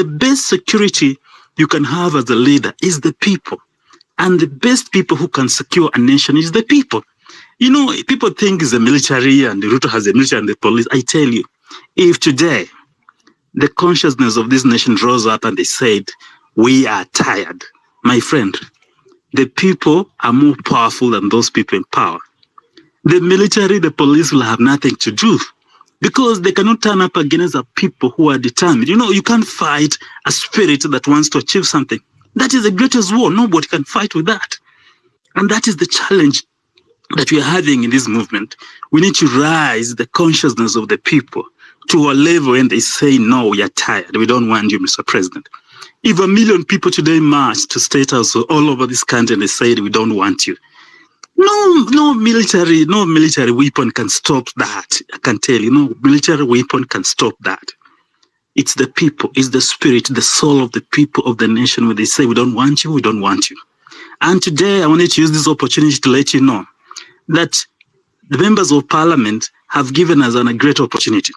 The best security you can have as a leader is the people. And the best people who can secure a nation is the people. You know, people think it's the military and the Ruto has the military and the police. I tell you, if today the consciousness of this nation rose up and they said, we are tired, my friend, the people are more powerful than those people in power. The military, the police will have nothing to do because they cannot turn up against the people who are determined. You know, you can't fight a spirit that wants to achieve something. That is the greatest war. Nobody can fight with that. And that is the challenge that we are having in this movement. We need to raise the consciousness of the people to a level when they say, no, we are tired. We don't want you, Mr. President. If 1 million people today march to State House all over this country and they said, we don't want you, no military weapon can stop that. I can tell you, no military weapon can stop that. It's the people, it's the spirit, the soul of the people of the nation when they say, we don't want you, we don't want you. And today I wanted to use this opportunity to let you know that the members of parliament have given us a great opportunity.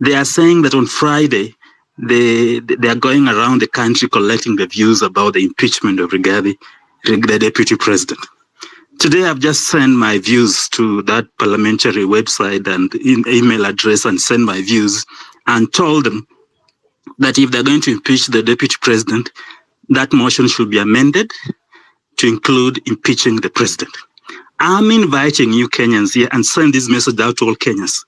They are saying that on Friday, they are going around the country collecting the views about the impeachment of Rigathi, the deputy president. Today, I've just sent my views to that parliamentary website and email address and sent my views and told them that if they're going to impeach the deputy president, that motion should be amended to include impeaching the president. I'm inviting you Kenyans here and send this message out to all Kenyans,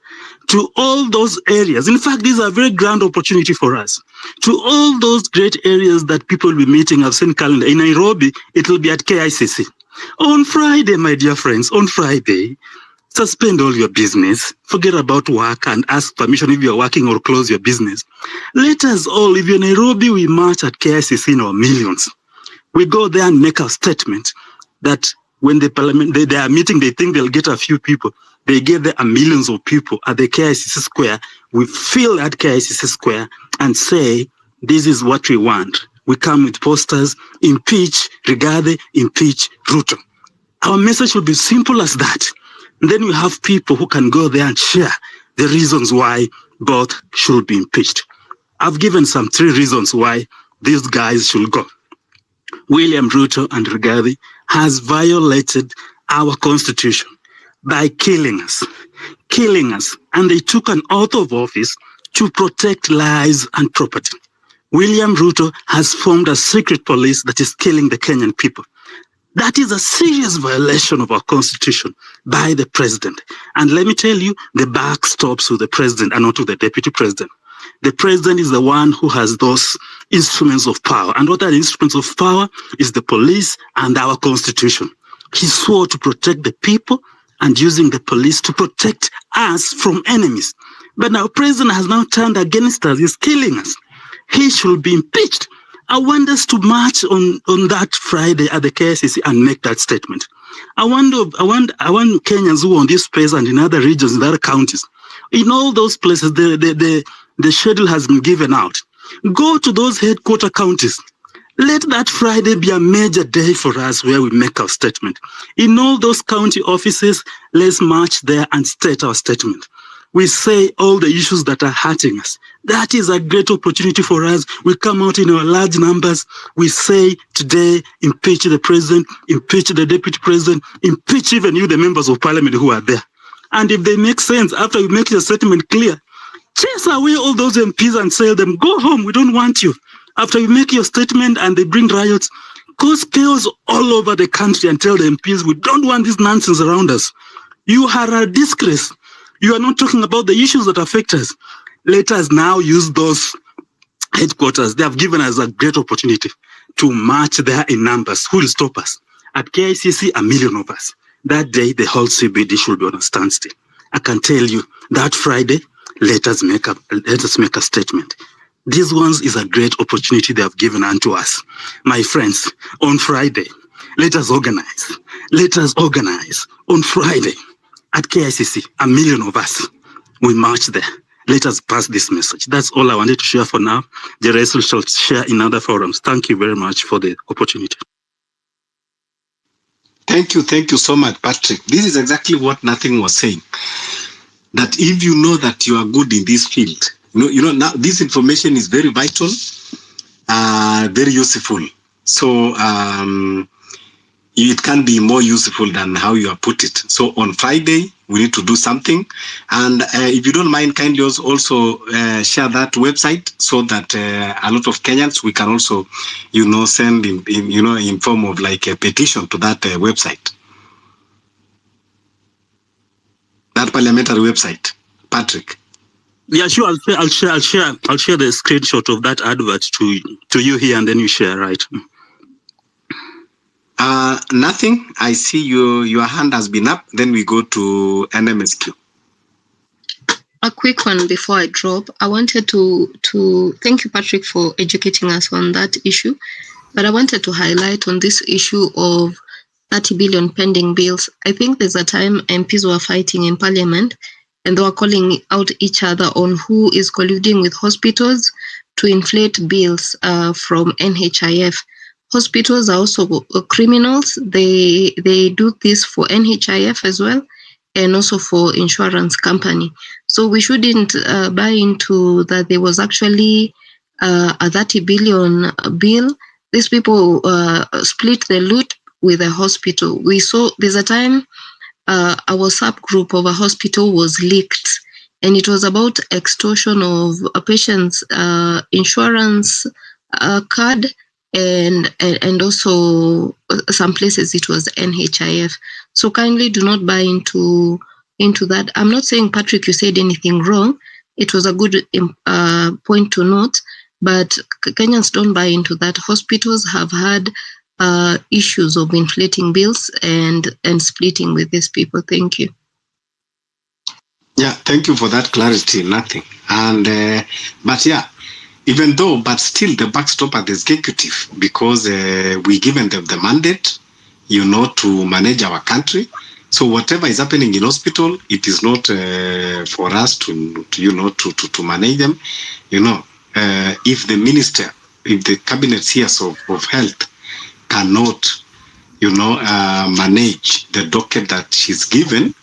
to all those areas. In fact, this is a very grand opportunity for us. To all those great areas that people will be meeting, I've seen calendar. In Nairobi, it will be at KICC. On Friday, my dear friends, on Friday, suspend all your business, forget about work and ask permission if you're working or close your business. Let us all, if you're in Nairobi, we march at KICC in our millions. We go there and make a statement that when the parliament, they are meeting, they think they'll get a few people. They get there millions of people at the KICC square. We fill that KICC square and say, this is what we want. We come with posters, impeach Rigathi, impeach Ruto. Our message will be simple as that. And then we have people who can go there and share the reasons why both should be impeached. I've given some 3 reasons why these guys should go. William Ruto and Rigathi has violated our constitution by killing us, and they took an oath of office to protect lives and property. William Ruto has formed a secret police that is killing the Kenyan people. That is a serious violation of our constitution by the president. And let me tell you, the buck stops with the president and not with the deputy president. The president is the one who has those instruments of power. And what are the instruments of power is the police and our constitution. He swore to protect the people and using the police to protect us from enemies. But our president has now turned against us. He's killing us. He should be impeached. I want us to march on that Friday at the KICC and make that statement. I want Kenyans who are on this space and in other regions, in other counties, in all those places, the schedule has been given out. Go to those headquarter counties. Let that Friday be a major day for us where we make our statement. In all those county offices, let's march there and state our statement. We say all the issues that are hurting us. That is a great opportunity for us. We come out in our large numbers. We say today, impeach the president, impeach the deputy president, impeach even you, the members of parliament who are there. And if they make sense, after we make your statement clear, chase away all those MPs and tell them, go home, we don't want you. After you make your statement and they bring riots, cause chaos all over the country and tell the MPs, we don't want this nonsense around us. You are a disgrace. You are not talking about the issues that affect us. Let us now use those headquarters. They have given us a great opportunity to march there in numbers. Who will stop us? At KICC, 1 million of us. That day, the whole CBD should be on a standstill. I can tell you that Friday, let us make a statement. This one is a great opportunity they have given unto us. My friends, on Friday, let us organize. Let us organize on Friday. At KICC, 1 million of us, we march there. Let us pass this message. That's all I wanted to share for now. The rest we shall share in other forums. Thank you very much for the opportunity. Thank you so much, Patrick. This is exactly what Nothing was saying. That if you know that you are good in this field, you know now this information is very vital. very useful. So it can be more useful than how you have put it. So on Friday, we need to do something. And if you don't mind, kindly also share that website so that a lot of Kenyans, we can also, send in form of like a petition to that website. That parliamentary website, Patrick. Yeah, sure. I'll share the screenshot of that advert to you here, and then you share, right? Nothing. I see your hand has been up. Then we go to NMSQ. A quick one before I drop. I wanted to thank you, Patrick, for educating us on that issue. But I wanted to highlight on this issue of 30 billion pending bills. I think there's a time MPs were fighting in Parliament and they were calling out each other on who is colluding with hospitals to inflate bills from NHIF. Hospitals are also criminals. They do this for NHIF as well, and also for insurance company. So we shouldn't buy into that there was actually a 30 billion bill. These people split the loot with the hospital. We saw there's a time a WhatsApp group of a hospital was leaked, and it was about extortion of a patient's insurance card, and also some places it was NHIF. So kindly do not buy into that. I'm not saying, Patrick, you said anything wrong. It was a good point to note, but Kenyans don't buy into that. Hospitals have had issues of inflating bills and splitting with these people. Thank you. Yeah, thank you for that clarity. Nothing. And but yeah, even though, but still the backstop at the executive, because we given them the mandate, to manage our country. So whatever is happening in hospital, it is not for us to manage them. If the minister, if the cabinet CS of health cannot, manage the docket that she's given,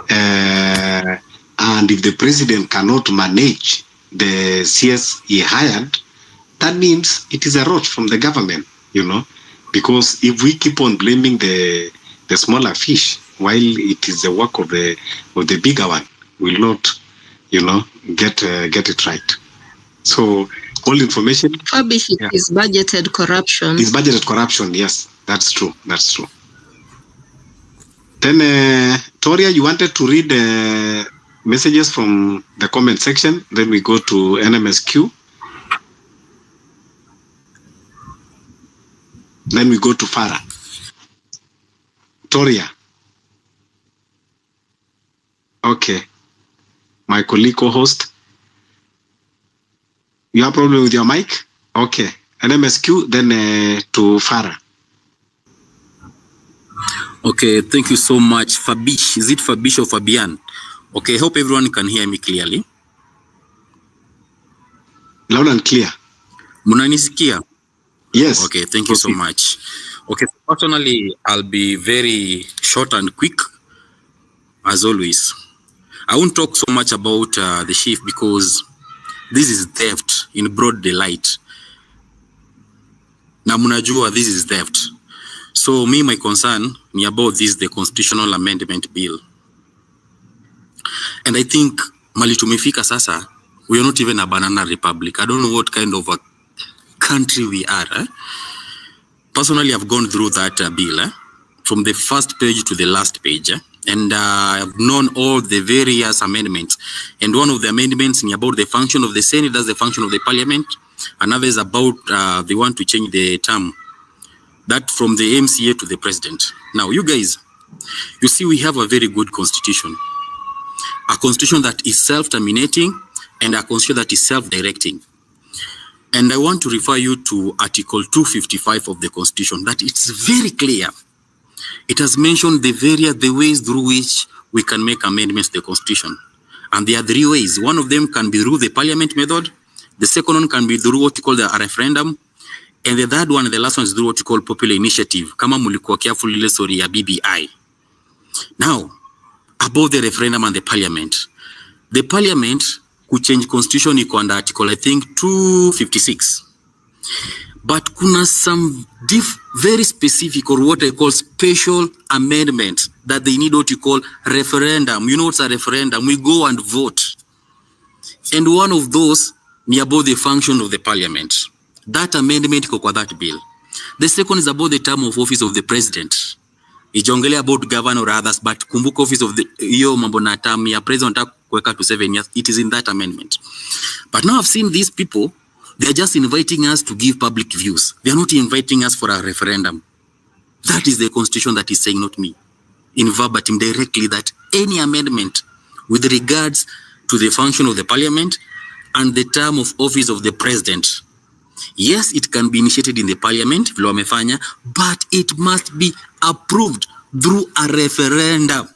and if the president cannot manage the CS he hired, that means it is a rot from the government, because if we keep on blaming the smaller fish while it is the work of the bigger one, will not, get it right. So all information. Is budgeted corruption. Is budgeted corruption. Yes, that's true. That's true. Then Toria, you wanted to read messages from the comment section. Then we go to NMSQ. Then we go to Farah. Toria. Okay. My colleague co-host. You have a problem with your mic? Okay. NMSQ, then to Farah. Okay, thank you so much. Fabish, is it Fabish or Fabian? Okay, hope everyone can hear me clearly. Loud and clear. Munanisikia? Yes. Okay, thank you so much. Okay, personally, I'll be very short and quick, as always. I won't talk so much about the Shif because this is theft in broad daylight. Na munajua this is theft. So me, my concern ni about this, the constitutional amendment bill. And I think mali tumefika sasa, we are not even a banana republic. I don't know what kind of a country we are. Personally, I've gone through that bill from the first page to the last page. And I've known all the various amendments. And one of the amendments is about the function of the Senate, that's the function of the Parliament. Another is about they want to change the term. That from the MCA to the President. Now, you guys, you see we have a very good constitution. A constitution that is self-terminating and a constitution that is self-directing. And I want to refer you to Article 255 of the Constitution, that it's very clear. It has mentioned the ways through which we can make amendments to the Constitution. And there are three ways. One of them can be through the Parliament method. The second one can be through what you call a referendum. And the third one, and the last one, is through what you call popular initiative. Kama mulikuwa careful ile story ya BBI. Now, about the referendum and the Parliament. The Parliament could change Constitution iko under Article, I think, 256. But kuna some very specific or what I call special amendments that they need what you call referendum. You know what's a referendum? We go and vote. And one of those is about the function of the parliament. That amendment iko kwa that bill. The second is about the term of office of the president. Ijongelea about governor or others, but kumbuka office of the hiyo mambo na term ya president kuweka to 7 years. It is in that amendment. But now I've seen these people, they are just inviting us to give public views. They are not inviting us for a referendum. That is the constitution that is saying, not me, in verbatim directly, that any amendment with regards to the function of the parliament and the term of office of the president, yes, it can be initiated in the parliament, vile wamefanya, but it must be approved through a referendum.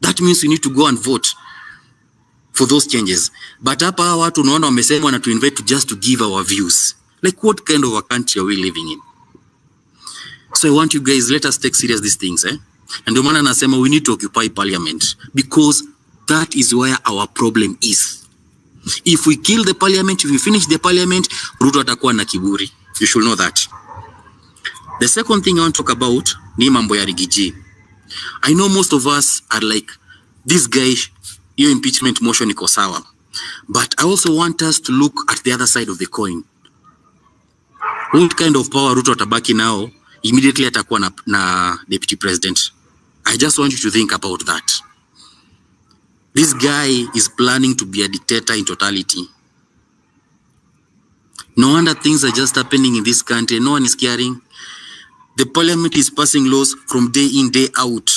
That means you need to go and vote for those changes. But hapa watu unaona wamesema na to invite just to give our views. Like what kind of a country are we living in? So I want you guys, let us take serious these things. And ndio maana nasema we need to occupy parliament, because that is where our problem is. If we kill the parliament, if we finish the parliament, Ruto atakuwa na kiburi. You should know that. The second thing I want to talk about ni mambo ya Rigiji. I know most of us are like, this guy, your impeachment motion iko sawa. But I also want us to look at the other side of the coin. What kind of power Ruto atabaki now? Immediately atakuwa na deputy president. I just want you to think about that. This guy is planning to be a dictator in totality. No wonder things are just happening in this country. No one is caring. The parliament is passing laws from day in, day out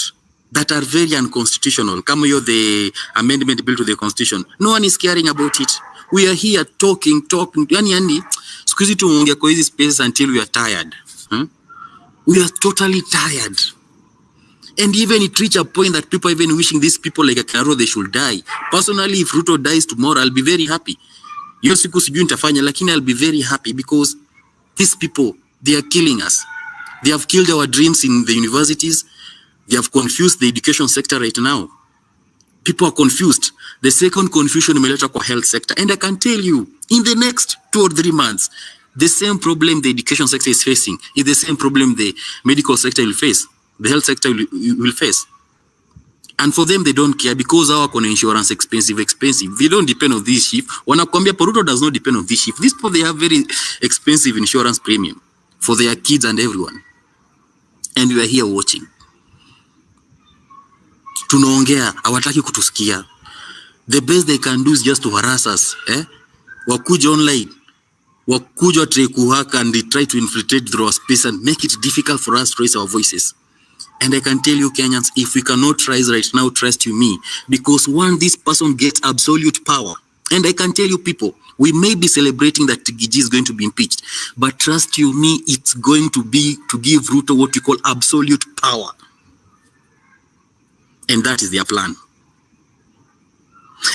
that are very unconstitutional. Come here, the amendment bill to the constitution. No one is caring about it. We are here talking. Yani, squeeze it to kwa hizi spaces until we are tired. We are totally tired. And even it reach a point that people are even wishing these people like a Karo, they should die. Personally, if Ruto dies tomorrow, I'll be very happy. Yo siku sijui nitafanya, lakini I'll be very happy, because these people, they are killing us. They have killed our dreams in the universities. They have confused the education sector right now. People are confused. The second confusion imeleta kwa health sector. And I can tell you, in the next 2 or 3 months, the same problem the education sector is facing is the same problem the medical sector will face. The health sector will face. And for them, they don't care, because our insurance expensive. They don't depend on this Shif. Wanakwambia Ruto does not depend on this Shif. These people, they have very expensive insurance premium for their kids and everyone. And we are here watching. Tunaongea, hawataki kutusikia. The best they can do is just to harass us. Wakuja online. Wakuja try kuhaka, and they try to infiltrate through our space and make it difficult for us to raise our voices. And I can tell you, Kenyans, if we cannot rise right now, trust you me, because once this person gets absolute power, and I can tell you people, we may be celebrating that Gigi is going to be impeached, but trust you me, it's going to be to give Ruto what you call absolute power. And that is their plan.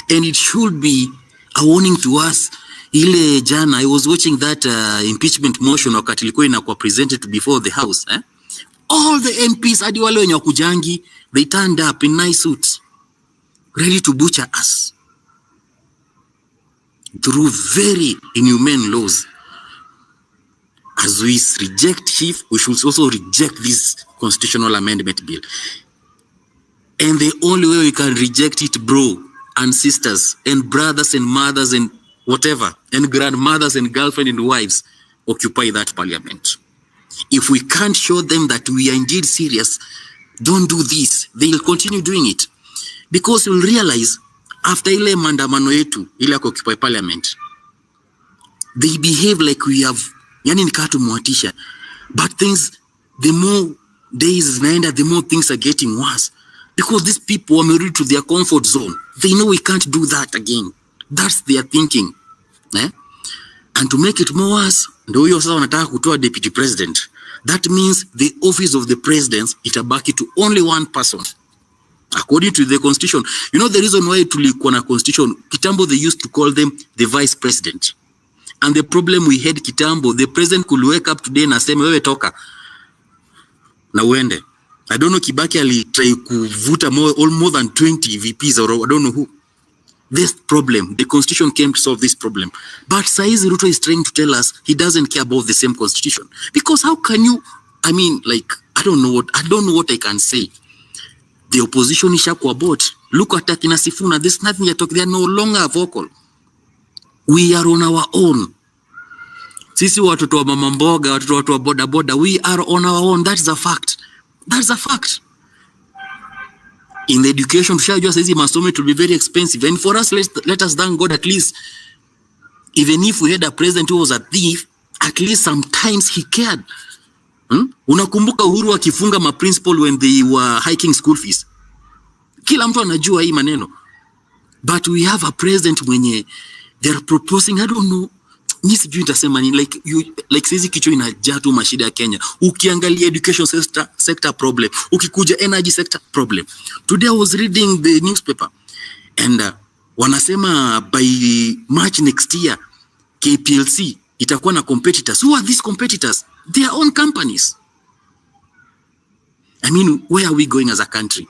And it should be a warning to us. Ile jana, I was watching that impeachment motion wakati ilikuwa inakuwa presented before the house. All the MPs, hadi wale wenye wakujangi, they turned up in nice suits, ready to butcher us through very inhumane laws. As we reject Shif, we should also reject this constitutional amendment bill. And the only way we can reject it, bro and sisters and brothers and mothers and whatever, and grandmothers and girlfriends and wives, occupy that parliament. If we can't show them that we are indeed serious, don't do this, they will continue doing it. Because you'll realize, after ile maandamano yetu, ile occupy parliament, they behave like we have, yani nikaa tumwatisha. But things, the more days naenda, the more things are getting worse. Because these people are married to their comfort zone. They know we can't do that again. That's their thinking. And to make it more worse, ndio huyo sasa wanataka kutoa deputy president. That means the office of the president itabaki to only one person. According to the constitution. You know the reason why tulikuwa na constitution, kitambo they used to call them the vice president. And the problem we had kitambo, the president could wake up today na aseme wewe toka na uende. I don't know, Kibaki alitry kuvuta more than 20 VPs or I don't know who. this problem. The constitution came to solve this problem. But Saizi Ruto is trying to tell us he doesn't care about the same constitution. Because how can you, I mean, like, I don't know what I can say. The opposition is about. Look at Akina Sifuna. There's nothing you're talking. They are no longer vocal. We are on our own. Sisi watoto wa mama mboga, watoto wa boda boda, we are on our own. That's a fact. That's a fact. In the education, just says masomo will be very expensive. And for us, let us thank God at least, even if we had a president who was a thief, at least sometimes he cared. Unakumbuka Uhuru akifunga ma principal when they were hiking school fees. Kila mtu anajua hii maneno. But we have a president mwenye they're proposing, I don't know, ni sijui nitasema ni like sisi kichwa inajaa tu mashida ya Kenya. Ukiangalia education sector problem, ukikuja energy sector problem. Today I was reading the newspaper and wanasema by March next year KPLC itakuwa na competitors. Who are these competitors? Their own companies. I mean, where are we going as a country?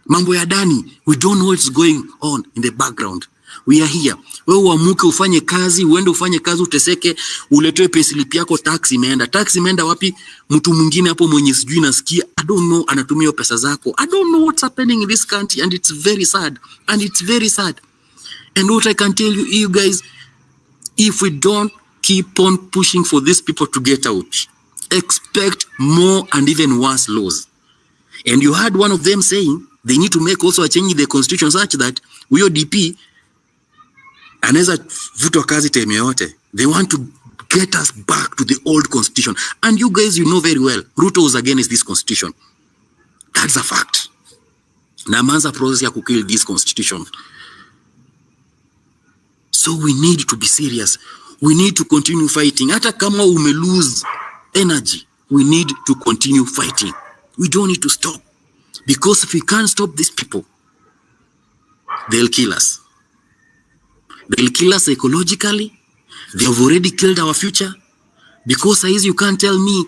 Mambo ya ndani, we don't know what's going on in the background. We are here. Wewe uamuke ufanye kazi, uende ufanye kazi uteseke, uletwe payslip yako, tax imeenda. Tax imeenda wapi? Mtu mwingine hapo mwenye sijui nasikia, I don't know, anatumia pesa zako. I don't know what's happening in this country and it's very sad. And it's very sad. And what I can tell you guys, if we don't keep on pushing for these people to get out, expect more and even worse laws. And you heard one of them saying they need to make also a change in the constitution such that we ODP anaweza vutwa kazi time yote. They want to get us back to the old constitution. And you guys, you know very well, Ruto was against this constitution. That's a fact. Na manza process ya kukill this constitution. So we need to be serious. We need to continue fighting. Hata kama ume lose energy, we need to continue fighting. We don't need to stop. Because if we can't stop these people, they'll kill us. They'll kill us psychologically. They have already killed our future. Because as you can't tell me,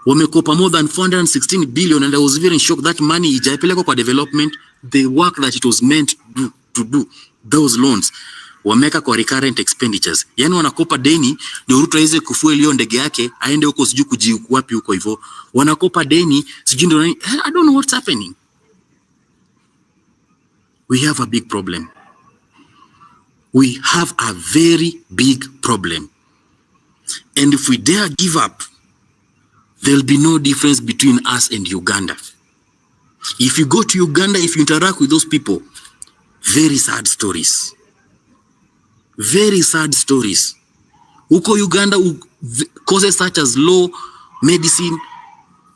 wamekopa more than 416 billion, and I was very shocked that money ijaipelekwa kwa development, the work that it was meant to do, those loans, wameka kwa recurrent expenditures. Yani wanakopa deni, ndio Ruto aweze kufua hiyo ndege yake, aende huko siju kujiwapi huko hivyo. Wanakopa deni, siju ndio I don't know what's happening. We have a big problem. We have a very big problem. And if we dare give up, there'll be no difference between us and Uganda. If you go to Uganda, if you interact with those people, very sad stories. Very sad stories. Uko Uganda, causes such as law, medicine,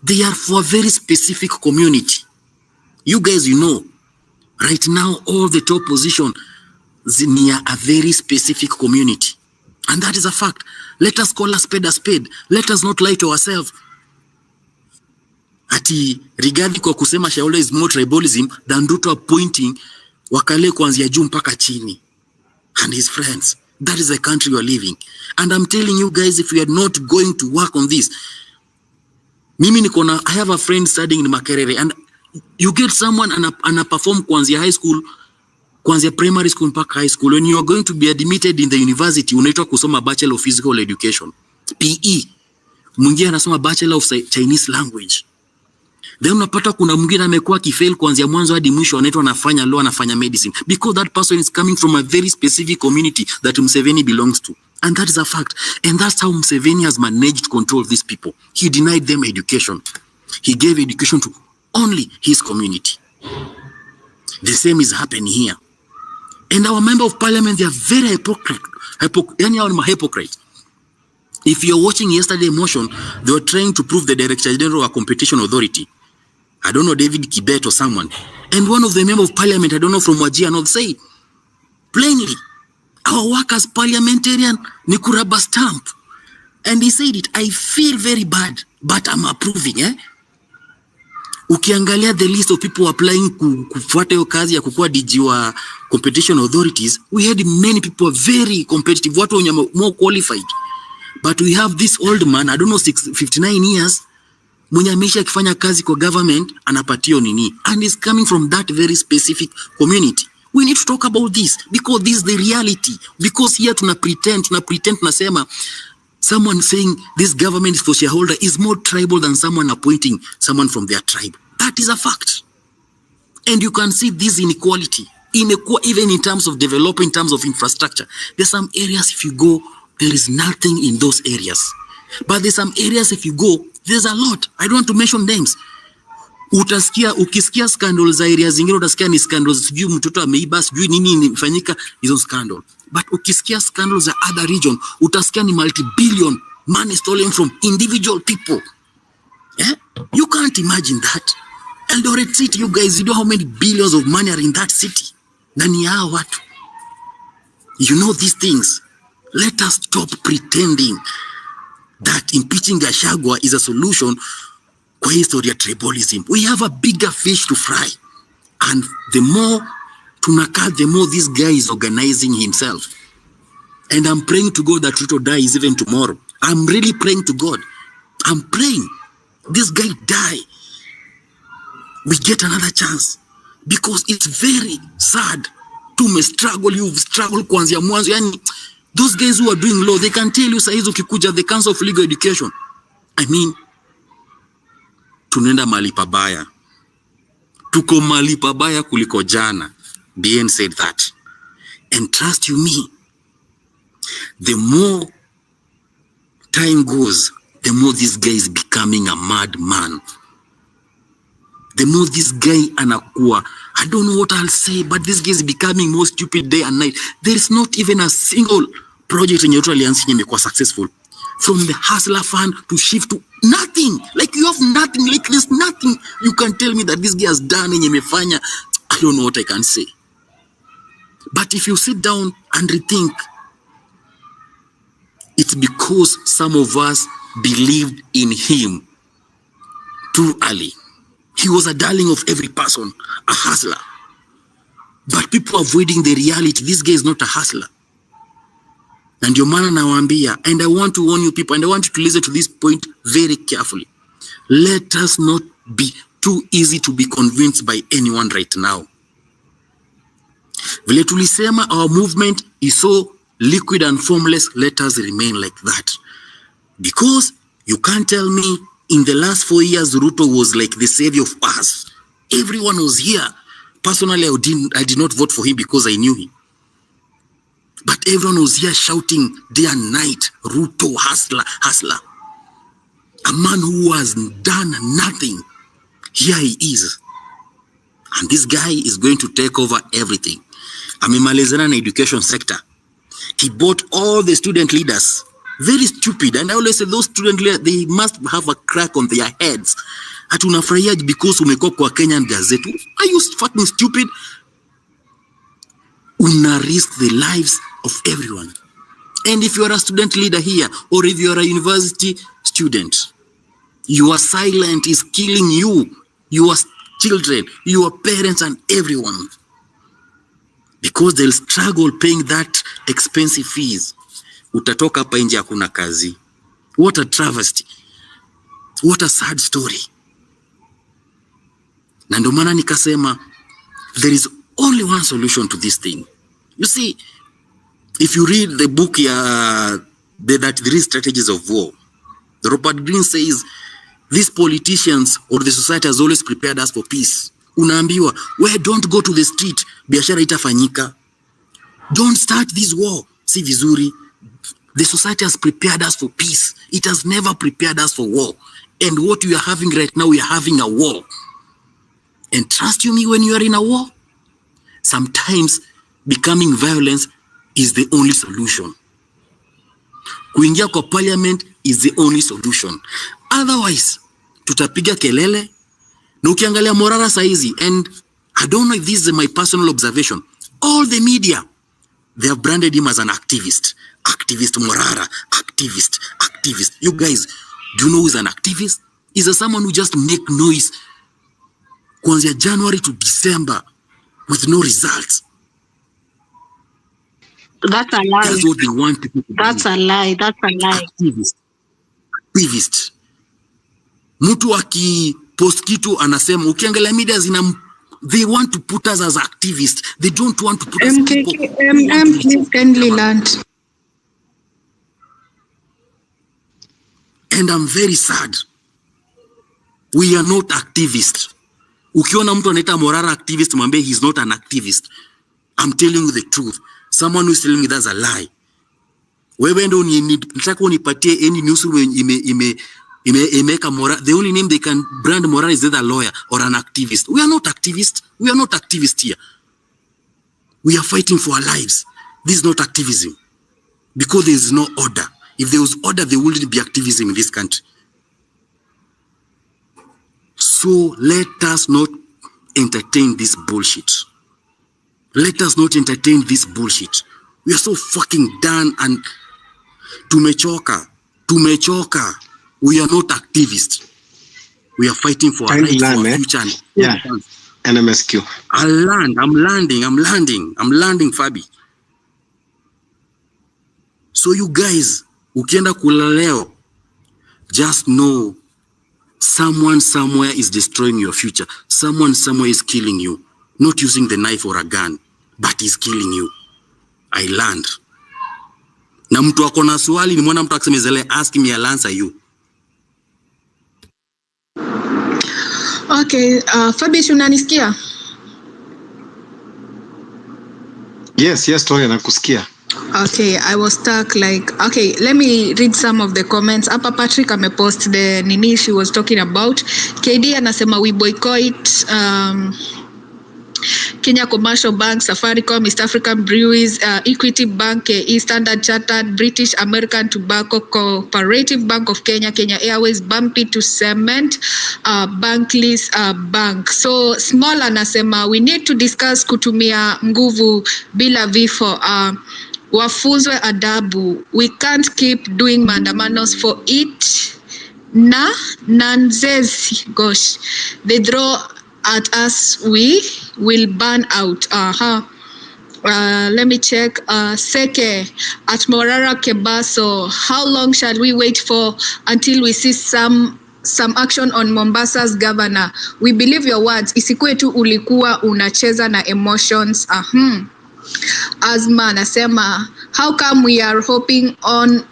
they are for a very specific community. You guys, you know, right now, all the top position is near a very specific community. And that is a fact. Let us call a spade a spade. Let us not lie to ourselves. Ati Rigathi kwa kusema Shaula is more tribalism than Ruto appointing wakale kuanzia juu mpaka chini and his friends. That is the country you are living. And I'm telling you guys, if we are not going to work on this, I have a friend studying in Makerere, and you get someone and perform kuanzia high school, kuanzia primary school mpaka high school. When you are going to be admitted in the university, unaitwa kusoma Bachelor of Physical Education, PE. Mwingine anasoma Bachelor of Chinese Language. Then unapata kuna mwingine amekuwa kifail kuanzia mwanzo hadi mwisho, anaitwa anafanya law, anafanya medicine, because that person is coming from a very specific community that Museveni belongs to. And that is a fact. And that's how Museveni has managed to control these people. He denied them education. He gave education to only his community. The same is happening here. And our member of parliament, they are very hypocrite. If you're watching yesterday motion, they were trying to prove the Director General of Competition Authority. I don't know, David Kibet or someone. And one of the member of parliament, I don't know, from Wajir, not say plainly, our work as parliamentarian, ni kuraba stamp. And he said it, I feel very bad, but I'm approving. Ukiangalia the list of people applying kufuata hiyo kazi ya kukua DG wa competition authorities, we had many people very competitive, watu wenye more qualified. But we have this old man, I don't know, 59 years, mwenye amesha akifanya kazi kwa government, anapatio nini. And he's coming from that very specific community. We need to talk about this because this is the reality. Because here tuna pretend, tunasema someone saying this government is for shareholder is more tribal than someone appointing someone from their tribe. That is a fact. And you can see this inequality, even in terms of development, in terms of infrastructure. There's some areas if you go, there is nothing in those areas. But there's some areas if you go, there's a lot. I don't want to mention names. Ukisikia scandals za areas zingine utasikia ni scandals, sijui mtoto ameiba, sijui nini imefanyika, hizo scandal. But ukisikia scandals za other region, utasikia ni multi-billion money stolen from individual people. Yeah? You can't imagine that. Eldoret City, you guys, you know how many billions of money are in that city? Nani hao watu? You know these things. Let us stop pretending that impeaching Gachagua is a solution kwa history ya tribalism. We have a bigger fish to fry. And the more tunakaa, the more this guy is organizing himself. And I'm praying to God that Ruto dies even tomorrow. I'm really praying to God. I'm praying this guy die. We get another chance. Because it's very sad. You've struggled kuanzia mwanzo. Yani, those guys who are doing law, they can tell you saizo kikuja the Council of Legal Education. I mean, tunenda mali pabaya. Tuko mali pabaya kuliko jana. BN said that. And trust you me, the more time goes, the more this guy is becoming a madman. The more this guy anakuwa, I don't know what I'll say, but this guy is becoming more stupid day and night. There is not even a single project in Neutral Alliance imekuwa successful. From the Hustler Fund to Shif to nothing. Like you have nothing. Like there's nothing you can tell me that this guy has done in Yemefanya. I don't know what I can say. But if you sit down and rethink, it's because some of us believed in him too early. He was a darling of every person, a hustler. But people avoiding the reality. This guy is not a hustler. And your man nawaambia, and I want to warn you people, and I want you to listen to this point very carefully. Let us not be too easy to be convinced by anyone right now. Vile tulisema, our movement is so liquid and formless, let us remain like that. Because you can't tell me in the last 4 years, Ruto was like the savior of us. Everyone was here. Personally, I did not vote for him because I knew him. But everyone was here shouting day and night, Ruto, hustler, hustler. A man who has done nothing. Here he is. And this guy is going to take over everything. Amemalizana na education sector. He bought all the student leaders. Very stupid. And I always say those student leaders, they must have a crack on their heads. Hatunafurahia because umekuwa kwa Kenyan Gazette. Are you fucking stupid? Una risk the lives of everyone. And if you are a student leader here, or if you are a university student, your silence is killing you, your children, your parents, and everyone. Because they'll struggle paying that expensive fees. Utatoka hapa nje hakuna kazi. What a travesty. What a sad story. Na ndio maana nikasema, there is only one solution to this thing. You see, if you read the book, the 3 strategies of war, the Robert Greene says, these politicians or the society has always prepared us for peace. Unaambiwa, where don't go to the street, biashara itafanyika. Don't start this war. Si vizuri. The society has prepared us for peace. It has never prepared us for war. And what we are having right now, we are having a war. And trust you me, when you are in a war, sometimes becoming violence is the only solution. Kuingia kwa parliament is the only solution. Otherwise, tutapiga kelele. Na ukiangalia Morara saizi, and I don't know if this is my personal observation, all the media, they have branded him as an activist. Activist Morara, activist. You guys, do you know who is an activist? He's someone who just make noise kuanzia January to December with no results. That's a lie. That's what they want people to That's do. a lie. That's a lie. Activist. Mtu aki post kitu anasema, ukiangalia media They want to put us as activists. They don't want to put us as people. Please kindly land. And I'm very sad. We are not activists. Ukiona mtu anaita Morara activist, mwambie he's not an activist. I'm telling you the truth. Someone who is telling me that's a lie. Wewe ndo nitaka unipatie any news imeka Morara. The only name they can brand Morara is either a lawyer or an activist. We are not activists. We are not activists here. We are fighting for our lives. This is not activism. Because there is no order. If there was order, there wouldn't be activism in this country. So let us not entertain this bullshit. Let us not entertain this bullshit. We are so fucking done and tumechoka. We are not activists. We are fighting for our rights, for our future. Yeah. NMSQ. I'm landing, Fabi. So you guys, ukienda kula leo, just know someone somewhere is destroying your future. Someone somewhere is killing you. Not using the knife or a gun, but is killing you. I learned. Na mtu wako na swali ni mwana mtu aksemezele, ask me, I'll answer you. Okay, Fabi, unanisikia? Yes, Tori, nakusikia. Okay, I was stuck okay, let me read some of the comments. Hapa Patrick amepost the nini she was talking about. KD anasema we boycott Kenya Commercial Bank, Safaricom, East African Breweries, Equity Bank, Standard Chartered, British American Tobacco, Cooperative Bank of Kenya, Kenya Airways, Bumpy to Cement, Bankless Bank. So Small anasema we need to discuss kutumia nguvu bila vifo. Wafunzwe adabu. We can't keep doing mandamanos for it. Nanzezi. Gosh. They throw at us, we will burn out. Let me check. Seke at Morara Kebaso. How long shall we wait for until we see some action on Mombasa's governor? We believe your words. Isikue tu ulikuwa unacheza na emotions. Asma anasema, how come we are hopping on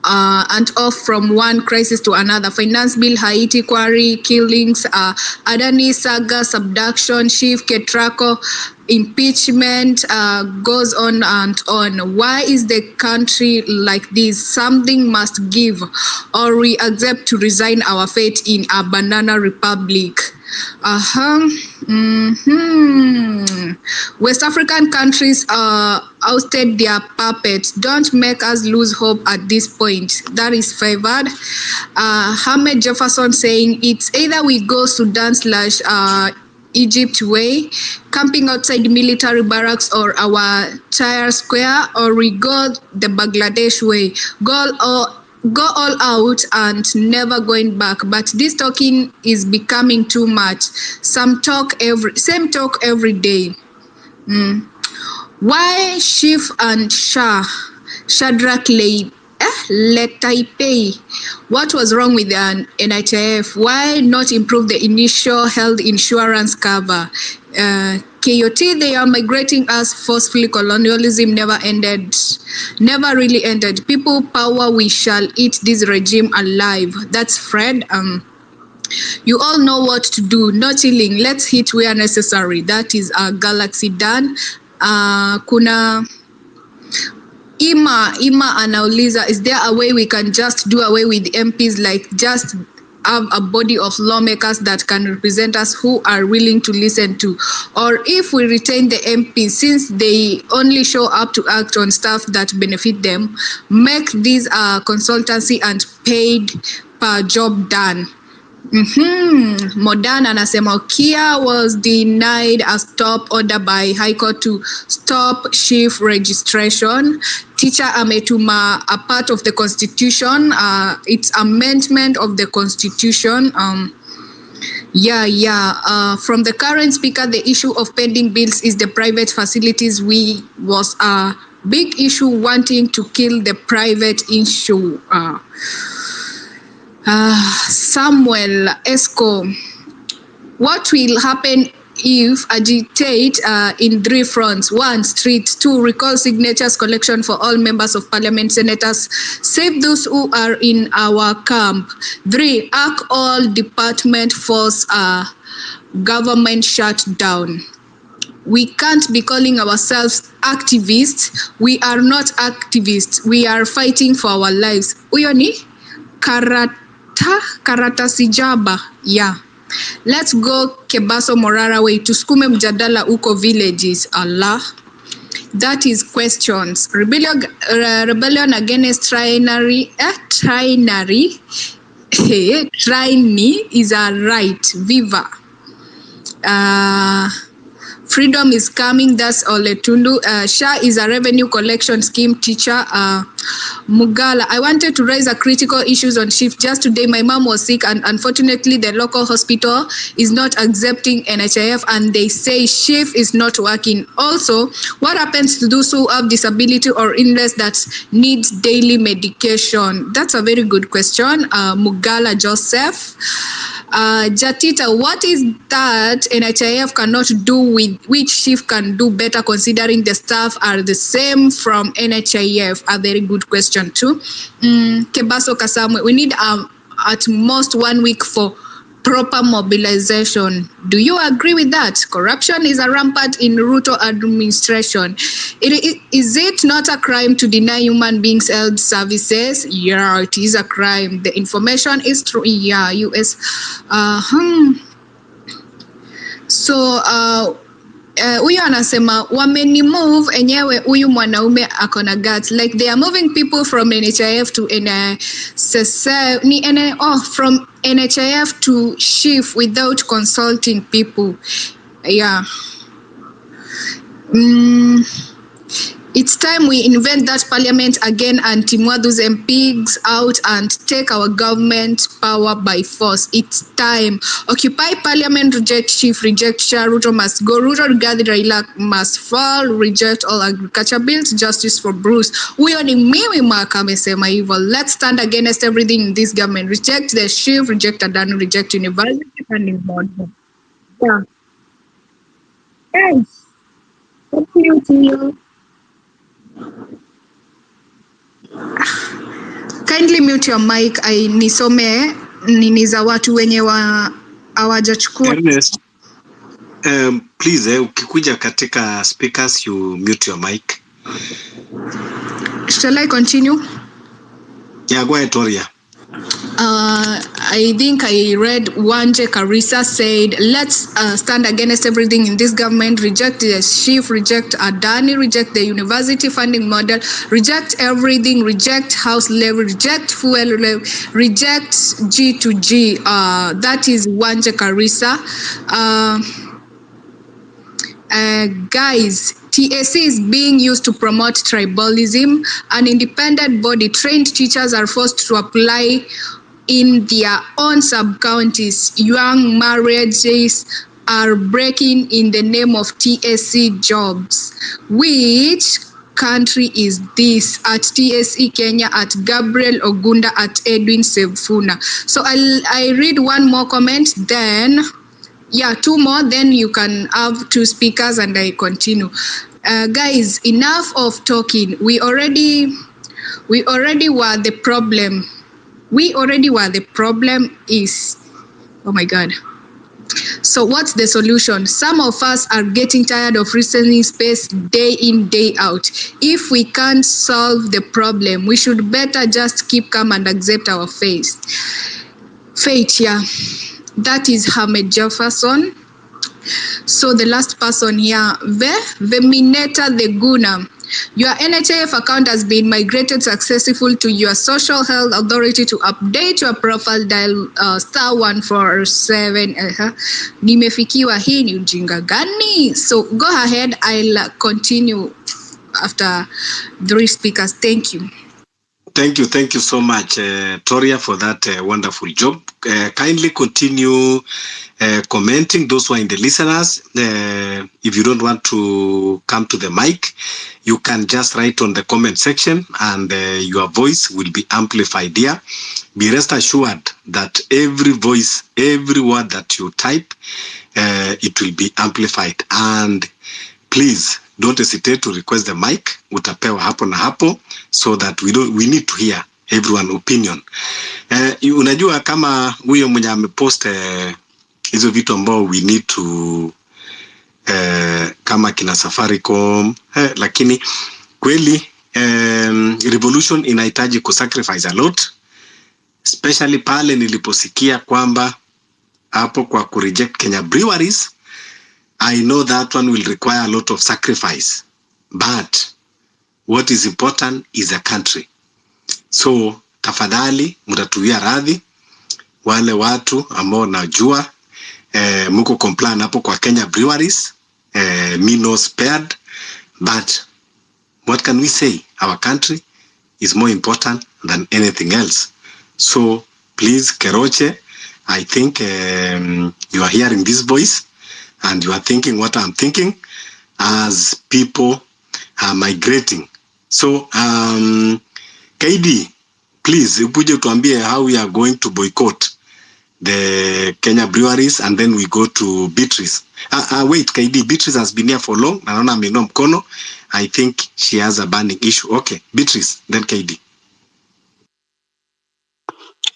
and off from one crisis to another? Finance bill, Haiti, quarry, killings, Adani saga, subduction, Shif, Ketrako, impeachment, goes on and on. Why is the country like this? Something must give, or we accept to resign our fate in a banana republic. West African countries ousted their puppets. Don't make us lose hope at this point. That is favored. Ahmed Jefferson saying it's either we go Sudan / Egypt way, camping outside military barracks or our Tahrir Square, or we go the Bangladesh way, go all out and never going back. But this talking is becoming too much. Same talk every day. Why Shif and Shadrach let I pay? What was wrong with the NHIF? Why not improve the initial health insurance cover? KOT, they are migrating us forcefully. Colonialism never really ended. People power, we shall eat this regime alive. That's Fred. You all know what to do. No chilling. Let's hit where necessary. That is Galaxy Dan. Kuna Ima anauliza, is there a way we can just do away with MPs, like just have a body of lawmakers that can represent us who are willing to listen to? Or if we retain the MPs, since they only show up to act on stuff that benefit them, make these consultancy and paid per job done. Modern anasema Kia was denied a stop order by High Court to stop Shif registration. Teacher ametuma a part of the Constitution, it's amendment of the Constitution. From the current speaker, the issue of pending bills is the private facilities. We was a big issue wanting to kill the private issue. Samuel Esco, what will happen if agitate in 3 fronts. 1, streets. 2, recall signatures collection for all members of parliament, senators, save those who are in our camp. 3, arc all department force government shutdown. We can't be calling ourselves activists. We are not activists. We are fighting for our lives. Huyo ni Karata Sijaba. Yeah. Let's go Kebaso Morara way. Tusukume mjadala uko villages. Allah. That is questions. Rebellion against trinary. Trinity is a right. Viva. Freedom is coming, that's Oletundu. SHA is a revenue collection scheme teacher. Mugala, I wanted to raise a critical issues on Shif. Just today, my mom was sick and unfortunately the local hospital is not accepting NHIF and they say Shif is not working. Also, what happens to those who have disability or illness that needs daily medication? That's a very good question. Mugala Joseph. Jatita, what is that NHIF cannot do with which Shif can do better considering the staff are the same from NHIF? A very good question too. Kebaso Kasamwe, we need at most 1 week for proper mobilization. Do you agree with that? Corruption is a rampant in Ruto administration. Is it not a crime to deny human beings health services? Yeah, it is a crime. The information is true. Yeah, US. So, huyu anasema wameni move enyewe huyu mwanaume akona guts, like they are moving people from NHIF to from NHIF to Shif without consulting people. Yeah. It's time we invent that parliament again and timua those MPs out and take our government power by force. It's time. Occupy parliament, reject Shif, reject SHA, Ruto must go. Ruto Rigathi Raila must fall, reject all agriculture bills, justice for Bruce. Huyo ni mimi Mark amesema hivyo. Let's stand against everything in this government. Reject the Shif, reject Adani, reject university funding model. Yeah. Guys, thank you to you. Kindly mute your mic. I nisome nini za watu wenye hawajachukua. Ernest, please ukikuja katika speakers you mute your mic. Shall I continue? Yeah, go ahead, Toria. I think I read Wanje Karisa said, let's stand against everything in this government, reject the Shif, reject Adani, reject the university funding model, reject everything, reject house level, reject fuel level, reject G to G. That is Wanje Karisa. Guys, TSC is being used to promote tribalism. An independent body, trained teachers are forced to apply in their own sub-counties. Young marriages are breaking in the name of TSC jobs. Which country is this? At TSC Kenya, at Gabriel Ogunda, at Edwin Sevfuna. So I read one more comment, then yeah, 2 more, then you can have 2 speakers and I continue. Guys, enough of talking. We already were the problem. The problem is, oh my God. So what's the solution? Some of us are getting tired of listening space day in, day out. If we can't solve the problem, we should better just keep calm and accept our fate. Yeah. That is Hamed Jefferson. So the last person here, Vemineta the Guna. Your NHIF account has been migrated successfully to your social health authority. To update your profile, dial *147. Nimefikiwa, hii ni ujinga gani? So go ahead, I'll continue after 3 speakers. Thank you. Thank you so much, Toria, for that wonderful job. Kindly continue commenting, those who are in the listeners. If you don't want to come to the mic, you can just write on the comment section and your voice will be amplified here. Be rest assured that every voice, every word that you type, it will be amplified. And please don't hesitate to request the mic. Utapewa hapo na hapo, so that we need to hear everyone opinion. Unajua kama huyo mwenye amepost hizo vitu ambao we need to kama kina Safaricom, lakini kweli revolution inahitaji kusacrifice a lot, especially pale niliposikia kwamba hapo kwa kureject Kenya breweries. I know that one will require a lot of sacrifice, but what is important is a country. So tafadhali mtatuia radhi wale watu ambao najua muko complain hapo kwa Kenya breweries, me no spared, but what can we say? Our country is more important than anything else. So please, Keroche, I think you are hearing this voice and you are thinking what I'm thinking as people are migrating. So KD, please, upuje tuambie how we are going to boycott the Kenya breweries, and then we go to Beatrice. Wait, KD, Beatrice has been here for long. Naona ameinua mkono. I think she has a burning issue. Okay, Beatrice, then KD.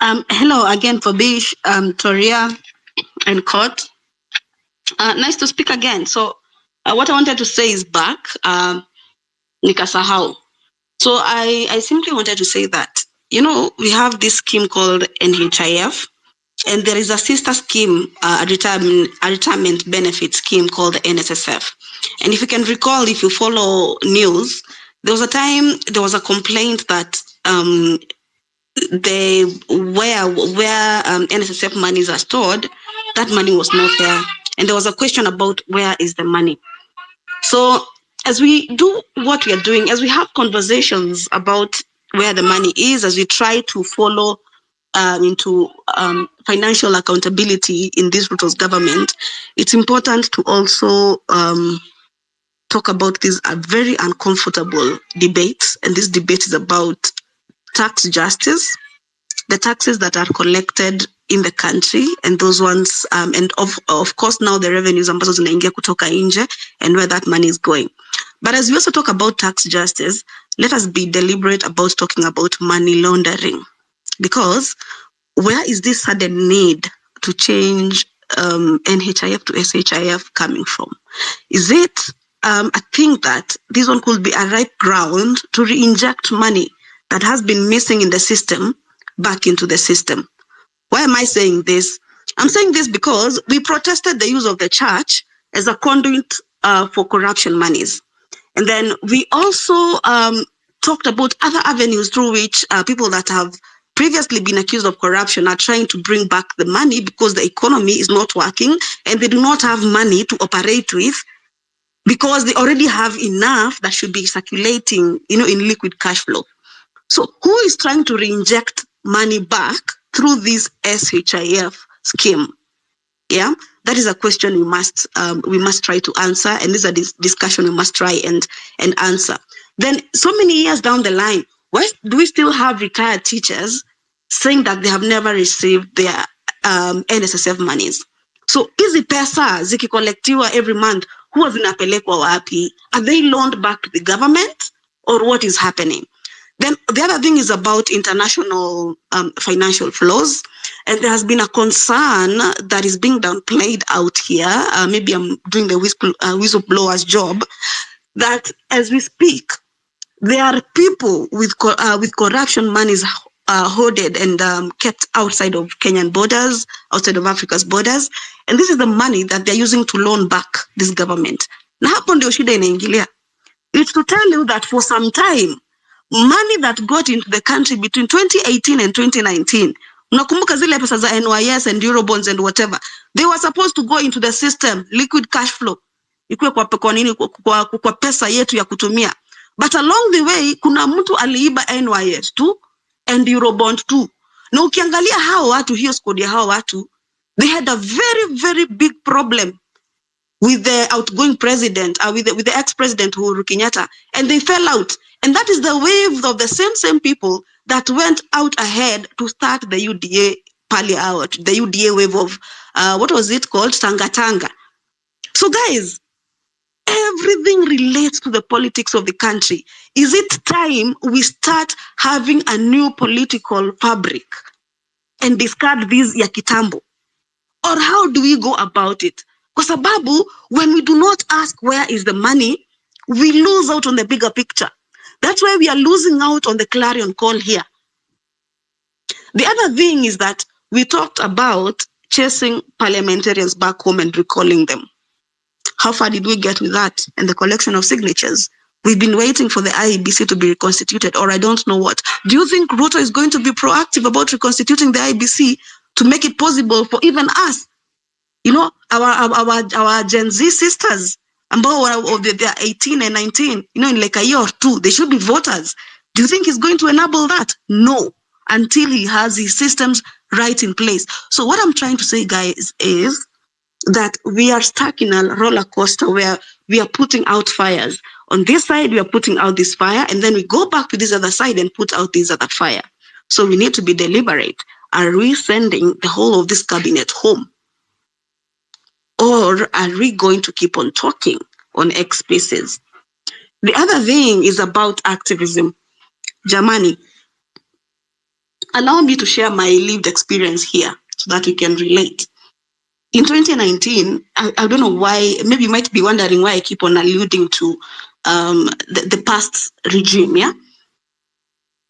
Hello again for Bish, Toria, and Court. Nice to speak again. So what I wanted to say is back, nikasahau. So I simply wanted to say that, we have this scheme called NHIF, and there is a sister scheme, a retirement benefit scheme called the NSSF. And if you can recall, if you follow news, there was a time there was a complaint that where NSSF monies are stored, that money was not there, and there was a question about where is the money. So as we do what we are doing, as we have conversations about where the money is, as we try to follow into financial accountability in this Ruto's government, it's important to also talk about these very uncomfortable debates. And this debate is about tax justice, the taxes that are collected in the country, and those ones, and of course now the revenues ambazo zinaingia kutoka nje, and where that money is going. But as we also talk about tax justice, let us be deliberate about talking about money laundering, because where is this sudden need to change NHIF to SHIF coming from? Is it I think that this one could be a ripe ground to re-inject money that has been missing in the system back into the system. Why am I saying this? I'm saying this because we protested the use of the church as a conduit for corruption monies. And then we also talked about other avenues through which people that have previously been accused of corruption are trying to bring back the money because the economy is not working and they do not have money to operate with, because they already have enough that should be circulating, in liquid cash flow. So who is trying to reinject money back through this SHIF scheme? Yeah, that is a question we must try to answer, and this is a discussion we must try and answer. Then so many years down the line, why do we still have retired teachers saying that they have never received their NSSF monies? So hizi pesa zikikolektiwa every month, huwa zinapelekwa wapi? Are they loaned back to the government, or what is happening? Then the other thing is about international financial flows, and there has been a concern that is being downplayed out here. Maybe I'm doing the whistleblower's job, that as we speak, there are people with corruption monies hoarded and kept outside of Kenyan borders, outside of Africa's borders, and this is the money that they're using to loan back this government. Na hapo ndio shida inaingilia. It's to tell you that for some time, money that got into the country between 2018 and 2019, unakumbuka zile pesa za NYS and Eurobonds and whatever, they were supposed to go into the system, liquid cash flow, ikuwe kwa pesa yetu ya kutumia. But along the way, kuna mtu aliiba NYS too and Eurobond too. Na ukiangalia hao watu, hiyo squad ya hao watu, they had a very, very big problem with the outgoing president, with the ex-president Uhuru Kenyatta, and they fell out. And that is the wave of the same people that went out ahead to start the UDA the UDA wave of, what was it called? Tanga Tanga. So guys, everything relates to the politics of the country. Is it time we start having a new political fabric and discard this ya kitambo? Or how do we go about it? Kwa sababu, when we do not ask where is the money, we lose out on the bigger picture. That's why we are losing out on the clarion call here. The other thing is that we talked about chasing parliamentarians back home and recalling them. How far did we get with that and the collection of signatures? We've been waiting for the IEBC to be reconstituted, or I don't know what. Do you think Ruto is going to be proactive about reconstituting the IEBC to make it possible for even us, you know, our Gen Z sisters, ambao they are 18 and 19, you know, in like a year or two, they should be voters. Do you think he's going to enable that? No, until he has his systems right in place. So what I'm trying to say, guys, is that we are stuck in a roller coaster where we are putting out fires. On this side, we are putting out this fire, and then we go back to this other side and put out this other fire. So we need to be deliberate. Are we sending the whole of this cabinet home? Or are we going to keep on talking on X spaces? The other thing is about activism. Jamani, allow me to share my lived experience here so that we can relate. In 2019, I don't know why, maybe you might be wondering why I keep on alluding to the past regime, yeah?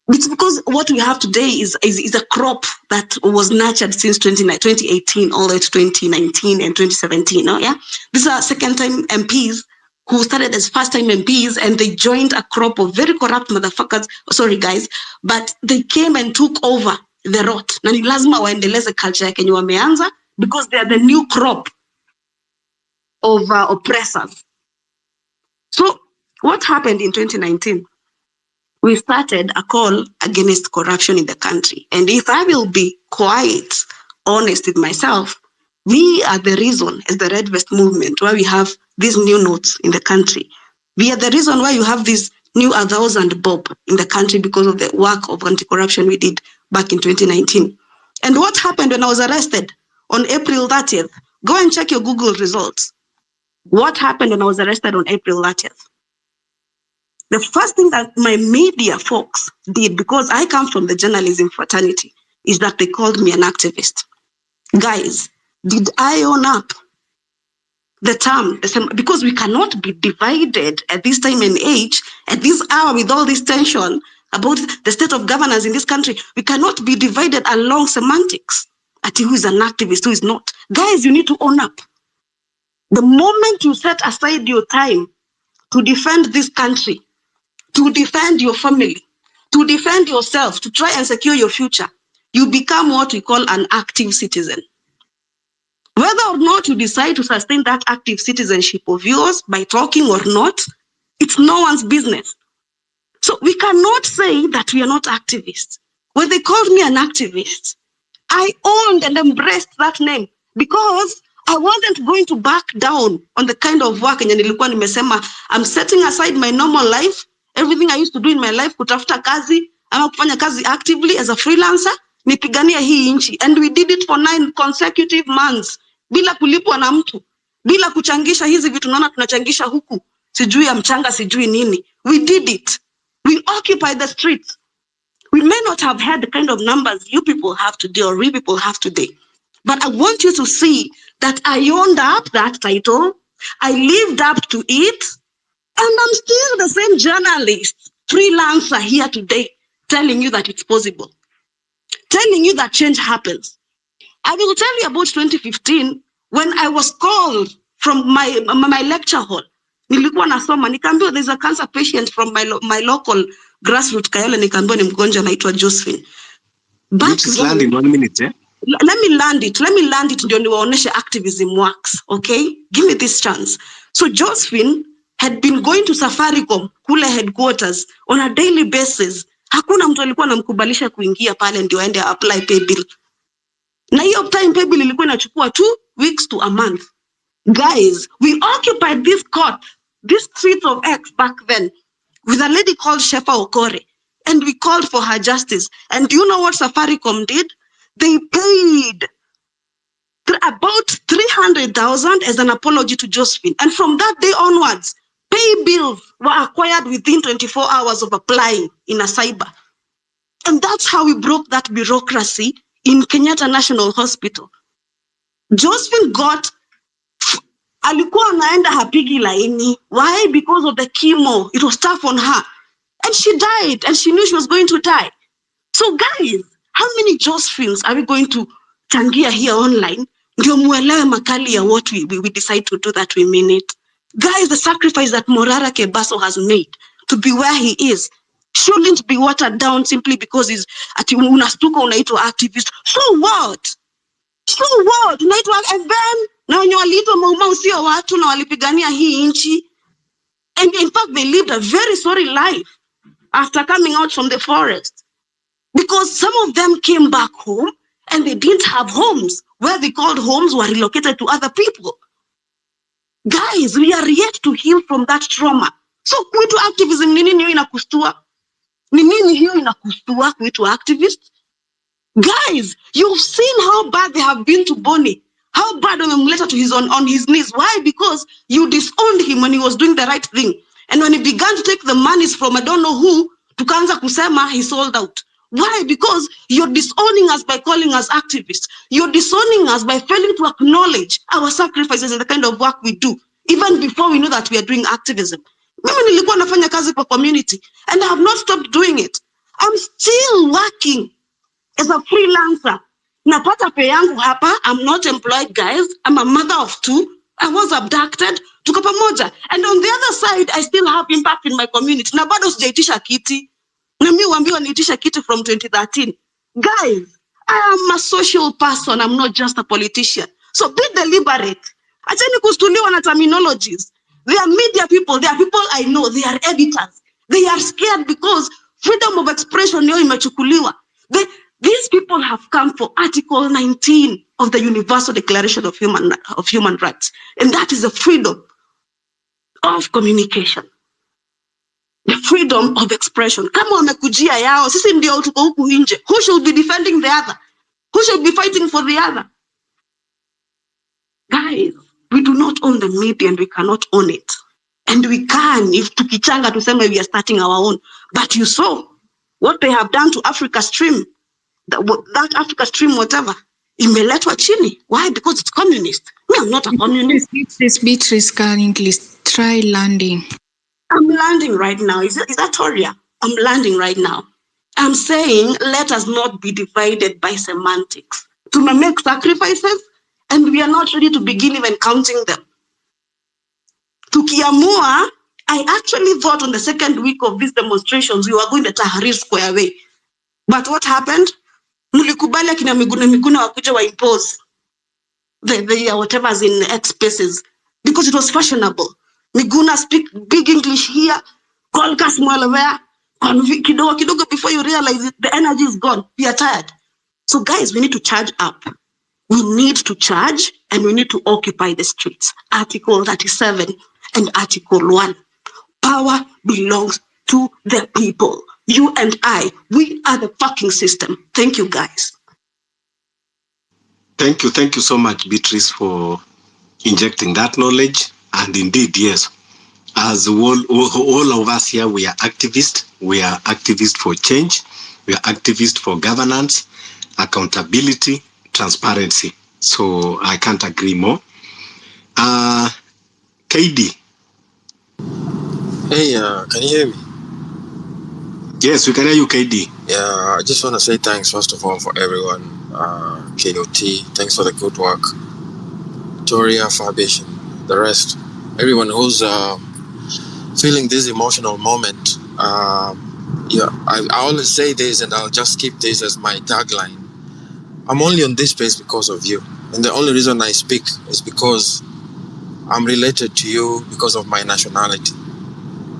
It's because what we have today is a crop that was nurtured since 2018 all the way to 2019 and 2017, no? Yeah? These are second-time MPs who started as first-time MPs, and they joined a crop of very corrupt motherfuckers, sorry guys, but they came and took over the rot. Na ni lazima waendeleze culture ya Kenya wameanza, because they are the new crop of oppressors. So what happened in 2019? We started a call against corruption in the country. And if I will be quite honest with myself, we are the reason, as the Red Vest movement, why we have these new notes in the country. We are the reason why you have this new 1,000 bob in the country, because of the work of anti-corruption we did back in 2019. And what happened when I was arrested on April 30th? Go and check your Google results. What happened when I was arrested on April 30th? The first thing that my media folks did, because I come from the journalism fraternity, is that they called me an activist. Guys, did I own up the term? Because we cannot be divided at this time and age, at this hour, with all this tension about the state of governance in this country. We cannot be divided along semantics at who is an activist, who is not. Guys, you need to own up. The moment you set aside your time to defend this country, to defend your family, to defend yourself, to try and secure your future, you become what we call an active citizen. Whether or not you decide to sustain that active citizenship of yours by talking or not, it's no one's business. So we cannot say that we are not activists. When they called me an activist, I owned and embraced that name, because I wasn't going to back down on the kind of work I'm setting aside my normal life, everything I used to do in my life, kutafuta kazi, ama kufanya kazi actively as a freelancer, nipigania hii inchi. And we did it for 9 consecutive months, bila kulipwa na mtu, bila kuchangisha hizi vitu naona tunachangisha huku, sijui ya mchanga, sijui nini. We did it. We occupied the streets. We may not have had the kind of numbers you people have today or we people have today. But I want you to see that I owned up that title, I lived up to it, and I'm still the same journalist, freelancer here today, telling you that it's possible, telling you that change happens. I will tell you about 2015, when I was called from my lecture hall. Nilikuwa nasoma, nikaambiwa there's a cancer patient from my local grassroots Kayole, nikaambiwa ni mgonjwa anaitwa Josephine. Just land in 1 minute, eh? Let me land it ndio niwaoneshe activism works, okay? Give me this chance. So Josephine had been going to Safaricom kule headquarters on a daily basis. Hakuna mtu alikuwa anamkubalisha kuingia pale ndio aende apply pay bill. Na hiyo time pay bill ilikuwa inachukua 2 weeks to a month. Guys, we occupied this court, this street of X back then, with a lady called Shefa Okore, and we called for her justice. And do you know what Safaricom did? They paid about 300,000 as an apology to Josephine. And from that day onwards, pay bills were acquired within 24 hours of applying in a cyber. And that's how we broke that bureaucracy in Kenyatta National Hospital. Josephine got, alikuwa anaenda hapigi laini. Why? Because of the chemo. It was tough on her. And she died, and she knew she was going to die. So guys, how many Josephines are we going to changia here online? Ndio muelewe makali ya what we decide to do that we mean it. Guys, the sacrifice that Morara Kebaso has made to be where he is shouldn't be watered down simply because he's ati unastuka unaitwa activist. So what? So what? Unaitwa and then na wenye waliitwa maumau sio watu na walipigania hii nchi. And in fact, they lived a very sorry life after coming out from the forest. Because some of them came back home and they didn't have homes. Where they called homes were relocated to other people. Guys, we are yet to heal from that trauma. So kuitwa activism ni nini hiyo inakustua? Ni nini hiyo inakustua kuitwa activist? Guys, you've seen how bad they have been to Bonnie. How bad wamemleta to his on his knees. Why? Because you disowned him when he was doing the right thing. And when he began to take the monies from I don't know who, tukaanza kusema he sold out. Why? Because you're disowning us by calling us activists. You're disowning us by failing to acknowledge our sacrifices and the kind of work we do, even before we know that we are doing activism. Mimi nilikuwa nafanya kazi kwa community, and I have not stopped doing it. I'm still working as a freelancer. Napata pay yangu hapa. I'm not employed, guys. I'm a mother of two. I was abducted. Tuko pamoja. And on the other side, I still have impact in my community. Na bado sijaitisha kiti. Na mimi uambiwa niitisha kiti from 2013. Guys, I am a social person. I'm not just a politician. So be deliberate. Acheni kustuliwa na terminologies. They are media people. They are people I know. They are editors. They are scared because freedom of expression yo imechukuliwa. These people have come for Article 19 of the Universal Declaration of Human Rights. And that is the freedom of communication. The freedom of expression. Kama wamekujia yao, sisi ndio tuko huku nje. Who should be defending the other? Who should be fighting for the other? Guys, we do not own the media and we cannot own it. And we can, if tukichanga tuseme we are starting our own. But you saw what they have done to Africa Stream. That Africa Stream, whatever, imeletwa chini. Why? Because it's communist. Me, I'm not a communist. Beatrice, currently try landing. I'm landing right now. Is that Toria? I'm landing right now. I'm saying let us not be divided by semantics. To make sacrifices, and we are not ready to begin even counting them. Tukiamua, I actually thought on the second week of these demonstrations, we were going to Tahrir Square away. But what happened? Mulikubali akina Miguna wakuja wa impose the whatever's in X spaces because it was fashionable. Miguna speak big English here, call Kasmuel there, kidogo before you realize it, the energy is gone. We are tired. So guys, we need to charge up. We need to charge and we need to occupy the streets. Article 37 and Article 1. Power belongs to the people. You and I, we are the fucking system. Thank you, guys. Thank you so much, Beatrice, for injecting that knowledge. And indeed, yes, as all of us here, we are activists. We are activists for change. We are activists for governance, accountability, transparency. So I can't agree more. KD. Hey, can you hear me? Yes, we can hear you, KD. Yeah, I just want to say thanks, first of all, for everyone. KOT, thanks for the good work. Toria, Fabish, the rest. Everyone who's feeling this emotional moment. Yeah, I always say this, and I'll just keep this as my tagline. I'm only on this space because of you. And the only reason I speak is because I'm related to you because of my nationality.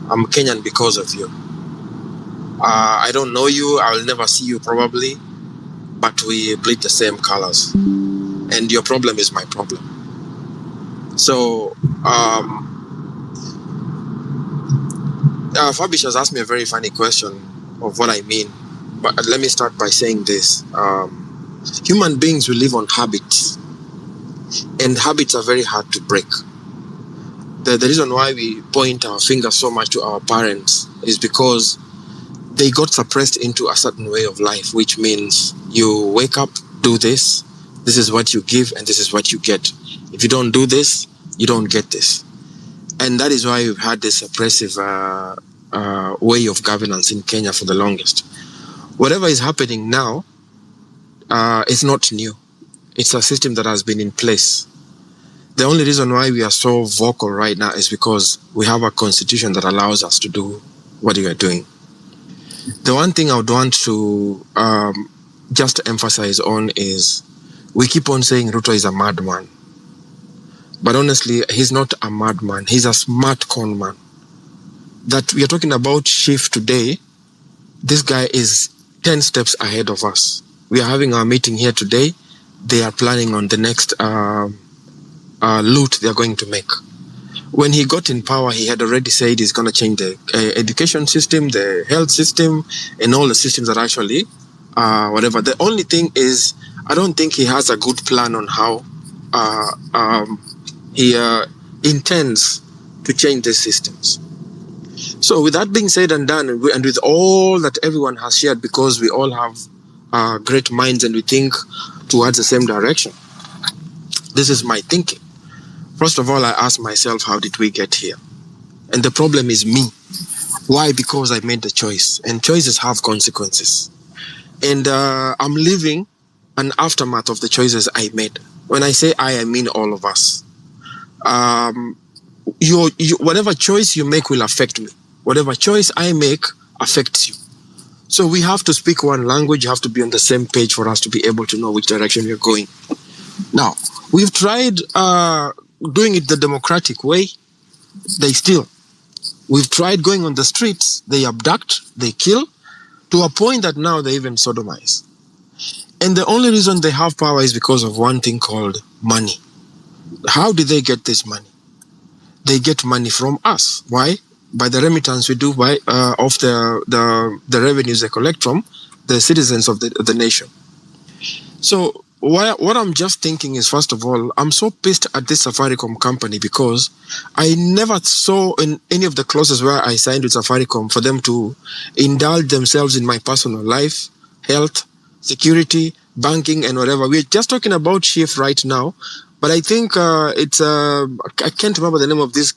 I'm Kenyan because of you. I don't know you. I will never see you probably, but we bleed the same colors. And your problem is my problem. So, Fabish has asked me a very funny question of what I mean. But let me start by saying this. Human beings will live on habits, and habits are very hard to break. The reason why we point our finger so much to our parents is because they got suppressed into a certain way of life, which means you wake up, do this is what you give, and this is what you get. If you don't do this, you don't get this. And that is why we've had this oppressive way of governance in Kenya for the longest. Whatever is happening now is not new. It's a system that has been in place. The only reason why we are so vocal right now is because we have a constitution that allows us to do what we are doing. The one thing I would want to just emphasize on is we keep on saying Ruto is a madman. But honestly, he's not a madman. He's a smart con man. That we are talking about Shif today, this guy is 10 steps ahead of us. We are having our meeting here today. They are planning on the next loot they are going to make. When he got in power, he had already said he's going to change the education system, the health system, and all the systems that actually, whatever. The only thing is, I don't think he has a good plan on how he intends to change the systems. So with that being said and done, and with all that everyone has shared, because we all have great minds and we think towards the same direction, this is my thinking. First of all, I ask myself, how did we get here? And the problem is me. Why? Because I made the choice. And choices have consequences. And I'm living an aftermath of the choices I made. When I say I mean all of us. Whatever choice you make will affect me. Whatever choice I make affects you. So we have to speak one language. You have to be on the same page for us to be able to know which direction we're going. Now, we've tried doing it the democratic way. They still. We've tried going on the streets. They abduct, they kill, to a point that now they even sodomize. And the only reason they have power is because of one thing called money. How do they get this money? They get money from us. Why? By the remittance we do by of the revenues they collect from the citizens of the nation. So what I'm just thinking is, first of all, I'm so pissed at this Safaricom company because I never saw in any of the clauses where I signed with Safaricom for them to indulge themselves in my personal life, health, security, banking, and whatever. We're just talking about Shif right now, but I think it's I can't remember the name of this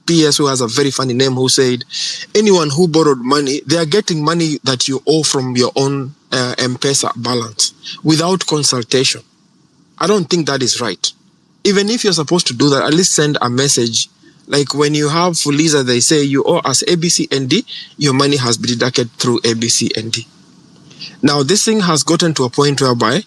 PS who has a very funny name, who said anyone who borrowed money, they are getting money that you owe from your own M-Pesa balance without consultation. I don't think that is right. Even if you're supposed to do that, at least send a message. Like when you have Fuliza, they say you owe us ABCND, your money has been deducted through ABCND. Now this thing has gotten to a point whereby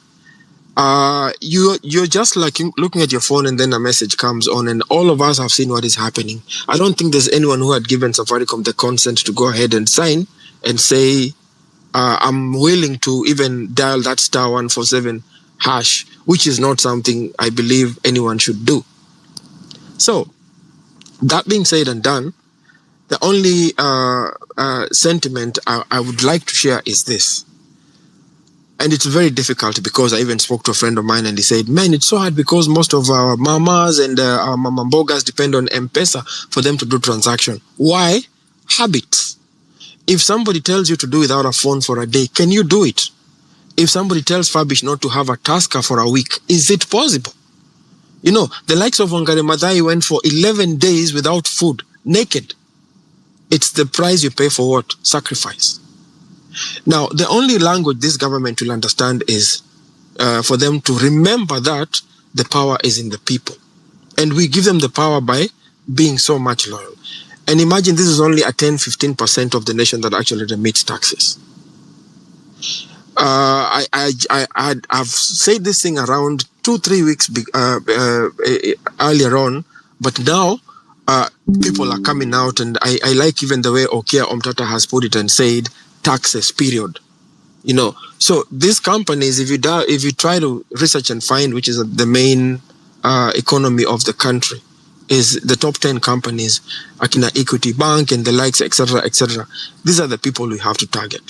you're just like looking at your phone and then a message comes on, and all of us have seen what is happening. I don't think there's anyone who had given Safaricom the consent to go ahead and sign and say, I'm willing to even dial that *147 hash, which is not something I believe anyone should do. So, that being said and done, the only sentiment I would like to share is this. And it's very difficult because I even spoke to a friend of mine and he said, man, it's so hard because most of our mamas and our mamambogas depend on M-Pesa for them to do transaction. Why? Habits. If somebody tells you to do without a phone for a day, can you do it? If somebody tells Fabish not to have a Tasker for a week, is it possible? You know, the likes of Wangari Maathai went for 11 days without food, naked. It's the price you pay for what? Sacrifice. Now, the only language this government will understand is for them to remember that the power is in the people. And we give them the power by being so much loyal. And imagine this is only a 10-15% of the nation that actually remits taxes. I've said this thing around 2-3 weeks earlier on, but now people are coming out, and I like even the way Okia Omtata has put it and said, taxes, period. You know, so these companies, if you try to research and find which is the main economy of the country, is the top 10 companies, Akina Equity Bank and the likes, etc., etc. These are the people we have to target.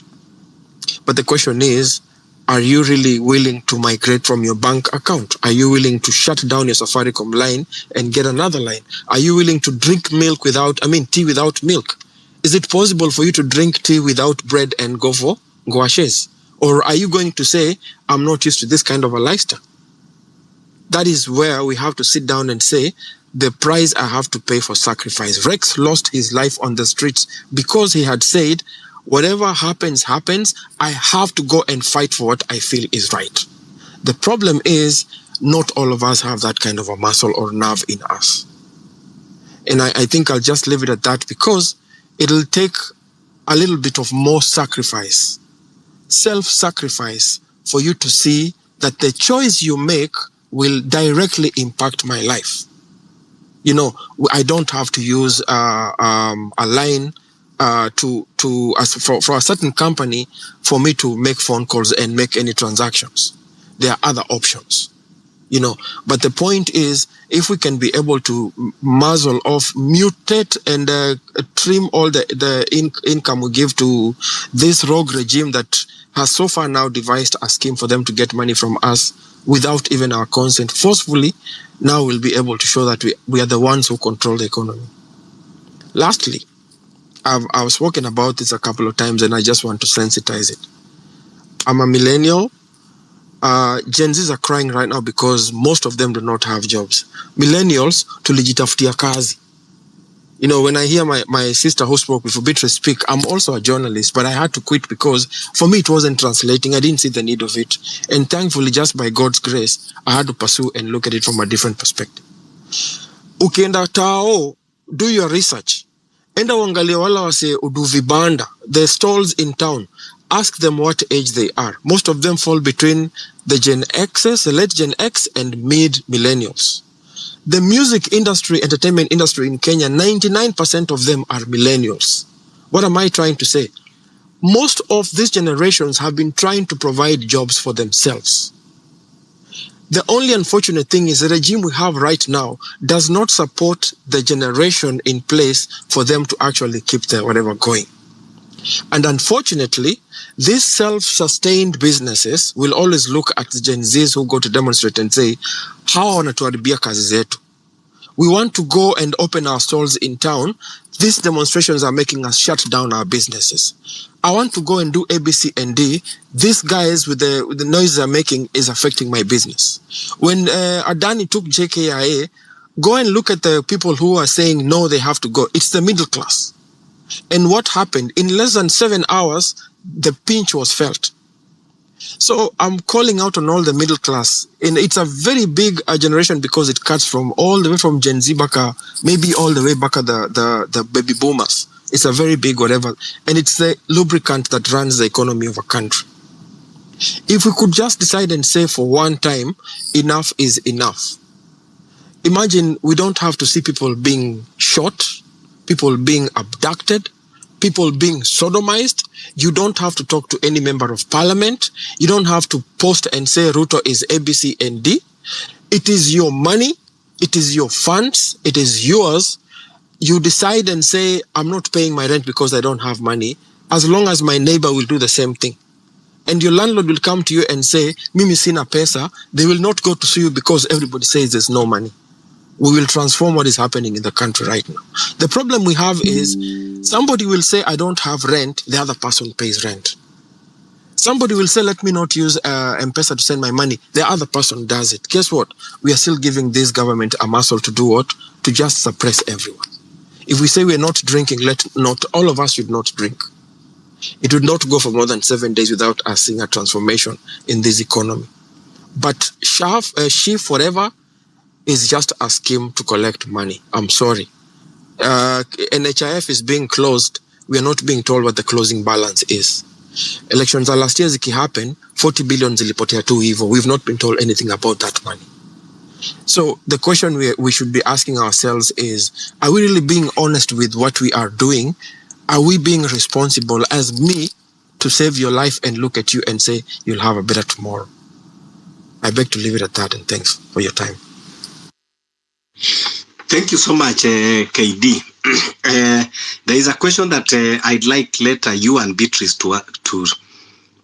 But the question is, Are you really willing to migrate from your bank account? Are you willing to shut down your Safaricom line and get another line? Are you willing to drink tea without milk? Is it possible for you to drink tea without bread and go for gouaches? Or are you going to say, I'm not used to this kind of a lifestyle? That is where we have to sit down and say, the price I have to pay for sacrifice. Rex lost his life on the streets because he had said, whatever happens, I have to go and fight for what I feel is right. The problem is, not all of us have that kind of a muscle or nerve in us. And I think I'll just leave it at that, because it'll take a little bit of more sacrifice, self-sacrifice, for you to see that the choice you make will directly impact my life. You know, I don't have to use a line for a certain company for me to make phone calls and make any transactions. There are other options, you know. But the point is, if we can be able to muzzle off, mutate, and trim all the income we give to this rogue regime that has so far now devised a scheme for them to get money from us without even our consent, forcefully, now we'll be able to show that we are the ones who control the economy. Lastly, I've spoken about this a couple of times, and I just want to sensitize it. I'm a millennial. Gen Zs are crying right now because most of them do not have jobs. Millennials, tulijitafutia kazi. You know, when I hear my sister who spoke before Beatrice speak, I'm also a journalist, but I had to quit because for me it wasn't translating. I didn't see the need of it. And thankfully, just by God's grace, I had to pursue and look at it from a different perspective. Ukienda tao, do your research. Enda wangalia wala wase udu vibanda, the stalls in town. Ask them what age they are. Most of them fall between the Gen X's, the late Gen X, and mid-millennials. The music industry, entertainment industry in Kenya, 99% of them are millennials. What am I trying to say? Most of these generations have been trying to provide jobs for themselves. The only unfortunate thing is the regime we have right now does not support the generation in place for them to actually keep their whatever going. And unfortunately, these self-sustained businesses will always look at the Gen Zs who go to demonstrate and say, how wanatuharibia kazi zetu? We want to go and open our stalls in town. These demonstrations are making us shut down our businesses. I want to go and do A, B, C, and D. These guys with the noise they're making is affecting my business. When Adani took JKIA, go and look at the people who are saying, no, they have to go. It's the middle class. And what happened? In less than 7 hours, the pinch was felt. So I'm calling out on all the middle class. And it's a very big generation because it cuts from all the way from Gen Z back, maybe all the way back at the baby boomers. It's a very big whatever. And it's the lubricant that runs the economy of a country. If we could just decide and say for one time, enough is enough. Imagine we don't have to see people being shot, people being abducted, people being sodomized. You don't have to talk to any member of parliament. You don't have to post and say Ruto is A, B, C, and D. It is your money. It is your funds. It is yours. You decide and say, I'm not paying my rent because I don't have money, as long as my neighbor will do the same thing. And your landlord will come to you and say, Mimi sina pesa. They will not go to sue you because everybody says there's no money. We will transform what is happening in the country right now. The problem we have is somebody will say, I don't have rent. The other person pays rent. Somebody will say, let me not use M-Pesa to send my money. The other person does it. Guess what? We are still giving this government a muscle to do what? To just suppress everyone. If we say we're not drinking, not all of us should not drink. It would not go for more than 7 days without us seeing a transformation in this economy. But Shif, whatever, is just a scheme to collect money. I'm sorry. NHIF is being closed. We are not being told what the closing balance is. Elections last year happen, 40 billion zilipotea tu hivyo. We've not been told anything about that money. So the question we should be asking ourselves is, are we really being honest with what we are doing? Are we being responsible as me to save your life and look at you and say, you'll have a better tomorrow? I beg to leave it at that, and thanks for your time. Thank you so much, KD. There is a question that I'd like later you and Beatrice to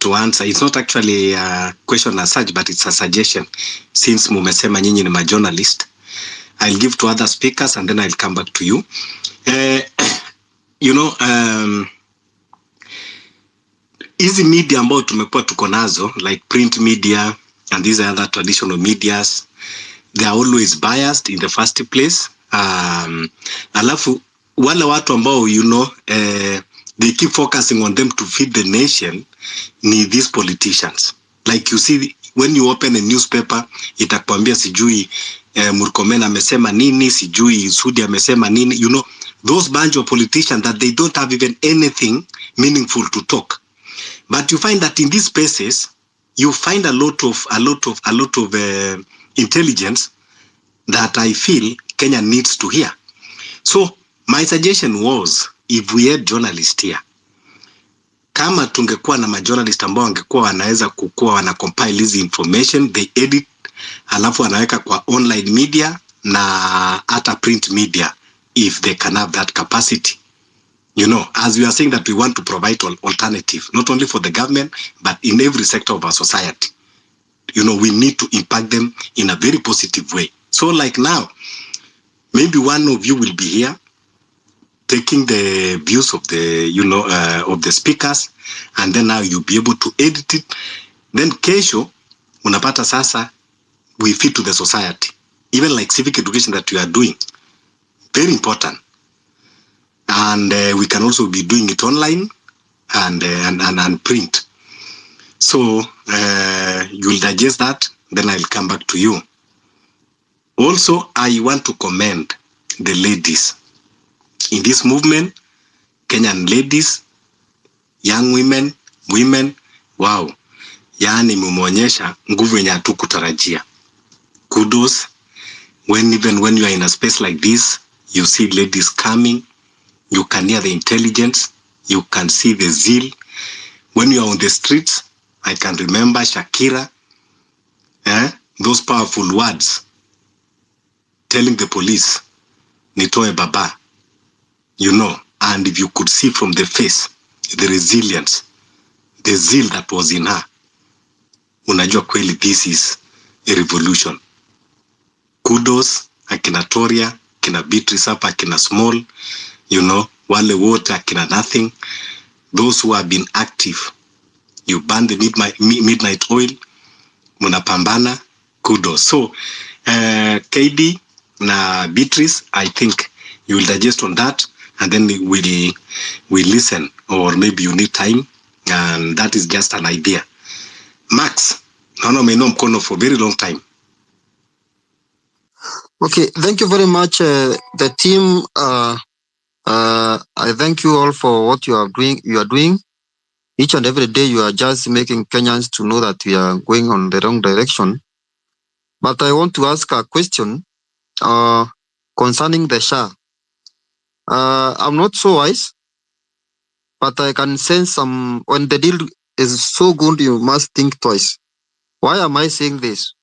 to answer. It's not actually a question as such, but it's a suggestion. Since mumesema nyinyi ni ma-journalist, I'll give to other speakers and then I'll come back to you. Hizi media ambao tumekuwa tuko nazo, like print media and these other traditional medias, they are always biased in the first place. Alafu wale watu ambao they keep focusing on them to feed the nation ni these politicians. Like you see, when you open a newspaper, itakwambia sijui Murkomen amesema nini, sijui Sudi amesema nini, those bunch of politicians that they don't have even anything meaningful to talk. But you find that in these spaces, you find a lot of intelligence that I feel Kenya needs to hear. So my suggestion was, if we had journalists here, kama tungekuwa na majournalist ambao wangekuwa wanaweza kukua wana compile hizi information, they edit, alafu wanaweka kwa online media na hata print media, if they can have that capacity. As we are saying that we want to provide alternative, not only for the government, but in every sector of our society. We need to impact them in a very positive way. So like now, maybe one of you will be here, taking the views of the, of the speakers, and then now you'll be able to edit it. Then kesho, unapata sasa, we fit to the society. Even like civic education that we are doing, very important. And we can also be doing it online and print. So you'll digest that, then I'll come back to you. Also, I want to commend the ladies in this movement, Kenyan ladies, young women, wow. Yani mumeonyesha nguvu yenye hatukutarajia. Kudos. Even when you are in a space like this, you see ladies coming, you can hear the intelligence, you can see the zeal. When you are on the streets, I can remember Shakira, those powerful words, telling the police, nitoe baba, and if you could see from the face, the resilience, the zeal that was in her, unajua kweli this is a revolution. Kudos, akina Toria, akina Beatrice hapa, akina Small, wale wote akina Nothing, those who have been active, you burn the midnight oil, munapambana, kudos. So, KD na Beatrice, I think you will digest on that, and then we'll listen, or maybe you need time, and that is just an idea. Max, naona umeinua mkono for very long time. Okay, thank you very much, the team. I thank you all for what you are doing. Each and every day you are just making Kenyans to know that we are going on the wrong direction. But I want to ask a question concerning the SHA. I'm not so wise, but I can sense when the deal is so good, you must think twice. Why am I saying this?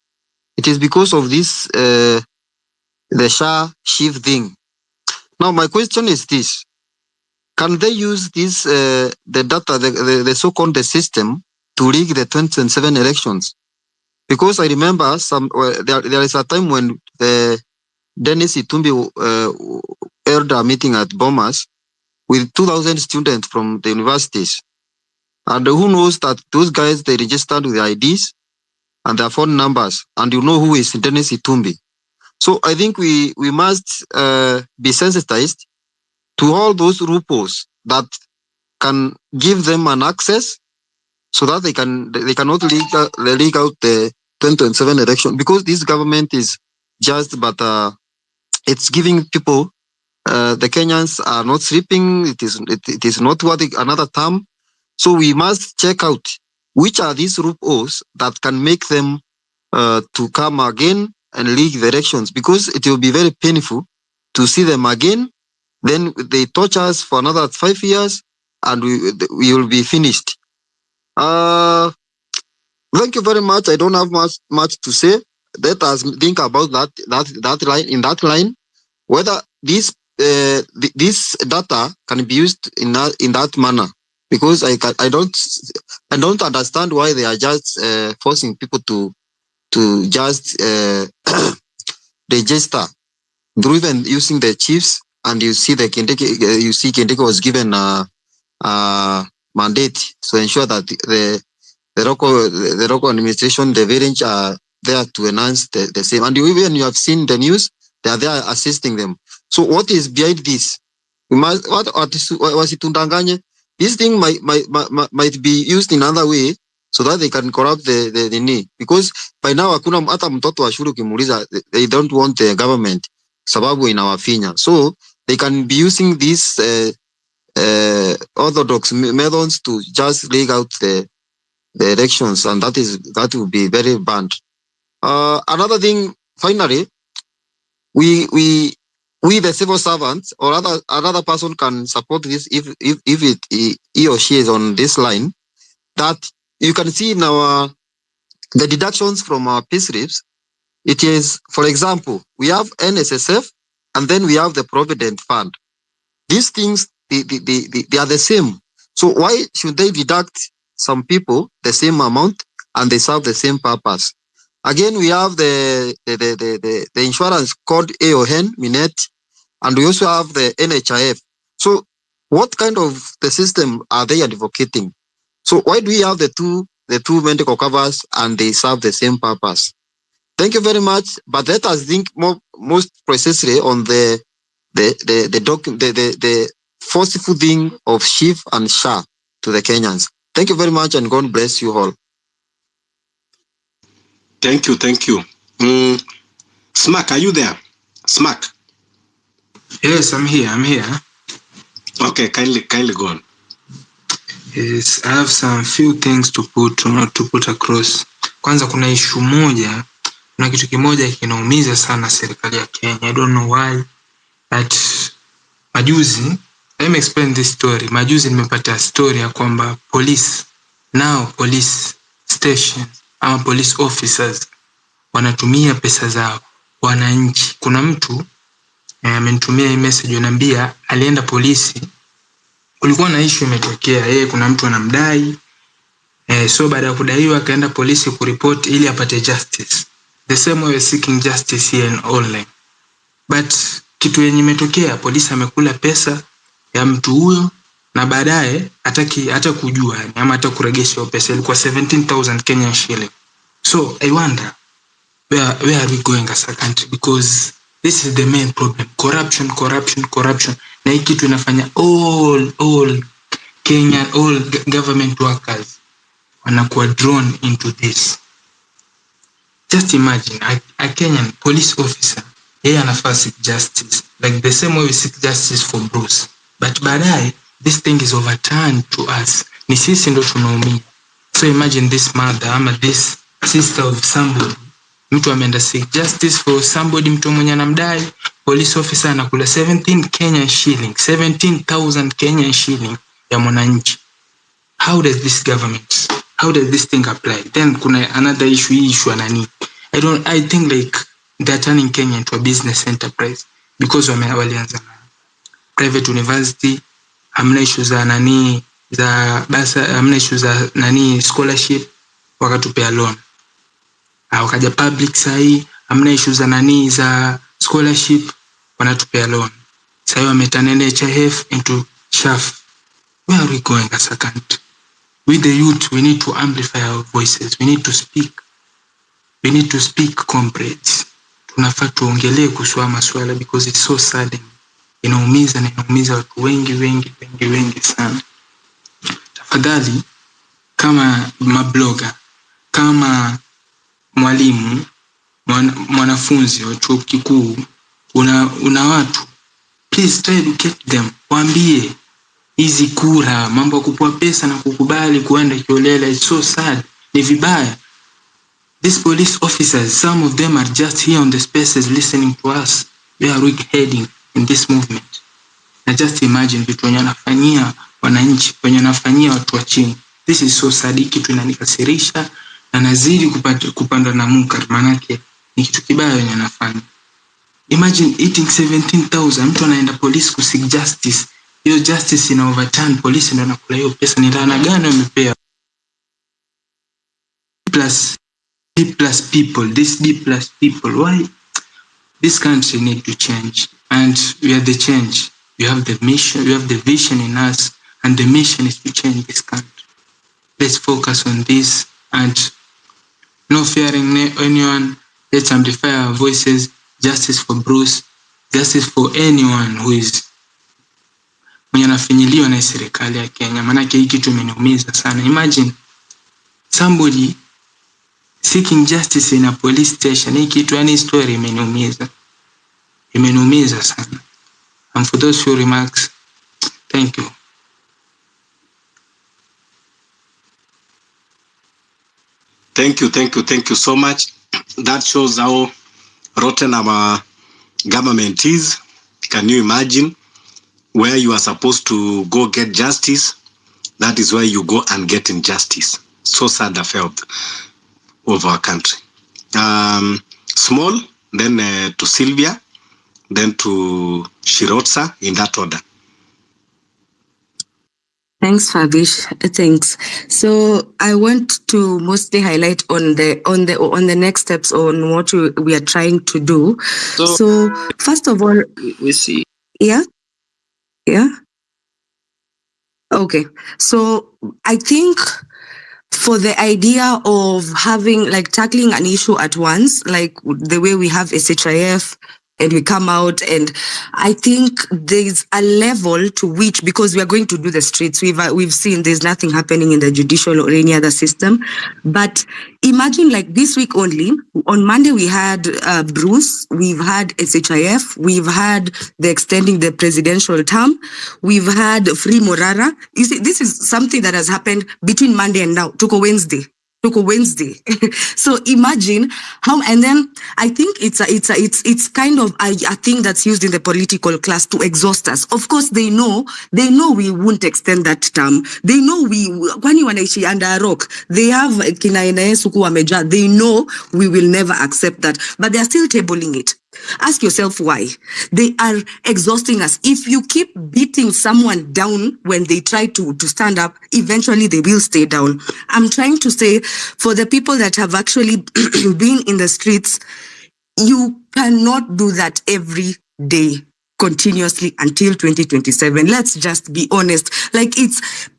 It is because of this, the SHA Shif thing. Now, my question is this. Can they use this, the data, the so-called the system to rig the 2027 elections? Because I remember there is a time when Dennis Itumbi held a meeting at Bomas with 2,000 students from the universities. And who knows that those guys, they registered with their IDs and their phone numbers, and who is Dennis Itumbi. So I think we must be sensitized to all those loopholes that can give them an access so that they cannot leak out the 2027 election, because this government is just, but it's giving people, the Kenyans are not sleeping. It is not worth another term. So we must check out which are these loopholes that can make them to come again and leak the elections, because it will be very painful to see them again. Then they torture us for another 5 years and we will be finished. Thank you very much. I don't have much to say. Let us think about that line, whether this data can be used in that manner. because I don't understand why they are just forcing people to just register through even using the chiefs. And you see Kindiki was given a mandate to ensure that the local administration, the village are there to enhance the same. And even you have seen the news, they are there assisting them. So what is behind this? This thing might be used in another way so that they can corrupt the need. Because by now hakuna hata mtoto wa shule ukimuuliza, they don't want the government sababu inawafinya. So they can be using these orthodox methods to just rig out the elections, and that will be very bad. Another thing, finally, we the civil servants or another person can support this if he or she is on this line. That you can see now the deductions from our pay slips. It is, for example, we have NSSF and then we have the Provident Fund. These things they are the same. So why should they deduct some people the same amount and they serve the same purpose? Again, we have the insurance called AON, Minet, and we also have the NHIF. So what kind of the system are they advocating? So why do we have the two medical covers and they serve the same purpose? Thank you very much. But let us think most precisely on the forceful thing of Shif and Shah to the Kenyans. Thank you very much, and God bless you all. Thank you. Smack, are you there? Smack. Yes, I'm here. Okay, kindly go on. Yes, I have some few things to put across. Kwanza kuna issue moja, kuna kitu kimoja kinaumiza sana serikali ya Kenya. I don't know why, but majuzi, let me explain this story. Majuzi nimepata story ya kwamba police station ama police officers wanatumia pesa zao wananchi. Kuna mtu amenitumia hii message ananiambia alienda polisi, kulikuwa na issue imetokea, kuna mtu anamdai, so baada ya kudaiwa akaenda polisi kuripoti ili apate justice. The same way seeking justice here in online. But kitu yenye imetokea, polisi amekula pesa ya mtu huyo na baadaye hata kujua ama hata kuregesha hiyo pesa. Ilikuwa 17,000 Kenyan shilling. So I wonder where are we going as a country, because this is the main problem. Corruption. Na hii kitu inafanya all Kenya, all government workers wanakuwa drawn into this. Just imagine a Kenyan police officer, yeye anafaa seek justice like the same way we seek justice for Bruce, but baadaye this thing is overturned to us. Ni sisi ndo tunaumia. So imagine this mother ama this sister of somebody, mtu ameenda seek justice for somebody, mtu mwenye anamdai, police officer anakula 17,000 Kenyan shilling ya mwananchi. How does this thing apply? Then kuna another issue anani. I think like they're turning Kenya into a business enterprise, because walianza private university, hamna issue za nani za basa, hamna issue za nani scholarship, wakatupea loan. Wakaja public sahi, hamna issue za nani za scholarship, wanatupea loan. Sahi wameturn NHIF into Shif. Where are we going as a country? With the youth, we need to amplify our voices. We need to speak, comrades. Tunafaa tuongelee kuhusu masuala, because it's so sad. Inaumiza watu wengi sana. Tafadhali, kama mabloga, kama mwalimu, mwanafunzi wa chuo kikuu, una watu, please try to educate them. Waambie hizi kura, mambo ya kupoa pesa na kukubali kuenda kiolela, it's so sad. Ni vibaya. These police officers, some of them are just here on the spaces listening to us. Where are we heading in this movement? Na just imagine vitu wenye anafanyia wananchi, wenye anafanyia watu wa chini. This is so sad. Kitu inanikasirisha na nazidi kupanda na munkar, manake ni kitu kibaya wenye anafanya. Imagine eating 17,000, mtu anaenda police ku seek justice hiyo justice ina overturn, polisi ndio anakula hiyo pesa. Ni laana gani wamepewa? D plus people, this D plus people, why? This country need to change, and we are the change. We have the mission, we have the vision in us, and the mission is to change this country. Let's focus on this, and no fearing anyone. Let's amplify our voices. Justice for Bruce, justice for anyone who is mwenye anafinyiliwa na serikali ya Kenya. Maanake hii kitu imeniumiza sana. Imagine somebody seeking justice in a police station. Hii kitu, yani story imeniumiza sana. And for those few remarks, thank you. Thank you so much. That shows how rotten our government is. Can you imagine where you are supposed to go get justice? That is where you go and get injustice. So sad affair of our country. Small, then to Sylvia, then to Shirotsa, in that order. Thanks, Fabish. Thanks. So I want to mostly highlight on the next steps on what we are trying to do. So first of all, we see. Yeah. Okay. So I think for the idea of having tackling an issue at once, like the way we have SHIF, and we come out, and I think there's a level to which, because we are going to do the streets, we've seen there's nothing happening in the judicial or any other system. But imagine this week only, on Monday we had Bruce, we've had SHIF, we've had the extending the presidential term, we've had Free Morara. You see, this is something that has happened between Monday and now, took a Wednesday. So imagine how, and then I think it's kind of a thing that's used in the political class to exhaust us. Of course, they know we won't extend that term. They know kwani wanaishi under a rock. They have kinaene suku wameja. They know we will never accept that, but they are still tabling it. Ask yourself why. They are exhausting us. If you keep beating someone down when they try to stand up, eventually they will stay down. I'm trying to say, for the people that have actually been in the streets, you cannot do that every day continuously until 2027. Let's just be honest.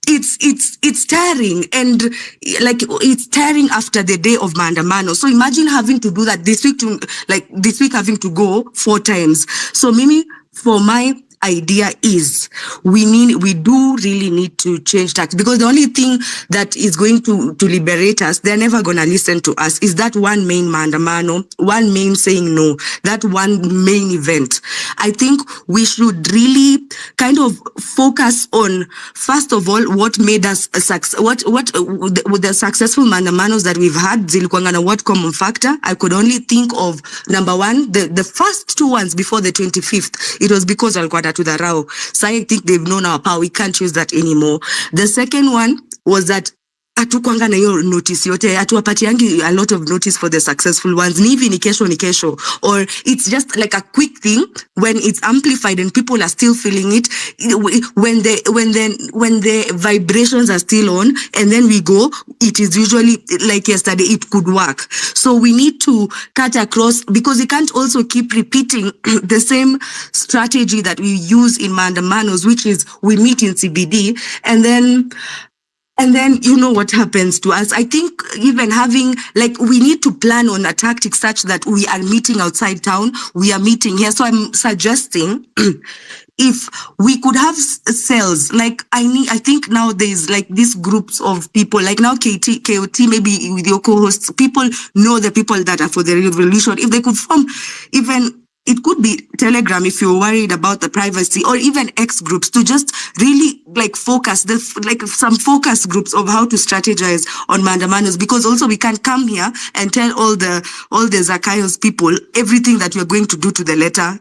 It's tiring, and it's tiring after the day of maandamano. So imagine having to do that this week having to go 4 times. So Mimi, for my idea is we do really need to change tax, because the only thing that is going to liberate us, they're never going to listen to us, is that one main maandamano, one main saying no, that one main event. I think we should really kind of focus on, first of all, what made us the successful maandamanos that we've had, zilikuwanga na what common factor. I could only think of number one, the first 2 ones before the 25th, it was because alikuwa to the rao. So I think they've known our power. We can't choose that anymore. The second one was that atukwanga na hiyo notice yote, atuwapatiangi a lot of notice for the successful ones. Ni hivi ni kesho, or it's just like a quick thing when it's amplified and people are still feeling it, when the vibrations are still on, and then we go, it is usually like yesterday, it could work. So we need to cut across, because we can't also keep repeating the same strategy that we use in maandamanos, which is we meet in CBD and then you know what happens to us. I think even having, we need to plan on a tactic such that we are meeting outside town, we are meeting here. So I'm suggesting if we could have cells, I think now there's these groups of people, now KOT, maybe with your co-hosts, people know the people that are for the revolution. If they could form even, it could be Telegram if you're worried about the privacy, or even X groups, to just really focus, some focus groups of how to strategize on maandamanos, because also we can't come here and tell all the Zacchaeus people everything that we're going to do to the letter.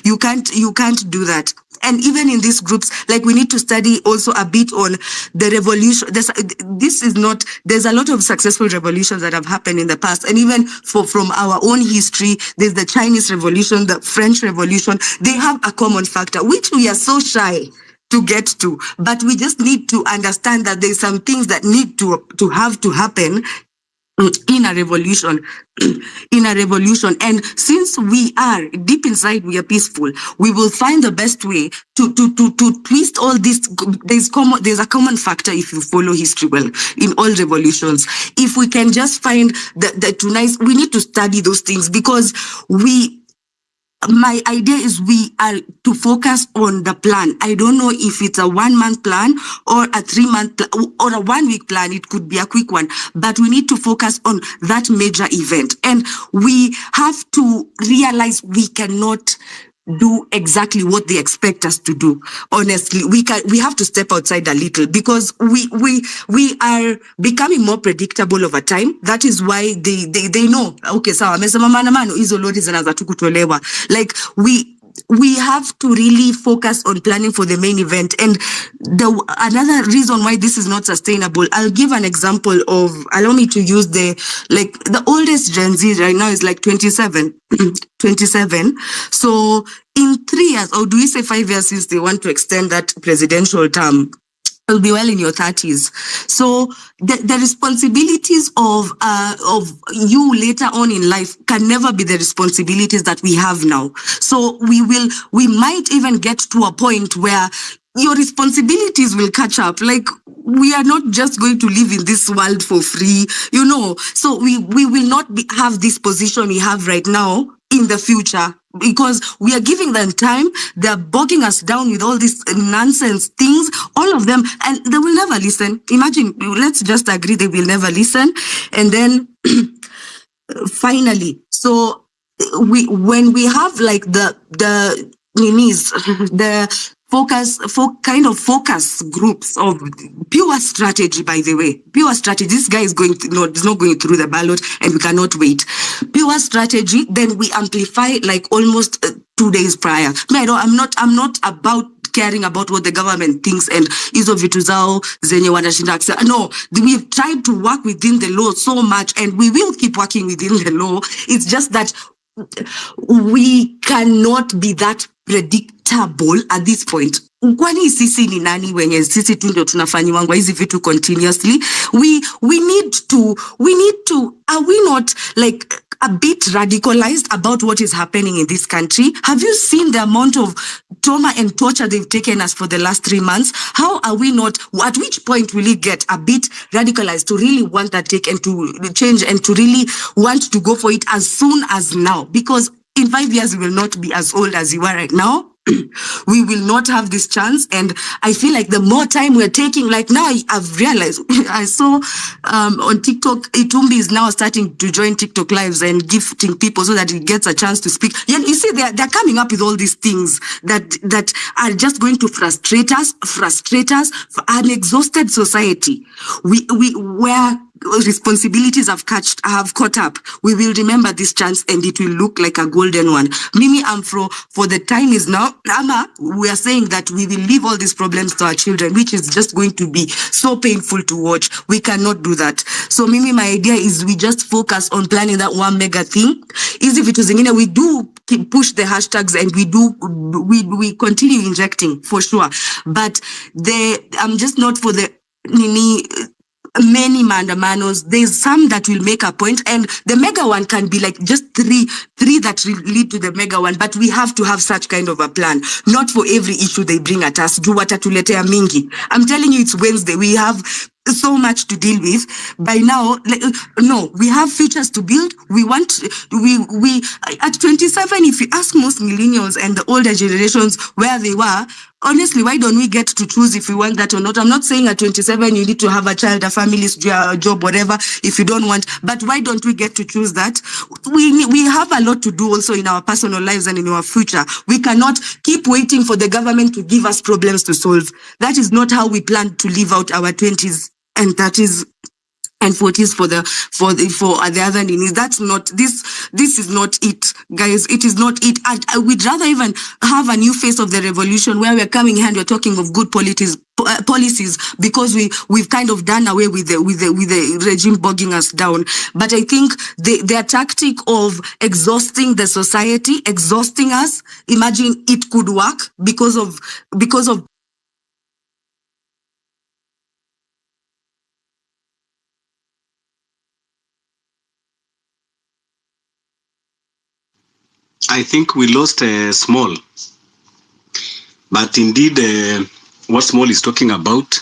You can't do that. And even in these groups, we need to study also a bit on the revolution. There's a lot of successful revolutions that have happened in the past. And even from our own history, there's the Chinese Revolution, the French Revolution. They have a common factor, which we are so shy to get to. But we just need to understand that there's some things that need to happen in a revolution. And since we are deep inside, we are peaceful, we will find the best way to twist all this. There's a common factor if you follow history well in all revolutions. If we can just find we need to study those things, because my idea is we are to focus on the plan. I don't know if it's a 1 month plan or a 3 month or a 1 week plan. It could be a quick one, but we need to focus on that major event. And we have to realize we cannot do exactly what they expect us to do. Honestly, we have to step outside a little, because we are becoming more predictable over time. That is why they know, okay, sawa amesema maandamano hizo lori zinaanza tu kutolewa. Like we have to really focus on planning for the main event. And another reason why this is not sustainable, I'll give an example of, allow me to use the oldest Gen Z right now is like 27. 27. So in 3 years, or do we say 5 years, since they want to extend that presidential term, you'll be well in your 30s. So the responsibilities of you later on in life can never be the responsibilities that we have now. So we might even get to a point where your responsibilities will catch up. Like, we are not just going to live in this world for free, you know. So we will not have this position we have right now in the future, because we are giving them time. They're bogging us down with all these nonsense things, all of them, and they will never listen. Imagine, let's just agree they will never listen. And then finally, so when we have like the focus groups of pure strategy, by the way, pure strategy. This guy is not going through the ballot, and we cannot wait. Pure strategy, then we amplify like almost 2 days prior. I'm not about caring about what the government thinks and hizo vitu zao zenye wanashinda. No, we've tried to work within the law so much, and we will keep working within the law. It's just that we cannot be that predictable at this point. Kwani sisi ni nani wenye sisi tu ndio tunafanyiwangwa hizi vitu continuously? We need to, are we not like a bit radicalized about what is happening in this country? Have you seen the amount of trauma and torture they've taken us for the last 3 months? How are we not, at which point will we get a bit radicalized to really want that take and to change and to really want to go for it as soon as now? Because in 5 years, we will not be as old as you are right now. We will not have this chance. And I feel like the more time we're taking, like now I've realized, I saw on TikTok, Itumbi is now starting to join TikTok lives and gifting people so that he gets a chance to speak. Yeah, you see, they're coming up with all these things that are just going to frustrate us for an exhausted society. Where responsibilities have caught up, we will remember this chance and it will look like a golden one. Mimi Amfro, for the time is now, we are saying that we will leave all these problems to our children, which is just going to be so painful to watch. We cannot do that. So Mimi, my idea is we just focus on planning that one mega thing. Easy vitu zingine, we do push the hashtags and we continue injecting for sure. But I'm just not for the many maandamanos. There's some that will make a point, and the mega one can be like just three that lead to the mega one. But we have to have such kind of a plan, not for every issue they bring at us. Do watatuletea mingi. I'm telling you, it's Wednesday. We have so much to deal with by now. No, we have futures to build. We at 27, if you ask most millennials and the older generations where they were, honestly, why don't we get to choose if we want that or not? I'm not saying at 27 you need to have a child, a family, a job, whatever, if you don't want, but why don't we get to choose that? We have a lot to do also in our personal lives and in our future. We cannot keep waiting for the government to give us problems to solve. That is not how we plan to live out our 20s and 30s and 40s for the other needs. That's not this is not it, guys. It is not it. We'd rather even have a new phase of the revolution where we're coming here and we're talking of good policies because we've kind of done away with the regime bogging us down. But I think their tactic of exhausting the society, exhausting us, imagine it could work because of I think we lost Small. But indeed, what Small is talking about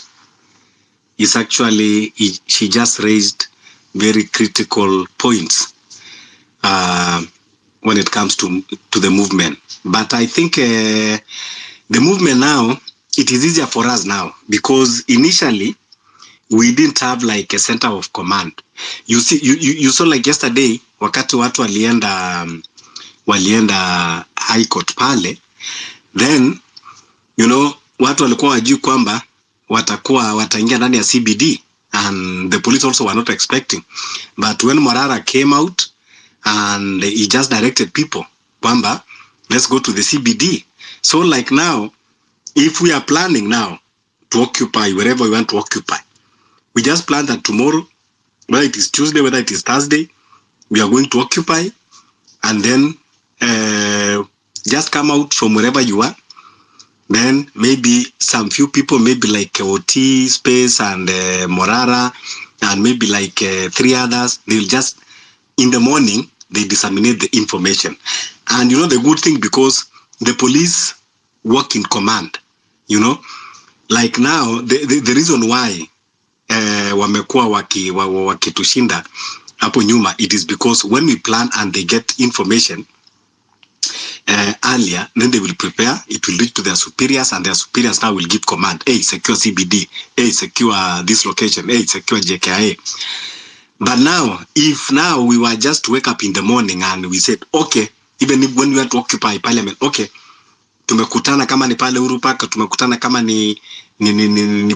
is actually, she just raised very critical points when it comes to the movement. But I think the movement now, it is easier for us now, because initially we didn't have like a center of command. You see, you saw like yesterday, wakati watu walienda high court pale, then you know watu walikuwa wajui kwamba wataingia ndani ya CBD, and the police also were not expecting. But when Morara came out and he just directed people kwamba let's go to the CBD. So like now, if we are planning now to occupy wherever we want to occupy, we just plan that tomorrow, whether it is Tuesday, whether it is Thursday, we are going to occupy, and then just come out from wherever you are. Then maybe some few people, maybe like OT, Space, and Morara, and maybe like 3 others, they'll just, in the morning, they disseminate the information. And you know the good thing, because the police work in command, you know, like now, the reason why wamekuwa wakitushinda hapo nyuma, it is because when we plan and they get information earlier, then they will prepare, it will reach to their superiors, and their superiors now will give command, hey, secure CBD, hey, secure this location, hey, secure JKIA. But now, if now we were just to wake up in the morning and we said, okay, even if when we want to occupy parliament, okay, tumekutana kama ni pale Uhuru Park, tumekutana kama ni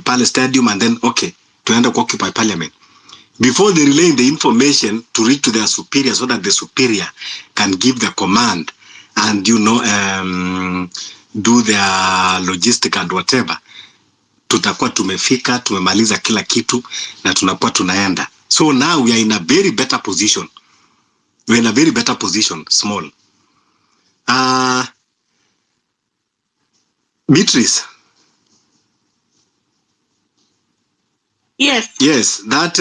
pale stadium, and then okay, tuenda ku occupy parliament. Before they relay the information to reach to their superior, so that the superior can give the command and, you know, do their logistic and whatever, tutakuwa tumefika, tumemaliza kila kitu, na tunakuwa tunaenda. So now we are in a very better position. We're in a very better position, Small. Beatrice. Yes. Yes, that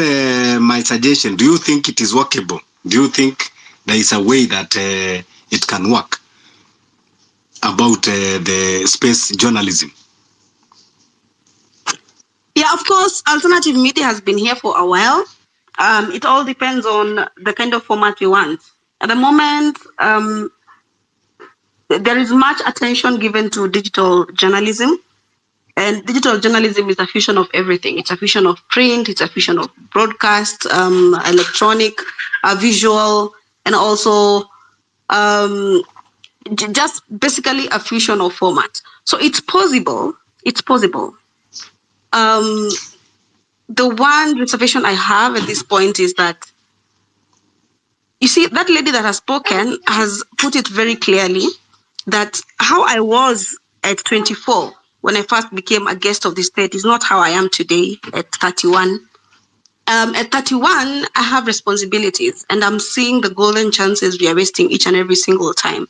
my suggestion. Do you think it is workable? Do you think there is a way that it can work about the space journalism? Yeah, of course, alternative media has been here for a while. It all depends on the kind of format we want. At the moment, there is much attention given to digital journalism. And digital journalism is a fusion of everything. It's a fusion of print, it's a fusion of broadcast, electronic, visual, and also just basically a fusion of formats. So it's possible. It's possible. The one reservation I have at this point is that, you see, that lady that has spoken has put it very clearly that how I was at 24 when I first became a guest of the state is not how I am today at 31. At 31, I have responsibilities, and I'm seeing the golden chances we are wasting each and every single time.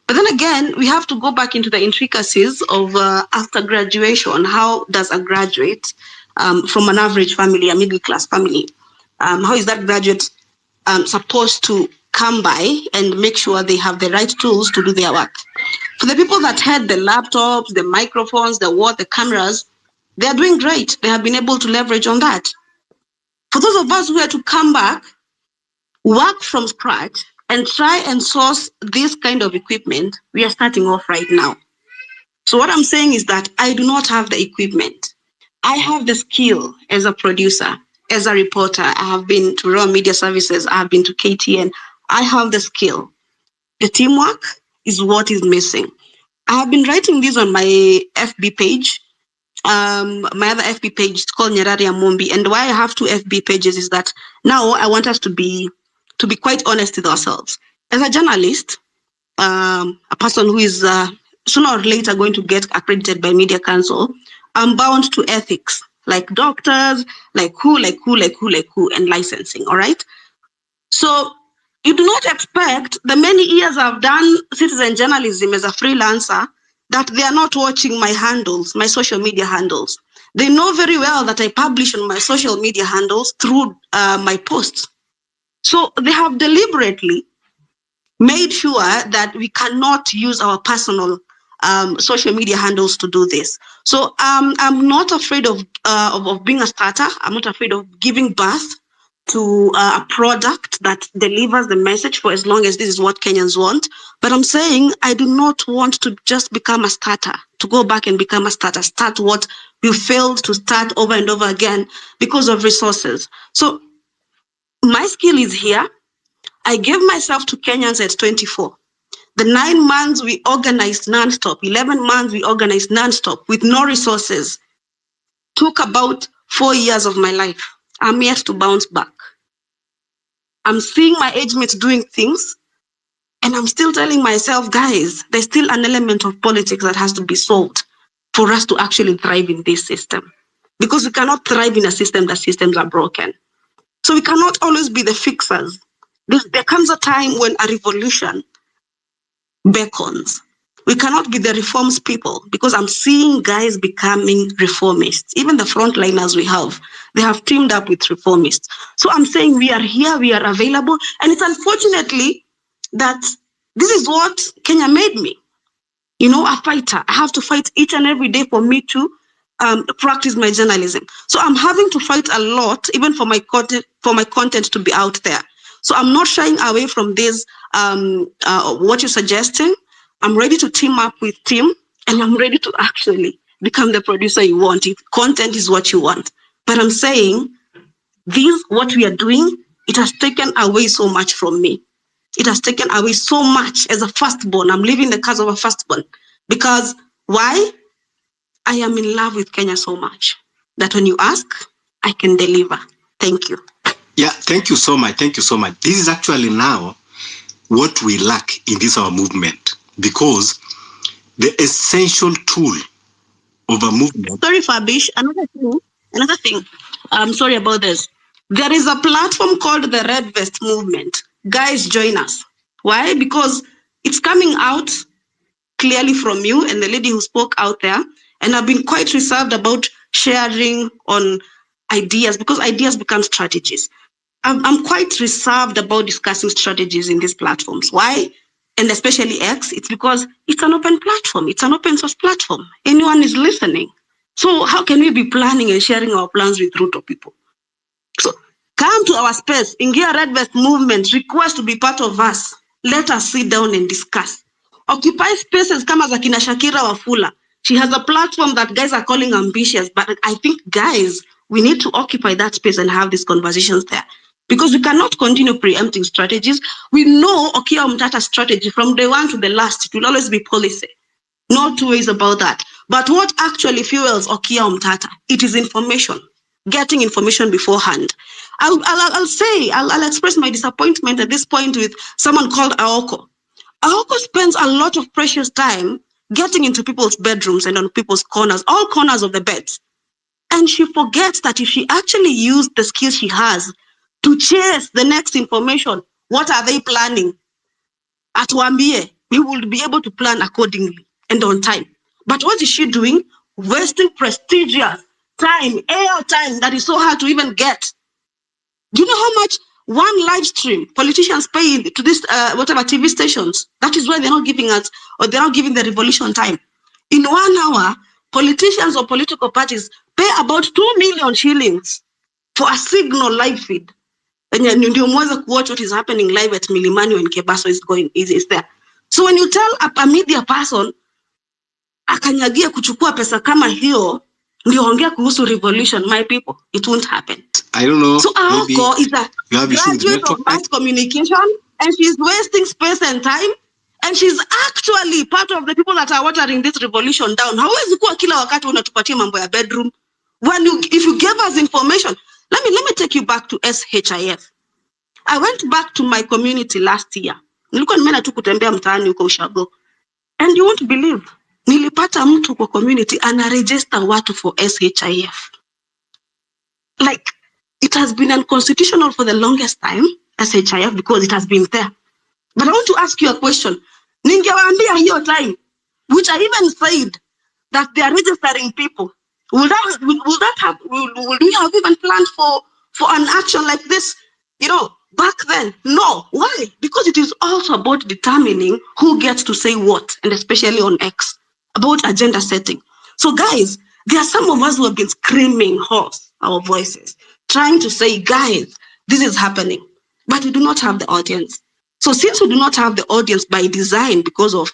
But then again, we have to go back into the intricacies of after graduation. How does a graduate from an average family, a middle class family, how is that graduate supposed to come by and make sure they have the right tools to do their work? For the people that had the laptops, the microphones, the cameras, they are doing great. They have been able to leverage on that. For those of us who are to come back, work from scratch, and try and source this kind of equipment, we are starting off right now. So what I'm saying is that I do not have the equipment. I have the skill as a producer, as a reporter. I have been to Raw Media Services. I have been to KTN. I have the skill. The teamwork is what is missing. I have been writing this on my FB page. My other FB page is called Nyarari Amombi. And why I have 2 FB pages is that now I want us to be quite honest with ourselves. As a journalist, a person who is sooner or later going to get accredited by Media Council, I'm bound to ethics, like doctors, like who, and licensing, all right? So you do not expect the many years I've done citizen journalism as a freelancer that they are not watching my handles, my social media handles. They know very well that I publish on my social media handles through my posts. So they have deliberately made sure that we cannot use our personal social media handles to do this. So I'm not afraid of being a starter. I'm not afraid of giving birth to a product that delivers the message for as long as this is what Kenyans want. But I'm saying I do not want to just become a starter, to go back and become a starter, start what we failed to start over and over again because of resources. So my skill is here. I gave myself to Kenyans at 24. The 9 months we organized nonstop, 11 months we organized nonstop with no resources, took about 4 years of my life. I'm yet to bounce back. I'm seeing my age mates doing things, and I'm still telling myself, guys, there's still an element of politics that has to be solved for us to actually thrive in this system. Because we cannot thrive in a system that systems are broken. So we cannot always be the fixers. There comes a time when a revolution beckons. We cannot be the reforms people, because I'm seeing guys becoming reformists. Even the frontliners we have, they have teamed up with reformists. So I'm saying we are here, we are available. And it's unfortunately that this is what Kenya made me. You know, a fighter. I have to fight each and every day for me to practice my journalism. So I'm having to fight a lot, even for my content to be out there. So I'm not shying away from this, what you're suggesting. I'm ready to team up with Tim, and I'm ready to actually become the producer you want. If content is what you want. But I'm saying, what we are doing, it has taken away so much from me. It has taken away so much as a firstborn. I'm living the curse of a firstborn. Because why? I am in love with Kenya so much that when you ask, I can deliver. Thank you. Yeah, thank you so much. Thank you so much. This is actually now what we lack in this our movement, because the essential tool of a movement. Sorry, Fabish. Another thing. I'm sorry about this. There is a platform called the Red Vest Movement. Guys, join us. Why? Because it's coming out clearly from you and the lady who spoke out there. And I've been quite reserved about sharing on ideas, because ideas become strategies. I'm quite reserved about discussing strategies in these platforms. Why? And especially X, it's because it's an open platform. It's an open source platform. Anyone is listening. So how can we be planning and sharing our plans with Ruto people? So come to our space, Ingia Red Vest Movement, request to be part of us. Let us sit down and discuss. Occupy spaces kama za kina Shakira Wafula. She has a platform that guys are calling ambitious, but I think, guys, we need to occupy that space and have these conversations there. Because we cannot continue preempting strategies. We know Okia Omtata's strategy from day one to the last. It will always be policy. No two ways about that. But what actually fuels Okia Omtata? It is information. Getting information beforehand. I'll express my disappointment at this point with someone called Aoko. Aoko spends a lot of precious time getting into people's bedrooms and on people's corners, all corners of the beds. And she forgets that if she actually used the skills she has to chase the next information, what are they planning? At Wambie, we will be able to plan accordingly and on time. But what is she doing? Wasting prestigious time, air time that is so hard to even get. Do you know how much one live stream politicians pay to this whatever TV stations? That is why they're not giving us, or they're not giving the revolution time. In 1 hour, politicians or political parties pay about 2 million shillings for a signal live feed. And you watch what is happening live at Milimani when Kebaso is there. So when you tell a media person akanyagia kuchukua pesa kama hiyo ndio ongea kuhusu revolution, my people, it won't happen. I don't know. So Aoko is a graduate of mass communication, and she's wasting space and time, and she's actually part of the people that are watering this revolution down. Hawezi kuwa kila wakati unatupatia mambo ya bedroom. If you gave us information, let me take you back to SHIF. I went back to my community last year. Nilikuwa nimeenda tu kutembea mtaani huko Ushago. And you won't believe, nilipata mtu kwa community anaregister watu for SHIF. Like, it has been unconstitutional for the longest time, SHIF, because it has been there. But I want to ask you a question. Ningewaambia hiyo time, which I even said that they are registering people. Would we have even planned for an action like this? You know, Back then, no. Why? Because it is also about determining who gets to say what, and especially on X, about agenda setting. So guys, there are some of us who have been screaming hoarse our voices, trying to say, guys, this is happening, but we do not have the audience. So since we do not have the audience by design because of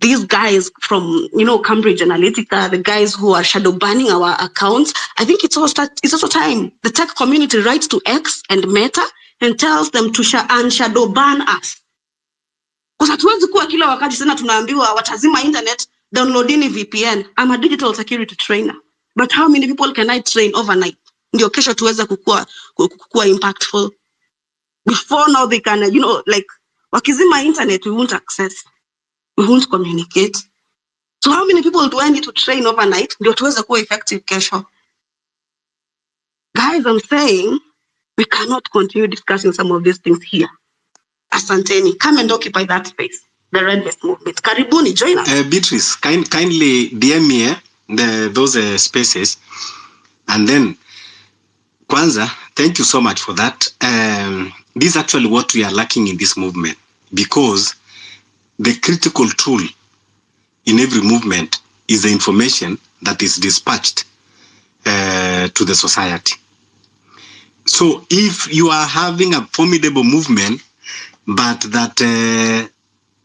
these guys from, Cambridge Analytica, the guys who are shadow banning our accounts, I think it's also time the tech community writes to X and Meta and tells them to shadow ban us. Because hatuwezi kuwa kila wakati sana tunaambiwa watazima internet, downloadini VPN. I'm a digital security trainer. But how many people can I train overnight? Ndio kesho tuweze kukua impactful. Before now they can, wakizima internet, we won't access. We won't communicate. So how many people do I need to train overnight? Ndio tuweze kuwa effective kesho. Guys, I'm saying we cannot continue discussing some of these things here. Asanteni, come and occupy that space. The Red Vest Movement. Karibuni, join us. Beatrice, kindly DM me those spaces. And then, Kwanza, thank you so much for that. This is actually what we are lacking in this movement, because the critical tool in every movement is the information that is dispatched to the society. So if you are having a formidable movement, but that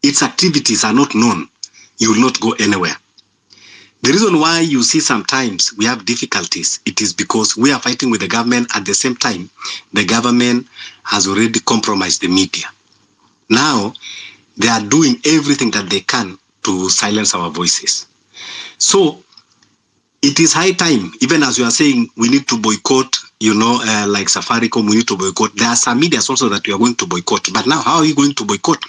its activities are not known, you will not go anywhere. The reason why you see sometimes we have difficulties, it is because we are fighting with the government. At the same time, the government has already compromised the media. Now, they are doing everything that they can to silence our voices. So, it is high time, even as you are saying, we need to boycott, like Safaricom, we need to boycott. There are some medias also that we are going to boycott. But now, how are you going to boycott?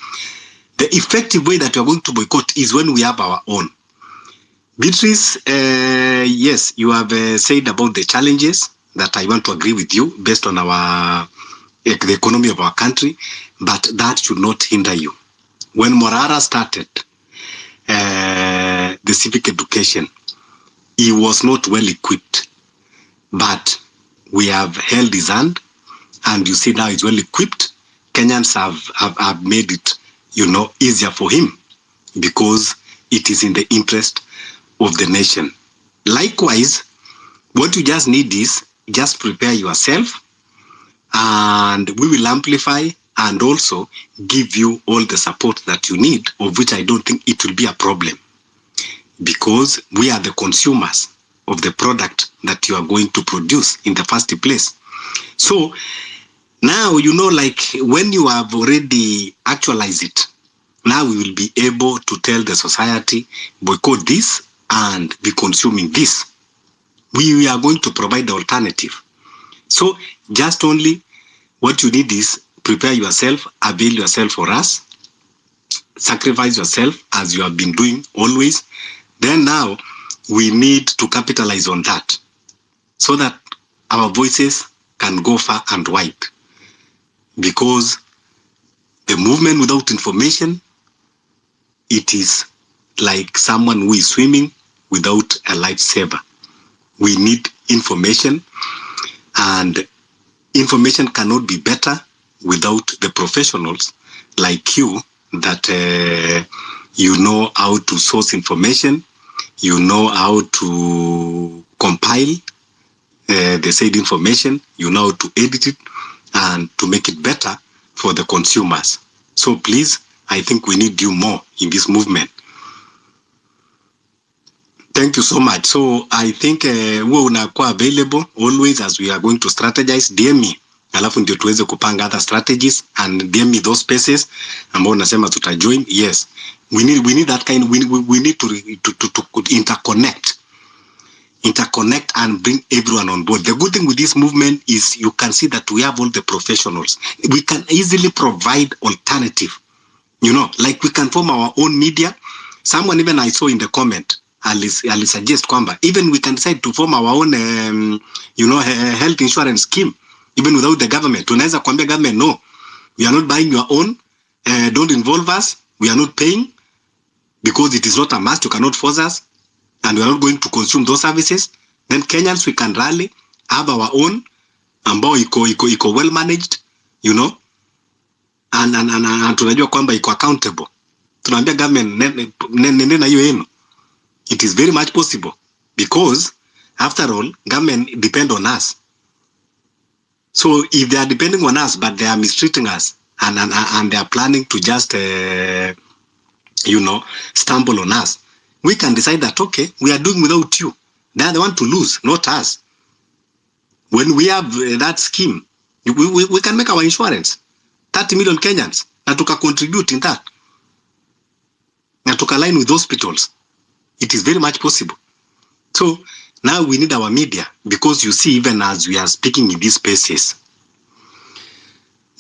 The effective way that we are going to boycott is when we have our own. Beatrice, yes, you have said about the challenges that I want to agree with you based on the economy of our country, but that should not hinder you. When Morara started the civic education, he was not well equipped, but we have held his hand, and you see now he's well equipped. Kenyans have made it, easier for him, because it is in the interest of the nation. Likewise, what you just need is just prepare yourself, and we will amplify and also give you all the support that you need, of which I don't think it will be a problem, because we are the consumers of the product that you are going to produce in the first place. So now, like when you have already actualized it, now we will be able to tell the society, boycott this and be consuming this. We are going to provide the alternative. So just only what you need is prepare yourself, avail yourself for us, sacrifice yourself as you have been doing always. Then now we need to capitalize on that so that our voices can go far and wide. Because the movement without information, it is like someone who is swimming without a lifesaver. We need information, and information cannot be better without the professionals like you that you know how to source information, you know how to compile the said information, you know how to edit it and to make it better for the consumers. So please, I think we need you more in this movement. Thank you so much. So I think we unakuwa available always as we are going to strategize. DM me, alafu ndio tuweze kupanga other strategies, and DM me those spaces ambao unasema tutajoin. Yes, we need that kind. We need to interconnect and bring everyone on board. The good thing with this movement is you can see that we have all the professionals. We can easily provide alternative. Like we can form our own media. Someone even I saw in the comment, Ali suggest kwamba even we can decide to form our own, health insurance scheme, even without the government. Tunaweza kuambia government, no, we are not buying your own, don't involve us, we are not paying, because it is not a must, you cannot force us, and we are not going to consume those services. Then Kenyans, we can rally, have our own, ambao iko well managed, and tunajua kwamba iko accountable, tunaambia government nende na hiyo yenu. It is very much possible, because after all, government depend on us. So if they are depending on us, but they are mistreating us, and they are planning to just, stumble on us, we can decide that, okay, we are doing without you. They are the one to lose, not us. When we have that scheme, we can make our insurance, 30 million Kenyans, na tuka contribute in that, na tuka line with hospitals. It is very much possible. So now we need our media, because you see, even as we are speaking in these spaces,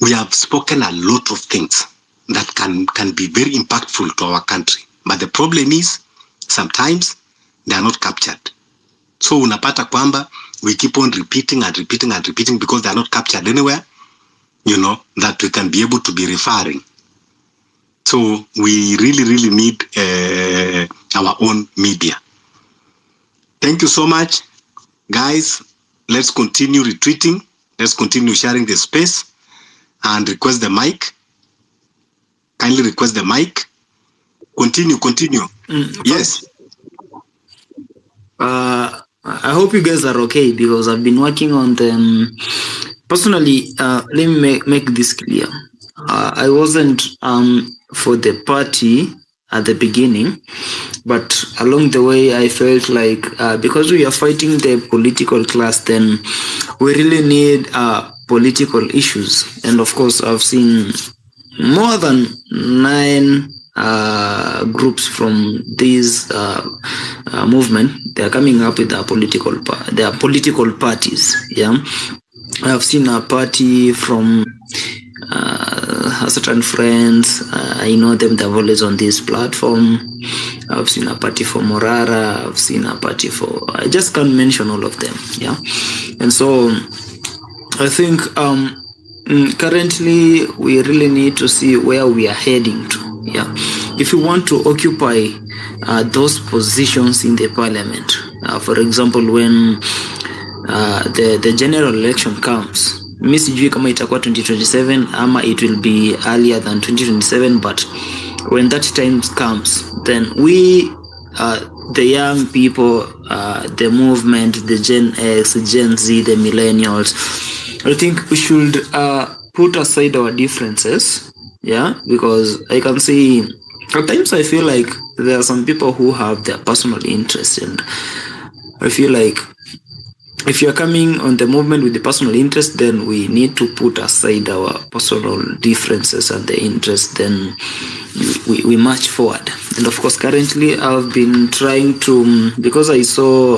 we have spoken a lot of things that can be very impactful to our country. But the problem is, sometimes they are not captured. So unapata kwamba we keep on repeating and repeating and repeating, because they are not captured anywhere, that we can be able to be referring. So we really, really need our own media. Thank you so much, guys. Let's continue retweeting. Let's continue sharing the space, and request the mic. Kindly request the mic. Continue. Yes. I hope you guys are okay, because I've been working on them. Personally, let me make this clear. I wasn't for the party at the beginning, but along the way I felt like because we are fighting the political class, then we really need political issues. And of course, I've seen more than 9 groups from this movement. They are coming up with their political parties. Yeah, I've seen a party from certain friends. I know them. They're always on this platform. I've seen a party for Morara. I've seen a party for, I just can't mention all of them. Yeah, and so I think currently we really need to see where we are heading to. Yeah, if you want to occupy those positions in the parliament, for example, when the general election comes, mi sijui kama itakuwa 2027 ama it will be earlier than 2027, but when that time comes, then we the young people, the movement, the Gen X, Gen Z, the millennials, I think we should put aside our differences. Yeah, because I can see at times I feel like there are some people who have their personal interest, and I feel like if you're coming on the movement with the personal interest, then we need to put aside our personal differences and the interest, then we march forward. And of course, currently I've been trying to, because I saw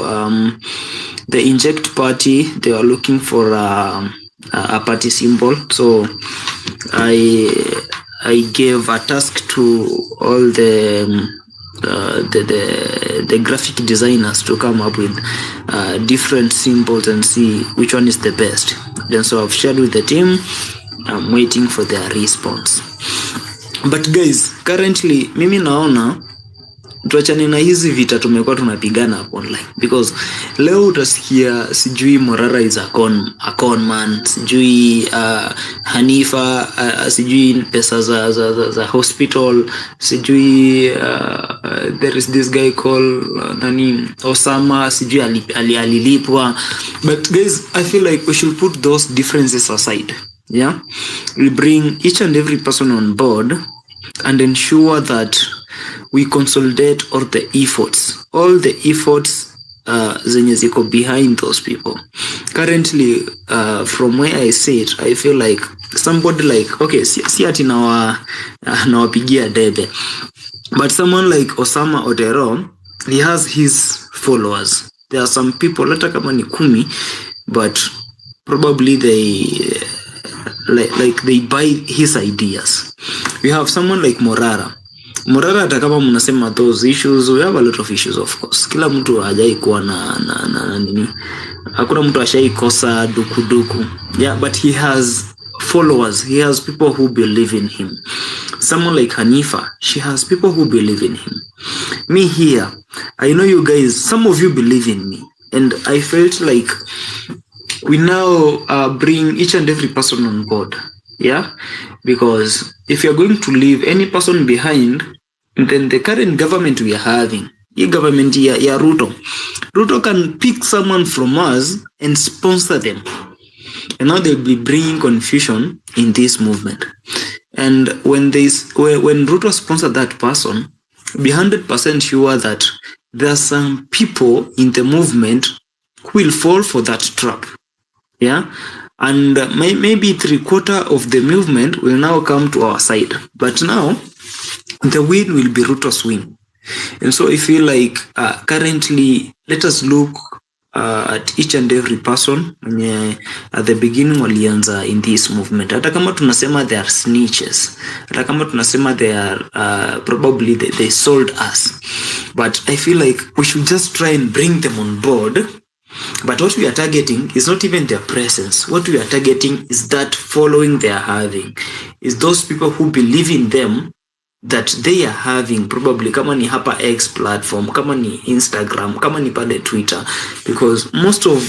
the Inject party, they are looking for a party symbol. So I gave a task to all the graphic designers to come up with different symbols and see which one is the best. Then so I've shared with the team. I'm waiting for their response. But guys, currently mimi naona tuachane na hizi vita tumekuwa tunapigana hapo online, because leo utasikia sijui Morara is a con man, sijui Hanifa sijui pesa za hospital, sijui there is this guy called Osama, sijui alilipwa. But guys, I feel like we should put those differences aside. Yeah, we bring each and every person on board and ensure that we consolidate all the efforts zenye ziko behind those people. Currently, from where I sit, I feel like somebody like, okay, si ati nawapigia debe, but someone like Osama Odero, he has his followers. There are some people, hata kama ni 10, but probably they buy his ideas. We have someone like Morara, hata kama mnasema those issues, we have a lot of issues, of course. Kila mtu hajai kuwa na nini. Hakuna mtu ashai kosa duku. Yeah, but he has followers. He has people who believe in him. Someone like Hanifa, she has people who believe in him. Me here, I know you guys, some of you believe in me. And I felt like we now bring each and every person on board. Yeah, because if you're going to leave any person behind, then the current government we are having, government Ruto can pick someone from us and sponsor them. And now they'll be bringing confusion in this movement. And when Ruto sponsor that person, be 100% sure that there are some people in the movement who will fall for that trap. Yeah, and maybe 3/4 of the movement will now come to our side. But now the win will be Ruto's win. And so I feel like currently, let us look at each and every person at the beginning walianza in this movement. Hata kama tunasema they are snitches, hata kama tunasema they are probably they sold us, but I feel like we should just try and bring them on board. But what we are targeting is not even their presence. What we are targeting is that following they are having, is those people who believe in them, that they are having, probably kama ni hapa X platform, kama ni Instagram, kama ni pale Twitter, because most of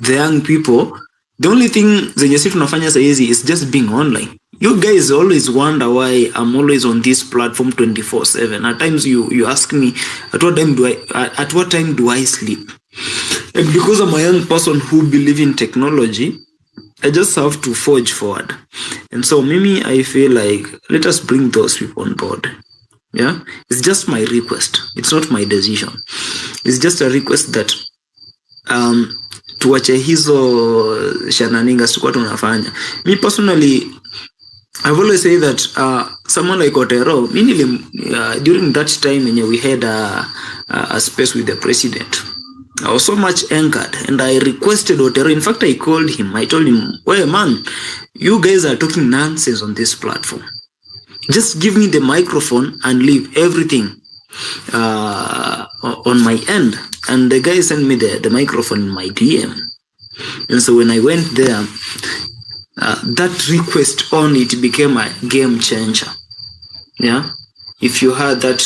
the young people, the only thing zenye sisi tunafanya saizi is just being online. You guys always wonder why I'm always on this platform 24/7. At times you ask me, at what time do I sleep? And because I'm a young person who believe in technology, I just have to forge forward. And so Mimi, I feel like let us bring those people on board. Yeah, it's just my request. It's not my decision. It's just a request that tuache hizo shananinga sikuwa tunafanya. Me personally, I've always said that someone like Otero, during that time when we had a space with the president, I was so much angered and I requested Otero. In fact, I called him. I told him, "Well, man, you guys are talking nonsense on this platform. Just give me the microphone and leave everything on my end." And the guy sent me the microphone in my DM. And so when I went there, that request on it became a game changer. Yeah. If you had that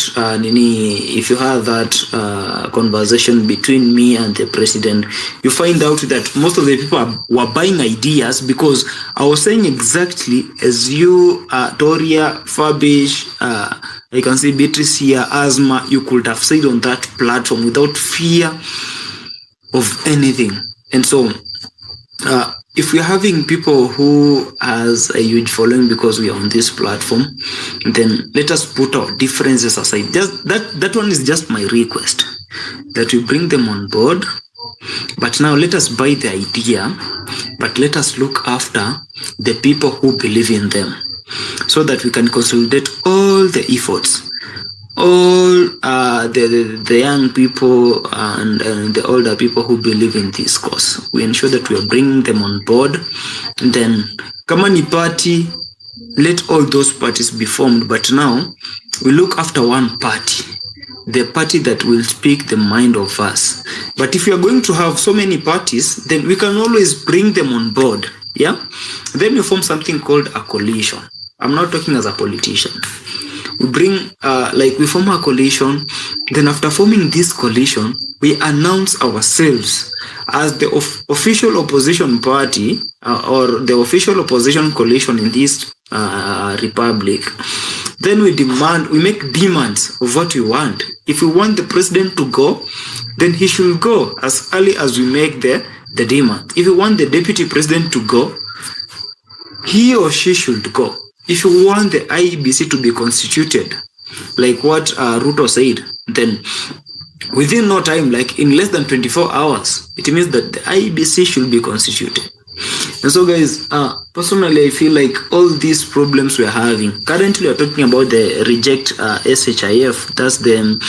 conversation between me and the president, you find out that most of the people were buying ideas, because I was saying exactly as you, Toria, Fabish, I can see Beatrice here, Asma, you could have said on that platform without fear of anything. And so, if we're having people who has a huge following because we are on this platform, then let us put our differences aside. Just that one is just my request, that we bring them on board. But now let us buy the idea, but let us look after the people who believe in them, so that we can consolidate all the efforts, all the young people and the older people who believe in this cause. We ensure that we are bringing them on board. And then, kama ni party, let all those parties be formed. But now, we look after one party, the party that will speak the mind of us. But if we are going to have so many parties, then we can always bring them on board. Yeah? Then we form something called a coalition. I'm not talking as a politician. We bring, we form a coalition. Then after forming this coalition, we announce ourselves as the official opposition party or the official opposition coalition in this republic. Then we make demands of what we want. If we want the president to go, then he should go as early as we make the demand. If we want the deputy president to go, he or she should go. If you want the IEBC to be constituted, like what Ruto said, then within no time, like in less than 24 hours, it means that the IEBC should be constituted. And so guys, personally, I feel like all these problems we're having, currently we're talking about the reject SHIF, that's the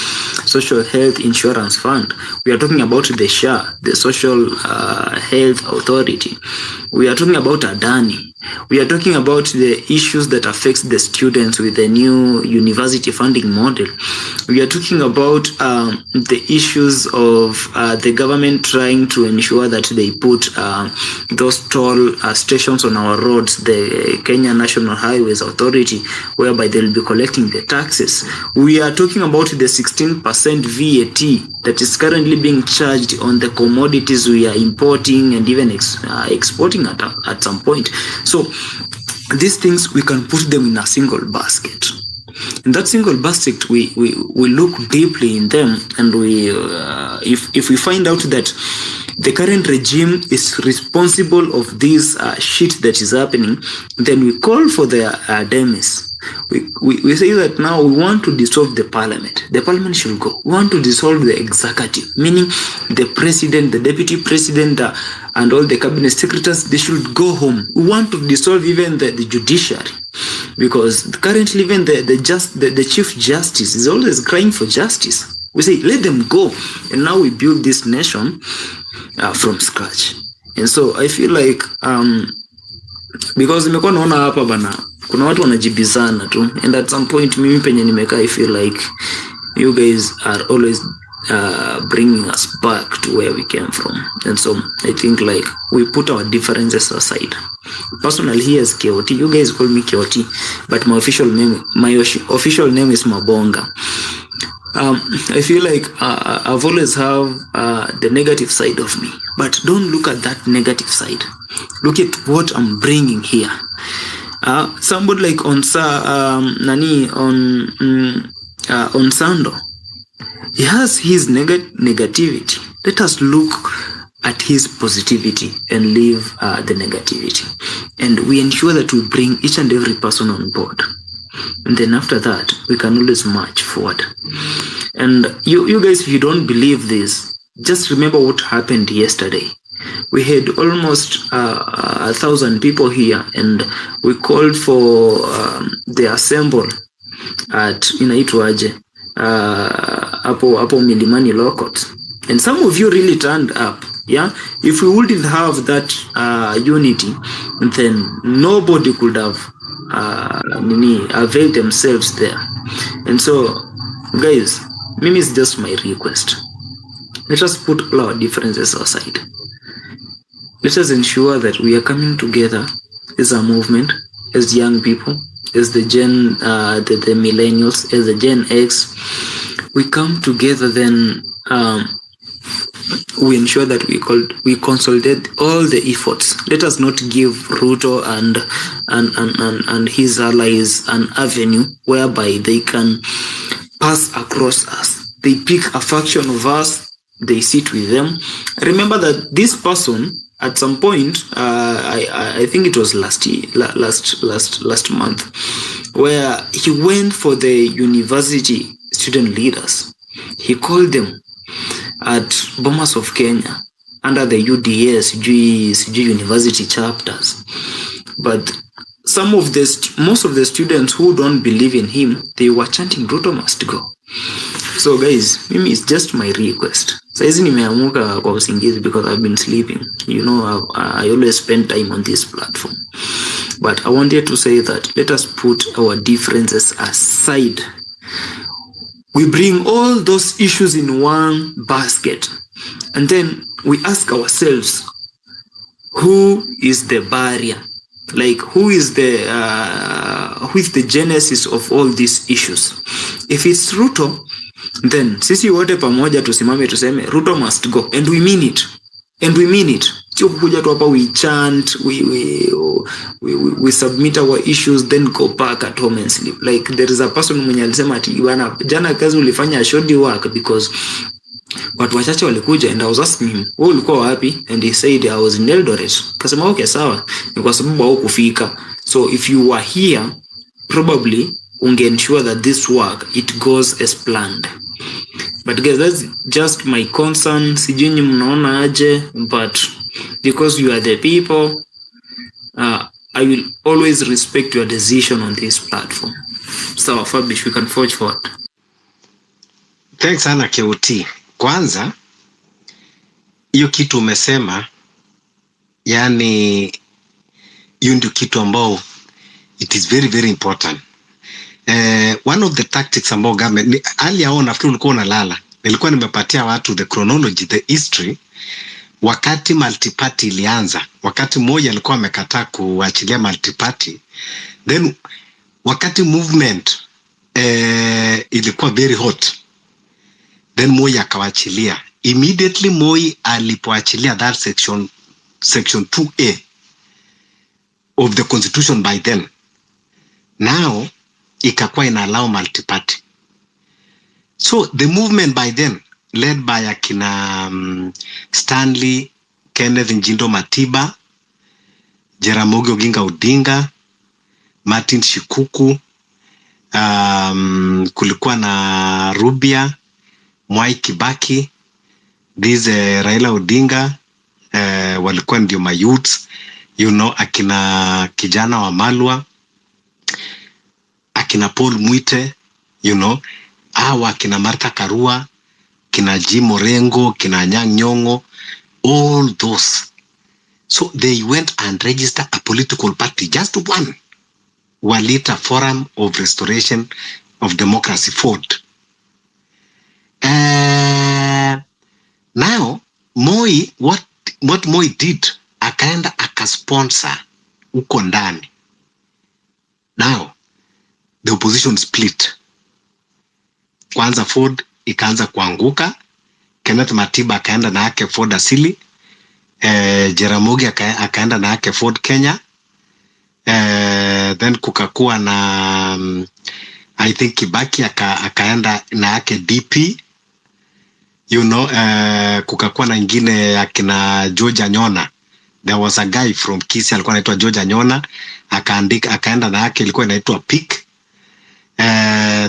Social Health Insurance Fund. We are talking about the SHA, the Social Health Authority. We are talking about Adani. We are talking about the issues that affects the students with the new university funding model. We are talking about the issues of the government trying to ensure that they put those toll stations on our roads, the Kenya National Highways Authority, whereby they'll be collecting the taxes. We are talking about the 16% VAT that is currently being charged on the commodities we are importing and even exporting at some point. So these things, we can put them in a single basket. In that single basket, we look deeply in them, and if we find out that the current regime is responsible of this shit that is happening, then we call for their demise. We say that now we want to dissolve the parliament. The parliament should go. We want to dissolve the executive, meaning the president, the deputy president, and all the cabinet secretaries, they should go home. We want to dissolve even the judiciary, because currently even the chief justice is always crying for justice. We say, let them go. And now we build this nation from scratch. And so I feel like, because nimekuwa naona hapa bana, kuna watu wanajibizana tu, and at some point mimi penye nimeka, I feel like you guys are always bringing us back to where we came from. And so I think like we put our differences aside. Personally, here is KOT. You guys call me KOT, but my official name is Mabonga. I feel like I've always have the negative side of me, but don't look at that negative side. Look at what I'm bringing here. Somebody like on Sando, he has his negativity. Let us look at his positivity and leave the negativity, and we ensure that we bring each and every person on board. And then after that, we can always march forward. And you guys, if you don't believe this, just remember what happened yesterday. We had almost 1,000 people here, and we called for the assemble at inaitwaje hapo Milimani Lokot. And some of you really turned up. Yeah, if we wouldn't have that unity, then nobody could have availed themselves there. And so, guys, Mimi is just my request. Let us put all our differences aside. Let us ensure that we are coming together as a movement, as young people, as the the millennials, as the Gen X. We come together, then we ensure that we consolidate all the efforts. Let us not give Ruto and his allies an avenue whereby they can pass across us. They pick a faction of us, they sit with them. Remember that this person, at some point, I think it was last month, where he went for the university student leaders. He called them at Bomas of Kenya under the UDS, university chapters. But most of the students who don't believe in him, they were chanting Ruto must go. So guys, Mimi, it's just my request. Saizi nimeamuka kwa usingizi because I've been sleeping. You know, I always spend time on this platform. But I wanted to say that let us put our differences aside. We bring all those issues in one basket, and then we ask ourselves, who is the barrier? Like, who is the genesis of all these issues? If it's Ruto, then sisi wote pamoja tusimame tuseme Ruto must go, and we mean it. And we mean it. Sio kuja tu hapa we chant, we submit our issues, then go back at home and sleep. Like, there is a person mwenye alisema ati bwana, jana kazi ulifanya shoddy work because watu wachache walikuja, and I was asking him, wewe ulikuwa wapi? And he said I was in Eldoret. Kasema okay, sawa, ni kwa sababu haukufika. So if you were here, probably unge ensure that this work it goes as planned. But guys, that's just my concern. Sijui mnaona aje, but because you are the people, I will always respect your decision on this platform. So Fabish, we can forge forward. Thanks sana KOT. Kwanza, hiyo kitu umesema, yani hiyo ndio kitu ambao it is very very important. One of the tactics ambao government aliaona, nafikiri ulikuwa unalala, nilikuwa nimepatia watu the chronology, the history. Wakati multiparty ilianza, wakati mmoja alikuwa amekataa kuachilia multiparty, then wakati movement ilikuwa very hot, then Moi akawachilia. Immediately Moi alipoachilia that section 2A, of the constitution by then. Now, ikakuwa ina allow multi-party. So the movement by then, led by akina Stanley, Kenneth Njindo Matiba, Jaramogi Oginga Odinga, Martin Shikuku, kulikuwa na Rubia, Mwai Kibaki, Raila Odinga, walikuwa ndio mayouths, akina kijana wa Malwa, akina Paul Mwite, hawa akina Martha Karua, kina Jim Orengo, kina Anyang' Nyong'o, all those. So they went and registered a political party, just one. Walita Forum of Restoration of Democracy, FORD. Now, Moi, what Moi did, akaenda akasponsor uko ndani. Now, the opposition split. Kwanza FORD ikaanza kuanguka, Kenneth Matiba akaenda na yake FORD asili, Jaramogi akaenda na yake FORD Kenya, then kukakuwa na I think Kibaki akaenda na yake DP, kukakuwa na ingine akina George Anyona. There was a guy from Kisii alikuwa anaitwa George Anyona, akaenda na yake ilikuwa inaitwa PIC.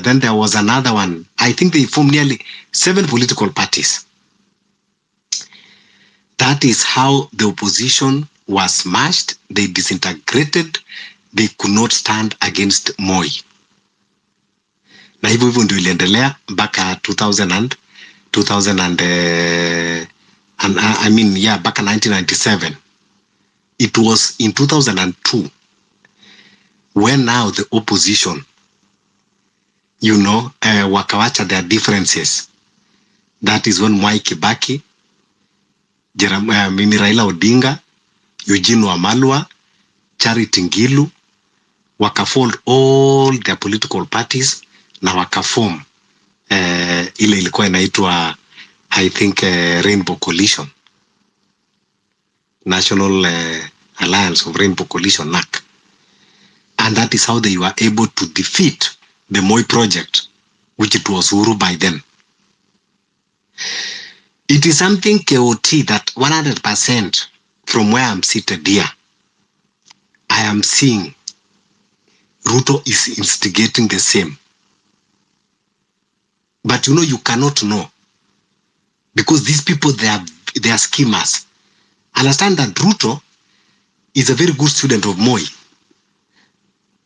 Then there was another one. I think they formed nearly 7 political parties. That is how the opposition was smashed. They disintegrated. They could not stand against Moi. Na hivyo ndio iliendelea mpaka 1997. It was in 2002 when now the opposition, wakawacha their differences. That is when Mwai Kibaki, Raila Odinga, Eugene Wamalwa, Charity Ngilu, wakafold all their political parties na wakaform ile ilikuwa inaitwa I think Rainbow Coalition, National Alliance of Rainbow Coalition, NAC. And that is how they were able to defeat the Moi project, which it was Uhuru by then. It is something KOT that 100% from where I'm seated here, I am seeing Ruto is instigating the same. But you cannot know, because these people, they are schemers. Understand that Ruto is a very good student of Moi.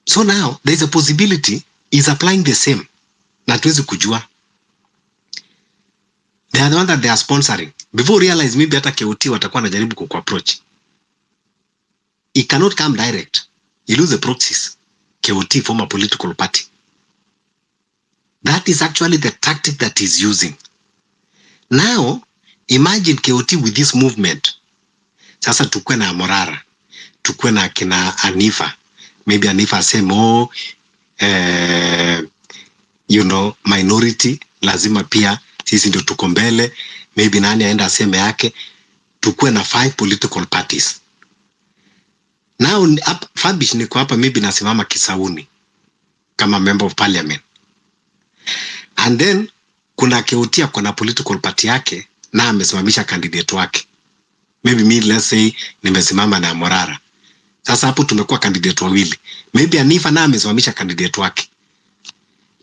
So now there is a possibility he's applying the same. Na tuwezi kujua. They are the one that they are sponsoring. Before realize maybe hata KOT watakuwa najaribu kuapproach. It cannot come direct. You lose the proxies. KOT form a political party. That is actually the tactic that he's using. Now, imagine KOT with this movement. Sasa tukue na Morara. Tukue na kina Anifa. Maybe Anifa say more, minority. Lazima pia, sisi ndio tuko mbele. Maybe nani aenda aseme yake. Tukue na 5 political parties. Now, Fabish niko hapa maybe nasimama Kisauni. Kama member of parliament. And then, kuna KOT kuna political party yake, na amesimamisha candidate wake. Maybe me, let's say, nimesimama na Morara. Sasa hapo tumekuwa candidate wawili. Maybe Anifa na amesimamisha candidate wake.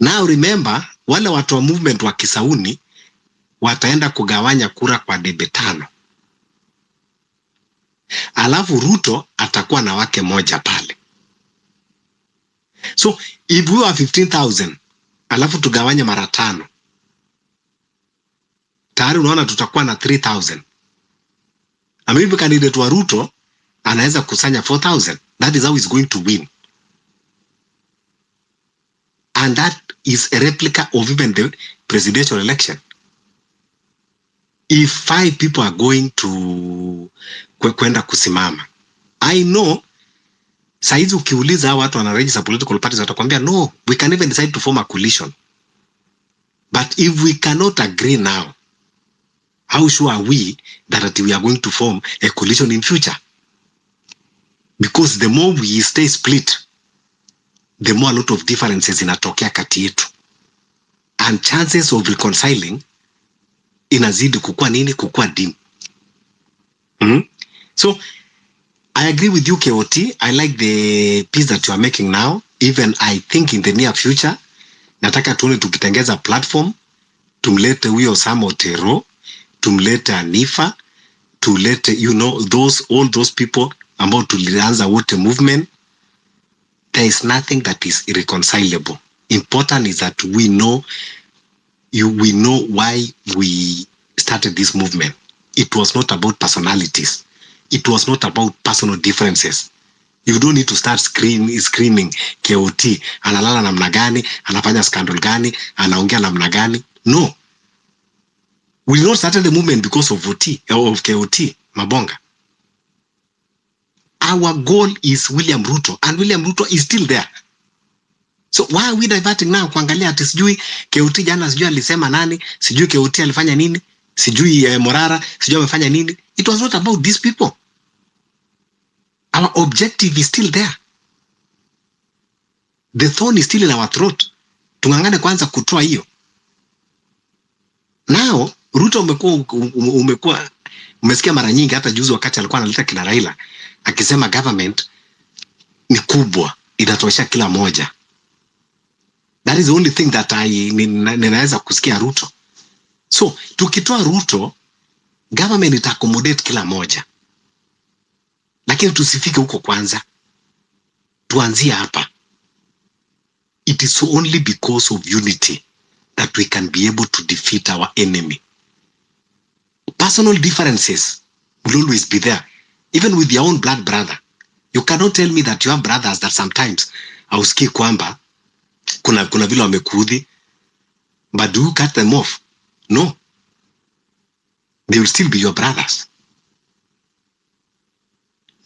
Now remember, wale watu wa movement wa Kisauni, wataenda kugawanya kura kwa debe 5. Alafu Ruto atakuwa na wake moja pale. So, if we are 15,000, alafu tugawanye mara 5. Tayari unaona tutakuwa na 3,000. Maybe candidate wa Ruto anaweza kusanya 4,000. That is how he's going to win. And that is a replica of even the presidential election. If 5 people are going to kwenda kusimama. I know, saizi ukiuliza hawa watu wanaregister political parties watakwambia, no, we can even decide to form a coalition. But if we cannot agree now, how sure are we that we are going to form a coalition in future? Because the more we stay split, the more a lot of differences inatokea kati yetu. And chances of reconciling inazidi kukua nini? Kukua dim. So, I agree with you, KOT. I like the piece that you are making now. Even I think in the near future, nataka tuone tukitengeza platform, tumlete huyo Sam Otero, tumlete Anifa, tulete, all those people ambao tulianza wote movement. There is nothing that is irreconcilable. Important is that we know why we started this movement. It was not about personalities. It was not about personal differences. You don't need to start screaming KOT, analala namna gani, anafanya scandal gani, anaongea namna gani. No. We not started the movement because of KOT, Mabonga. Our goal is William Ruto, and William Ruto is still there. So why are we diverting now kuangalia ati sijui KOT jana sijui alisema nani, sijui KOT alifanya nini, sijui Morara, sijui amefanya nini. It was not about these people. Our objective is still there. The thorn is still in our throat. Tungangane kwanza kutoa hiyo. Now, Ruto umesikia mara nyingi hata juzi wakati alikuwa analeta kina Raila akisema government ni kubwa, inatosha kila moja. That is the only thing that ninaweza kusikia Ruto. So, tukitoa Ruto, government ita accommodate kila moja. Lakini tusifike huko kwanza. Tuanzie hapa. It is only because of unity that we can be able to defeat our enemy. Personal differences will always be there. Even with your own blood brother. You cannot tell me that you have brothers that sometimes hausikii kwamba kuna vile wamekuudhi, but do you cut them off? No. They will still be your brothers.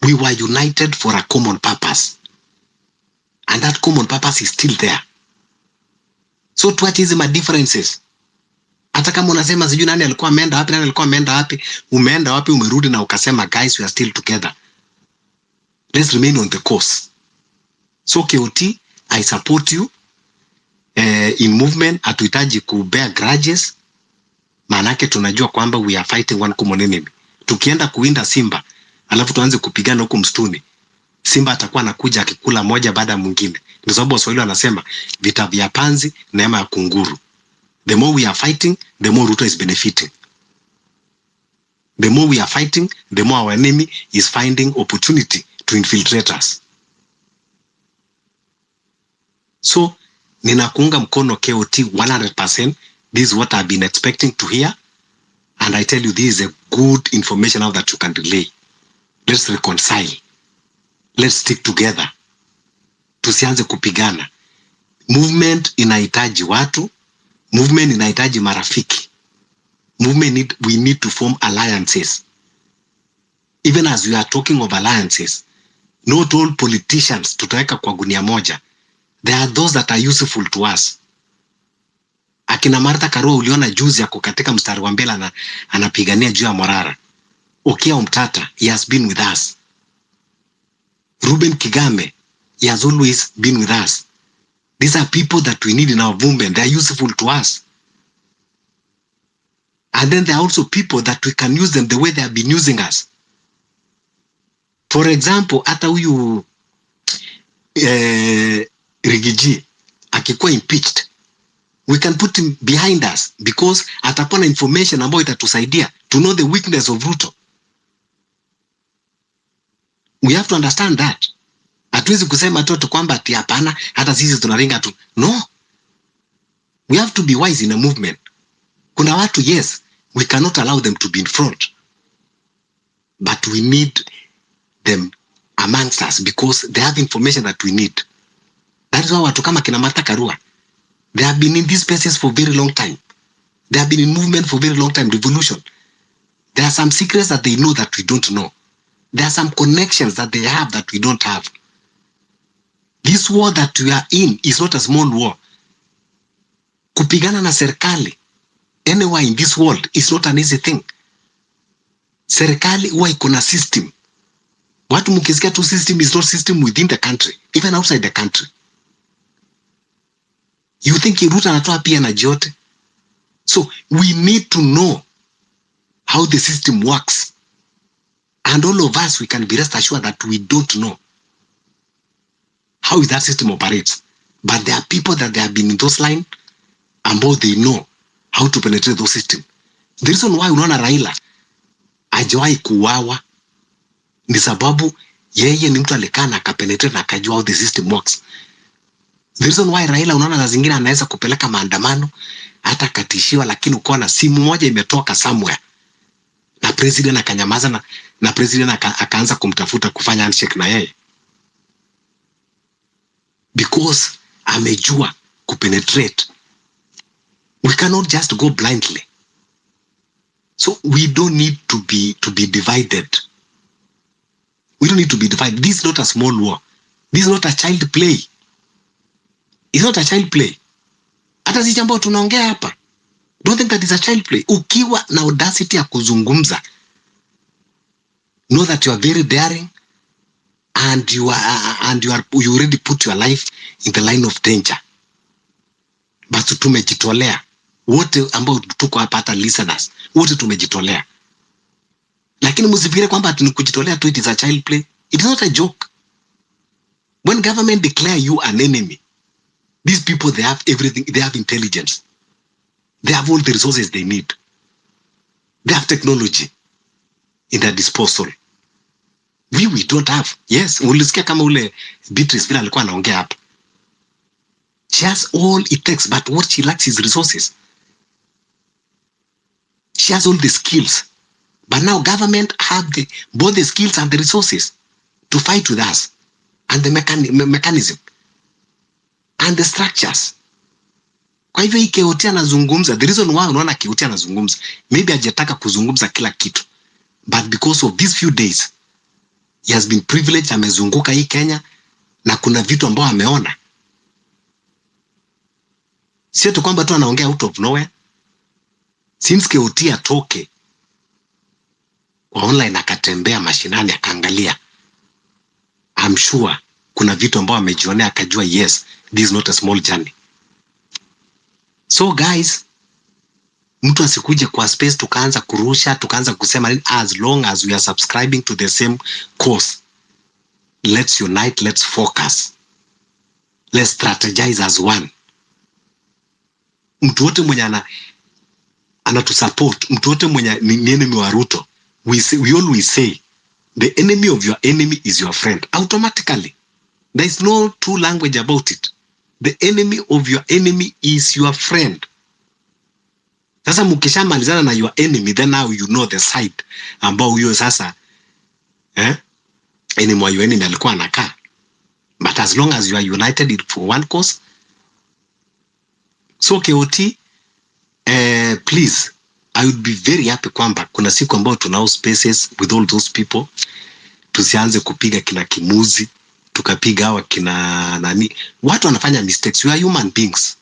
We were united for a common purpose. And that common purpose is still there. So tuache hizi ma differences. Hata kama unasema sijui nani alikuwa ameenda wapi, nani alikuwa ameenda wapi, umeenda wapi, umerudi na ukasema guys we are still together. Let's remain on the course. So KOT, I support you in movement. Hatuhitaji bear grudges. Maanake tunajua kwamba we are fighting one common enemy. Tukienda kuwinda simba, alafu tuanze kupigana huko msituni, simba atakuwa anakuja akikula moja baada ya mwingine. Ndio sababu Waswahili wanasema vita vya panzi neema ya kunguru. The more we are fighting, the more Ruto is benefiting. The more we are fighting, the more our enemy is finding opportunity to infiltrate us. So, ninakuunga mkono KOT 100%. This is what I've been expecting to hear. And I tell you, this is a good information now that you can relay. Let's reconcile. Let's stick together. Tusianze kupigana. Movement inahitaji watu. Movement inahitaji marafiki. We need to form alliances. Even as we are talking of alliances, not all politicians tutaweka kwa gunia moja. There are those that are useful to us. Akina Martha Karua uliona juzi yako katika mstari wa mbele anapigania juu ya Morara. Okia Omtata, he has been with us. Ruben Kigame, he has always been with us. These are people that we need in our movement. They are useful to us. And then there are also people that we can use them the way they have been using us. For example, hata huyu Rigiji akikuwa impeached, we can put him behind us because atakuwa na information ambayo itatusaidia to know the weakness of Ruto. We have to understand that. Hatuwezi kusema tu kwamba ati hapana hata sisi tunaringa tu. No. We have to be wise in a movement. Kuna watu, yes, we cannot allow them to be in front. But we need them amongst us because they have information that we need. That is why watu kama kina Martha Karua, they have been in these spaces for a very long time. They have been in movement for a very long time, revolution. There are some secrets that they know that we don't know. There are some connections that they have that we don't have. This war that we are in is not a small war. Kupigana na serikali anywhere in this world is not an easy thing. Serikali huwa iko na system. Watu mkisikia tu system is not system within the country, even outside the country. You think Ruto anatoa pia na jote? So we need to know how the system works. And all of us, we can be rest assured that we don't know how that system operates. But there are people that they have been in those lines and both they know how to penetrate those systems. The reason why unaona Raila hajawahi kuuawa ni sababu yeye ni mtu alikaa na akapenetrate na akajua how the system works. The reason why Raila unaona na zingine anaweza kupeleka maandamano hata katishiwa, lakini uko na simu moja imetoka somewhere na president akanyamaza na president akaanza kumtafuta kufanya handshake na yeye because amejua kupenetrate. We cannot just go blindly. So we don't need to be divided. We don't need to be divided. This is not a small war. This is not a child play. It's not a child play. Hata si jambo tunaongea hapa. Don't think that is a child play. Ukiwa na audacity ya kuzungumza, know that you are very daring and you already put your life in the line of danger. Basi tumejitolea. Wote ambao tuko hapa hata listeners, wote tumejitolea. Lakini msifikiri kwamba tunikujitolea tu it is a child play. It is not a joke. When government declare you an enemy, these people, they have everything. They have intelligence. They have all the resources they need. They have technology in their disposal. We don't have. Yes, ulisikia kama ule Beatrice vile alikuwa anaongea hapa. She has all it takes, but what she lacks is resources. She has all the skills. But now government have both the skills and the resources to fight with us. And the mechanism. And the structures. Kwa hivyo hii Keoti anazungumza, the reason why unaona Keoti anazungumza, maybe hajataka kuzungumza kila kitu. But because of these few days, he has been privileged, amezunguka hii Kenya, na kuna vitu ambao ameona. Sio tu kwamba tu anaongea out of nowhere. Since Keoti atoke kwa online akatembea mashinani akaangalia, I'm sure kuna vitu ambao amejionea akajua yes, this is not a small journey. So guys, mtu asikuje kwa space tukaanza kurusha, tukaanza kusema as long as we are subscribing to the same cause. Let's unite, let's focus. Let's strategize as one. Mtu wote mwenye anatusupport, mtu wote mwenye ni enemy wa Ruto, we always say the enemy of your enemy is your friend. Automatically. There is no two language about it. The enemy of your enemy is your friend. Sasa mkishamalizana na your enemy, then now you know the side ambao huyo sasa enemy wa your enemy alikuwa anakaa. But as long as you are united for one cause. So Keoti, please, I would be very happy kwamba kuna siku ambao tunao spaces with all those people. Tusianze kupiga kina Kimuzi, tukapiga hawa kina nani. Watu wanafanya mistakes. We are human beings.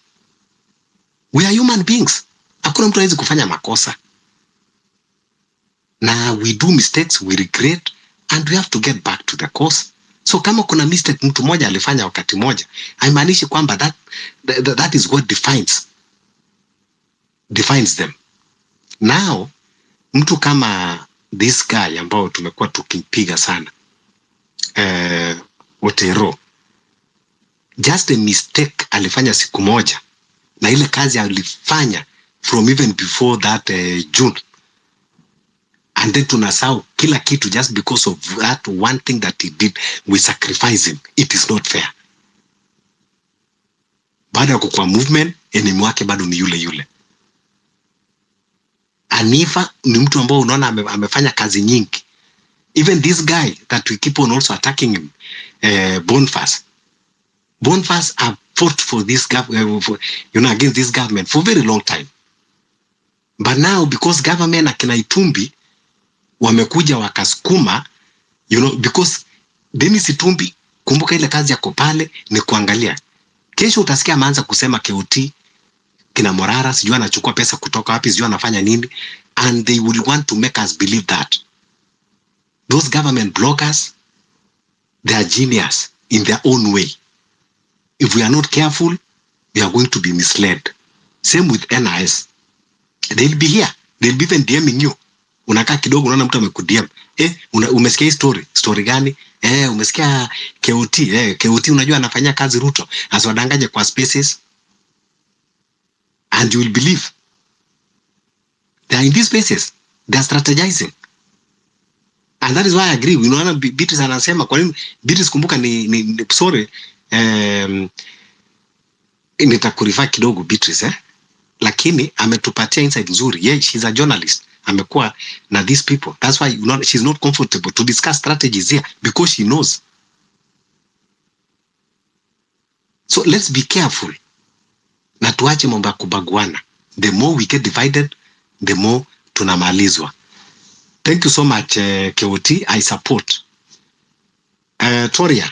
We are human beings. Hakuna mtu anaweza kufanya makosa. Na we do mistakes, we regret, and we have to get back to the course. So kama kuna mistake mtu mmoja alifanya wakati moja, haimaanishi kwamba that is what defines them. Now, mtu kama this guy ambao tumekuwa tukimpiga sana, Otero, just a mistake alifanya siku moja, na ile kazi alifanya from even before that June, and then tunasahau kila kitu just because of that one thing that he did. We sacrifice him. It is not fair. Baada ya kukua movement, enemy wake bado ni yule. Anifa ni mtu ambao unaona amefanya kazi nyingi. Even this guy that we keep on also attacking him, Boniface have fought for this against this government for a very long time. But now because government akina Itumbi wamekuja wakasukuma, because Dennis Itumbi, kumbuka ile kazi yako pale ni kuangalia. Kesho utasikia ameanza kusema Keoti, kina Morara, sijui anachukua pesa kutoka wapi, sijui anafanya nini, and they will want to make us believe that those government bloggers They are genius in their own way. If we are not careful, we are going to be misled. Same with NIS. They'll be here. They'll be even DMing you. Unakaa kidogo unaona mtu amekudm. Umesikia hii story gani? Umesikia KOT. KOT unajua anafanya kazi Ruto. Asiwadanganye kwa spaces. And you will believe. They are in these spaces. They are strategizing. And that is why I agree. Unaona Beatrice anasema kwa nini Beatrice kumbuka ni sorry. Nitakurifaa kidogo Beatrice lakini ametupatia insight nzuri. Yeah, she's a journalist. Amekuwa na these people. That's why she's not comfortable to discuss strategies here because she knows. So let's be careful. Na tuache mambo ya kubaguana. The more we get divided, the more tunamalizwa. Thank you so much, KOT. I support. Toria.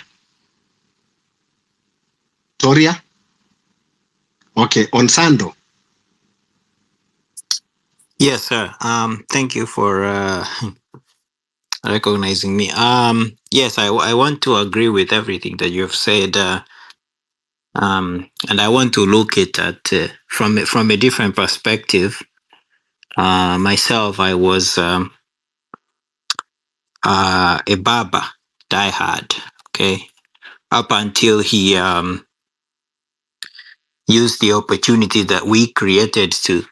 Okay, on Sando. Yes, sir. Thank you for recognizing me. Yes, I want to agree with everything that you've said. And I want to look at from a different perspective. Myself, I was a Baba diehard. Okay, up until he used the opportunity that we created to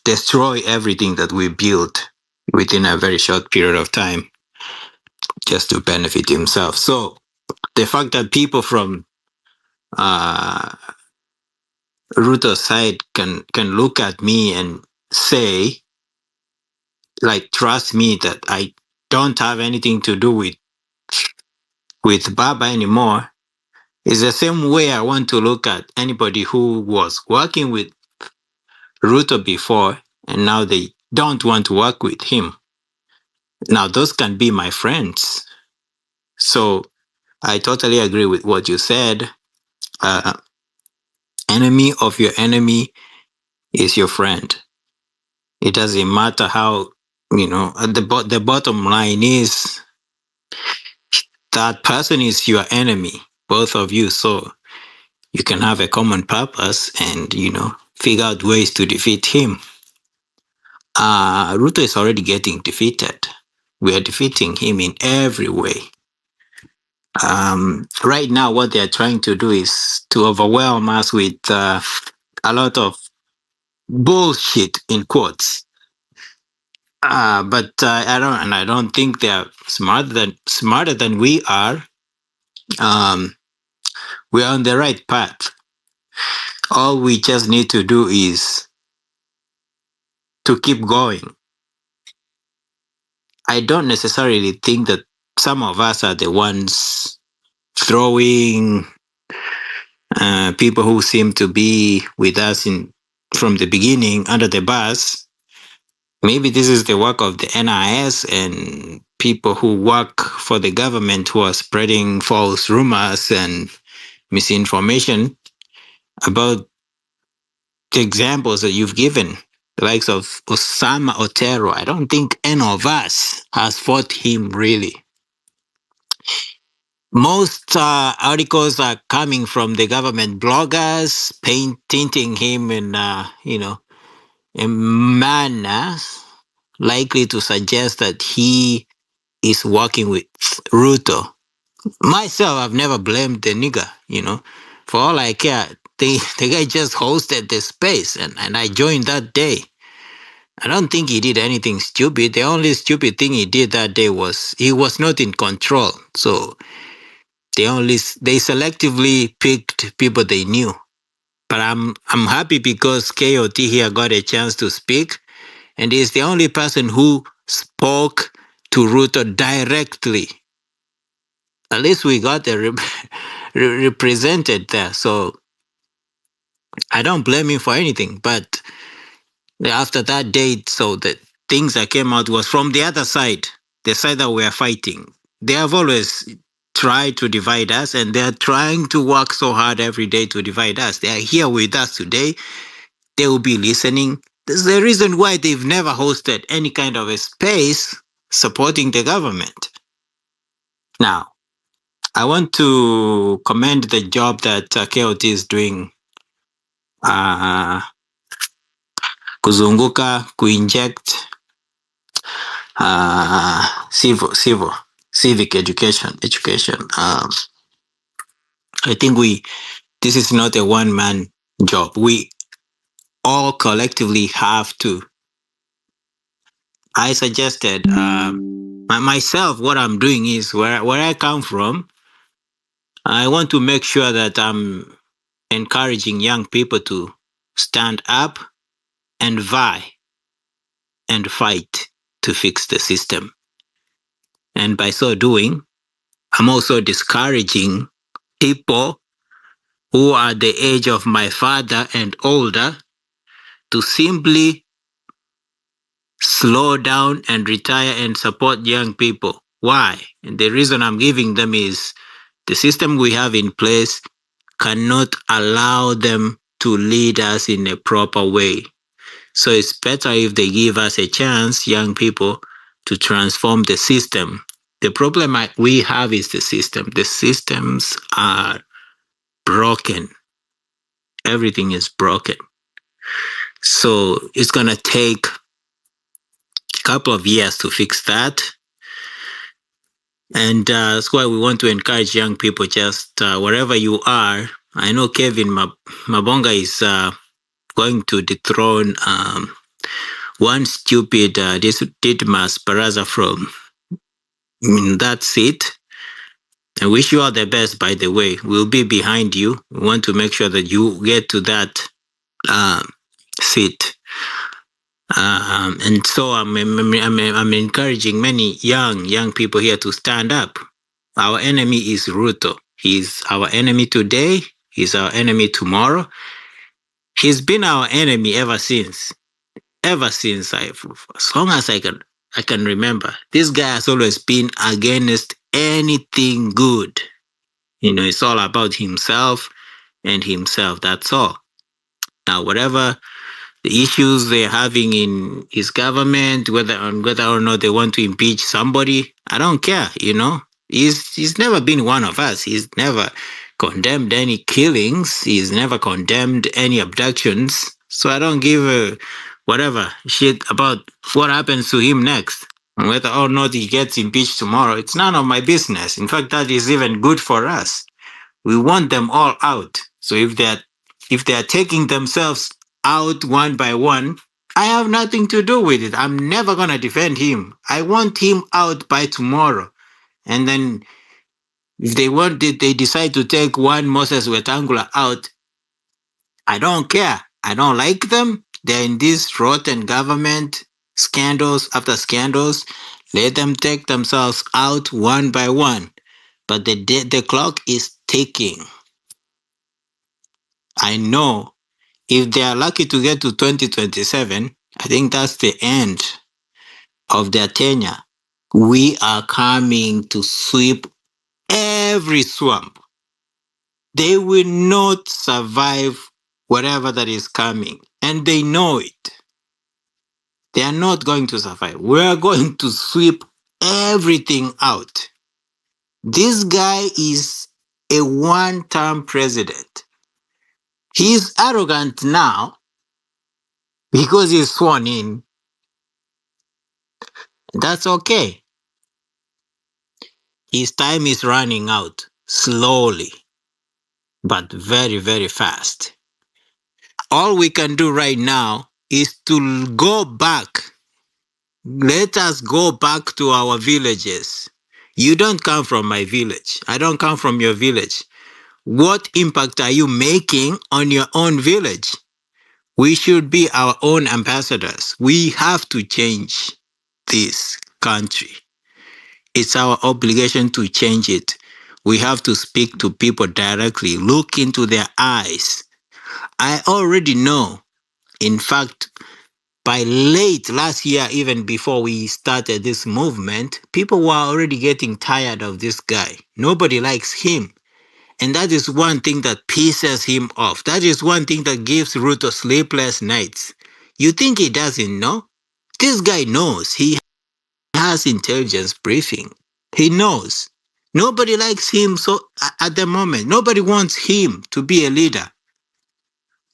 destroy everything that we built within a very short period of time, just to benefit himself. So the fact that people from Ruto's side can look at me and say, like, trust me that I don't have anything to do with Baba anymore, is the same way I want to look at anybody who was working with Ruto before and now they don't want to work with him. Now those can be my friends. So I totally agree with what you said. Enemy of your enemy is your friend. It doesn't matter how, the bottom line is that person is your enemy, both of you. So you can have a common purpose and, figure out ways to defeat him. Ruto is already getting defeated. We are defeating him in every way. Right now, what they are trying to do is to overwhelm us with a lot of bullshit in quotes. But I don't think they are smarter than we are. We are on the right path. All we just need to do is to keep going. I don't necessarily think that some of us are the ones throwing people who seem to be with us from the beginning under the bus. Maybe this is the work of the NIS and people who work for the government who are spreading false rumors and misinformation about the examples that you've given, the likes of Osama Otero. I don't think any of us has fought him really. Most articles are coming from the government bloggers, painting him in, a manner likely to suggest that he is working with Ruto. Myself, I've never blamed the nigger, For all I care, the guy just hosted the space and I joined that day. I don't think he did anything stupid. The only stupid thing he did that day was he was not in control. So they selectively picked people they knew. But I'm happy because KOT here got a chance to speak, and he's the only person who spoke to Ruto directly. At least we got a represented there. So I don't blame him for anything. But after that date, so the things that came out was from the other side, the side that we are fighting. They have always tried to divide us, and they're trying to work so hard every day to divide us. They are here with us today. They will be listening. This is the reason why they've never hosted any kind of a space supporting the government. Now, I want to commend the job that KOT is doing, kuzunguka, kuinject civic education. I think this is not a one-man job. We all collectively have to. I suggested myself, what I'm doing is where I come from, I want to make sure that I'm encouraging young people to stand up and vie and fight to fix the system. And by so doing, I'm also discouraging people who are the age of my father and older to simply slow down and retire and support young people. Why? And the reason I'm giving them is the system we have in place cannot allow them to lead us in a proper way. So it's better if they give us a chance, young people, to transform the system. The problem we have is the system. The systems are broken. Everything is broken. So it's going to take a couple of years to fix that. And that's why we want to encourage young people, just wherever you are. I know Kevin Mabonga is going to dethrone one stupid Ditmas Baraza from that seat. I wish you all the best, by the way. We'll be behind you. We want to make sure that you get to that seat. And so I'm encouraging many young people here to stand up. Our enemy is Ruto. He's our enemy today. He's our enemy tomorrow. He's been our enemy ever since. As long as I can remember. This guy has always been against anything good. You know, it's all about himself and himself. That's all. Now, whatever the issues they're having in his government, whether or not they want to impeach somebody, I don't care. You know, he's never been one of us. He's never condemned any killings. He's never condemned any abductions. So I don't give a whatever shit about what happens to him next. And whether or not he gets impeached tomorrow, it's none of my business. In fact, that is even good for us. We want them all out. So if they're taking themselves out one by one, I have nothing to do with it. I'm never gonna defend him. I want him out by tomorrow. And then if they decide to take one Moses Wetangula out, I don't care. I don't like them. They're in this rotten government, scandals after scandals. Let them take themselves out one by one. But the clock is ticking. I know if they are lucky to get to 2027, I think that's the end of their tenure. We are coming to sweep every swamp. They will not survive whatever that is coming. And they know it. They are not going to survive. We are going to sweep everything out. This guy is a one-term president. He's arrogant now because he's sworn in. That's okay. His time is running out slowly, but very, very fast. All we can do right now is to go back. Let us go back to our villages. You don't come from my village. I don't come from your village. What impact are you making on your own village? We should be our own ambassadors. We have to change this country. It's our obligation to change it. We have to speak to people directly, look into their eyes. I already know. In fact, by late last year, even before we started this movement, people were already getting tired of this guy. Nobody likes him. And that is one thing that pisses him off. That is one thing that gives Ruto sleepless nights. You think he doesn't know? This guy knows. He has intelligence briefing. He knows. Nobody likes him. So at the moment, nobody wants him to be a leader.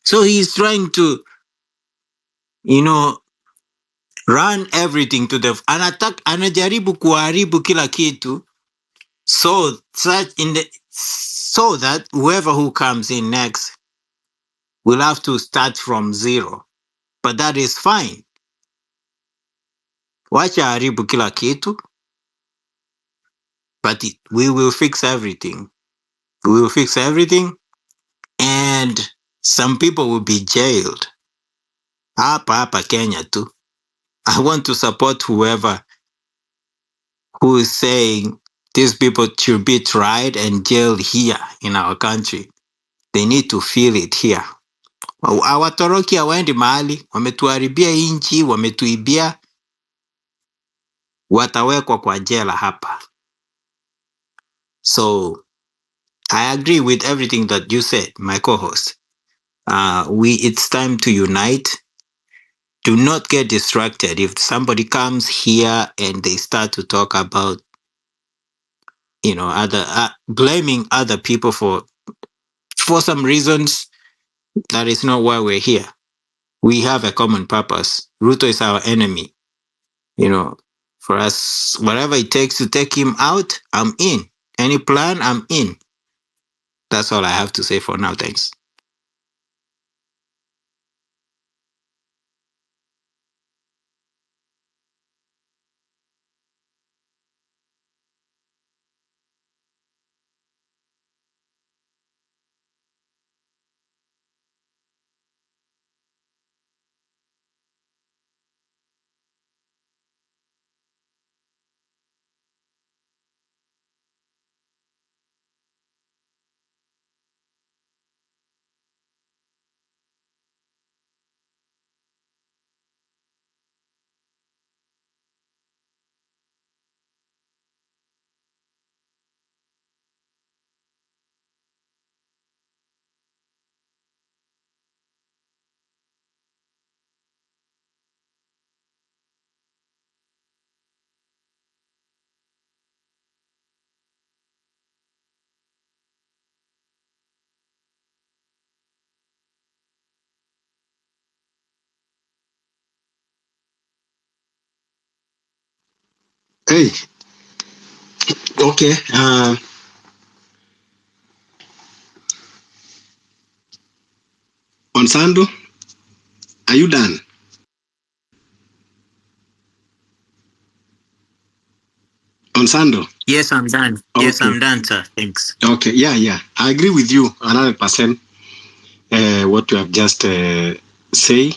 So he's trying to, run everything to the anajaribu kuharibu kila kitu so that whoever who comes in next will have to start from zero. But that is fine. Wacha haribu kila kitu, but we will fix everything. We will fix everything, and some people will be jailed. Hapa Kenya too. I want to support whoever who is saying these people should be tried and jailed here in our country. They need to feel it here. Hawatoroki, hawaendi mahali, wametuharibia inchi, wametuibia, watawekwa kwa jela hapa. So I agree with everything that you said, my co-host. It's time to unite. Do not get distracted. If somebody comes here and they start to talk about, blaming other people for some reasons, that is not why we're here. We have a common purpose. Ruto is our enemy. For us, whatever it takes to take him out, I'm in. Any plan, I'm in. That's all I have to say for now. Thanks. Hey, okay. Onsando, are you done? Onsando? Yes, I'm done. Okay. Yes, I'm done, sir. Thanks. Okay, yeah. I agree with you 100%. What you have just say.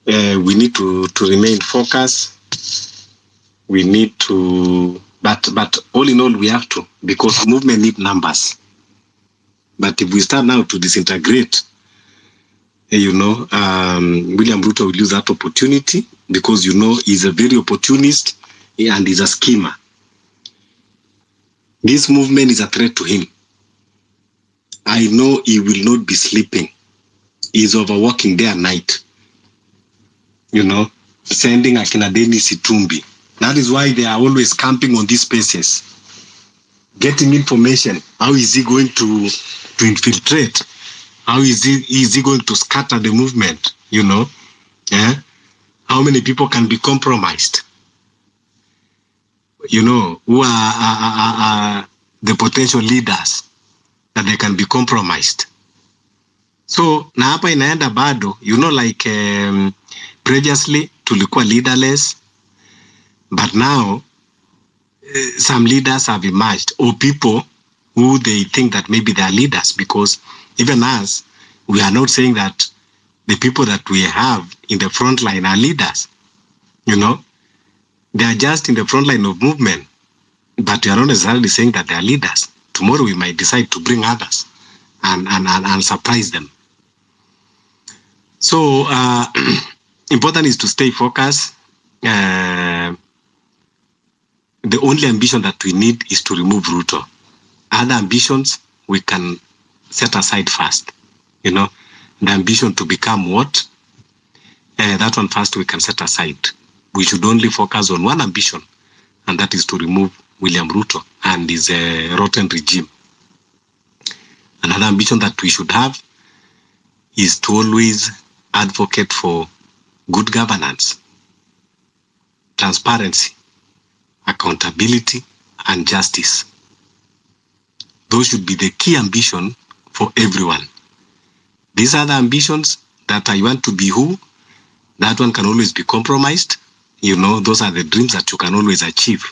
We need to remain focused. We need to, but all in all, we have to, because movement need numbers. But if we start now to disintegrate, William Ruto will use that opportunity because, he's a very opportunist and he's a schemer. This movement is a threat to him. I know he will not be sleeping. He's overworking day and night. Sending Akina Dennis Itumbi. That is why they are always camping on these spaces, getting information. How is he going to infiltrate? How is he going to scatter the movement? How many people can be compromised? Who are the potential leaders that they can be compromised. So na hapa inaenda bado, like previously tulikuwa leaderless, but now some leaders have emerged, or people who they think that maybe they are leaders, because even us, we are not saying that the people that we have in the front line are leaders. They are just in the front line of movement, but we are not necessarily saying that they are leaders. Tomorrow we might decide to bring others and surprise them. So important is to stay focused. The only ambition that we need is to remove Ruto. Other ambitions we can set aside first. The ambition to become what? That one first we can set aside. We should only focus on one ambition, and that is to remove William Ruto and his rotten regime. Another ambition that we should have is to always advocate for good governance, transparency, accountability, and justice. Those should be the key ambition for everyone. These other ambitions that I want to be who, that one can always be compromised. You know, those are the dreams that you can always achieve.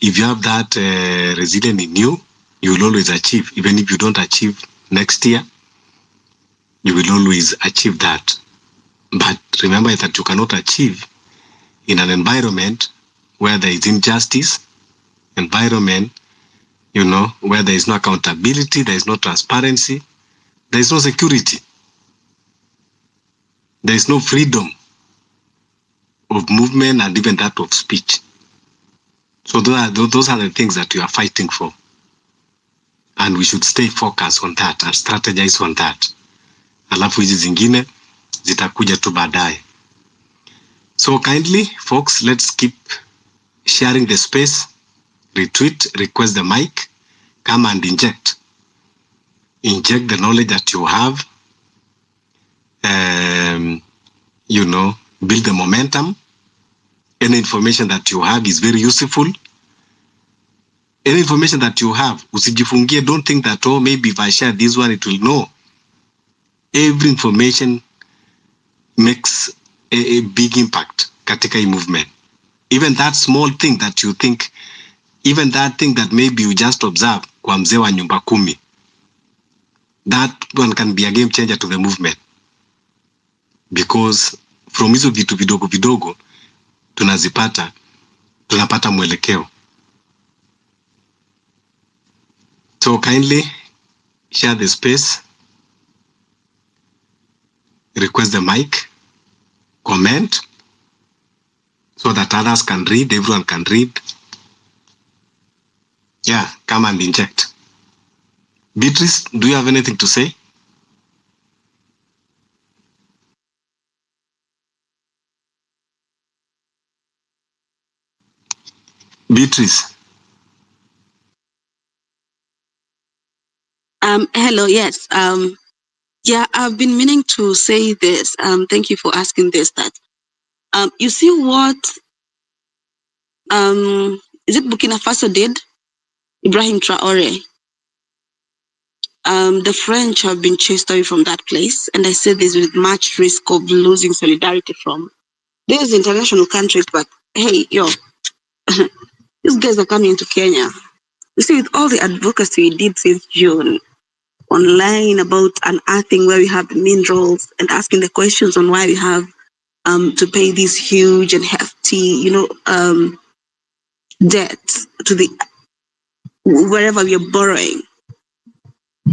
If you have that resilience in you, you will always achieve. Even if you don't achieve next year, you will always achieve that. But remember that you cannot achieve in an environment where there is injustice, environment, you know, where there is no accountability, there is no transparency, there is no security, there is no freedom of movement and even that of speech. So those are the things that we are fighting for. And we should stay focused on that and strategize on that. Alafu hizi zingine zitakuja tu baadaye. So kindly, folks, let's keep sharing the space, retweet, request the mic, come and inject. Inject the knowledge that you have, you know, build the momentum. Any information that you have is very useful. Any information that you have, usijifungie, don't think that, oh, maybe if I share this one, it will know. Every information makes a big impact katika hii movement. Even that small thing that you think, even that thing that maybe you just observe kwa mzee wa nyumba 10, that one can be a game changer to the movement. Because from hizo vitu vidogo vidogo, tunapata mwelekeo. So kindly share the space, request the mic, comment, so that others can read, everyone can read. Yeah, come and inject. Beatrice, do you have anything to say? Beatrice. Hello, yes. Yeah, I've been meaning to say this. Thank you for asking this. That you see what is it Burkina Faso did? Ibrahim Traore. The French have been chased away from that place, and I say this with much risk of losing solidarity from these international countries. But hey, these guys are coming to Kenya. You see, with all the advocacy we did since June online about unearthing where we have the minerals and asking the questions on why we have to pay these huge and hefty, debt to the wherever we are borrowing.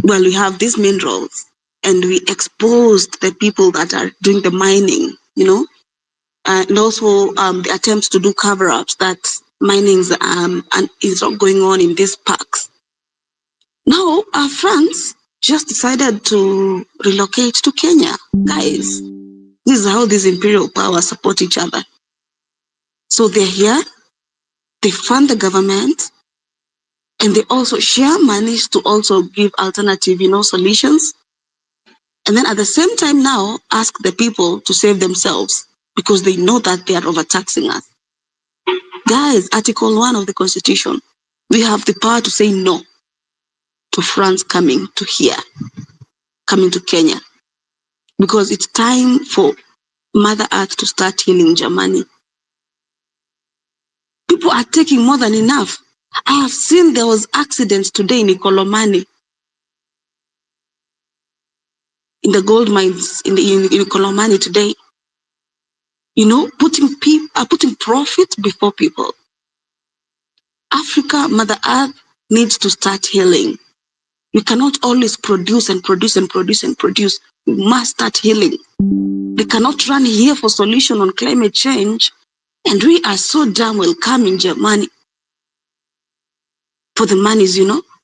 Well, we have these minerals, and we exposed the people that are doing the mining, and also the attempts to do cover-ups that mining is not going on in these parks. Now, France just decided to relocate to Kenya. Guys, this is how these imperial powers support each other. So they're here, they fund the government, and they also share money to also give alternative, solutions. And then at the same time now, ask the people to save themselves because they know that they are overtaxing us. Guys, Article 1 of the Constitution, we have the power to say no to France coming to here, coming to Kenya. Because it's time for Mother Earth to start healing Germany. People are taking more than enough. I have seen there was accidents today in Ikolomani, in the gold mines in Ikolomani today. Putting profit before people. Africa, Mother Earth needs to start healing. We cannot always produce and produce and produce and produce. We must start healing. They cannot run here for solution on climate change, and we are so damn welcome in Germany for the monies,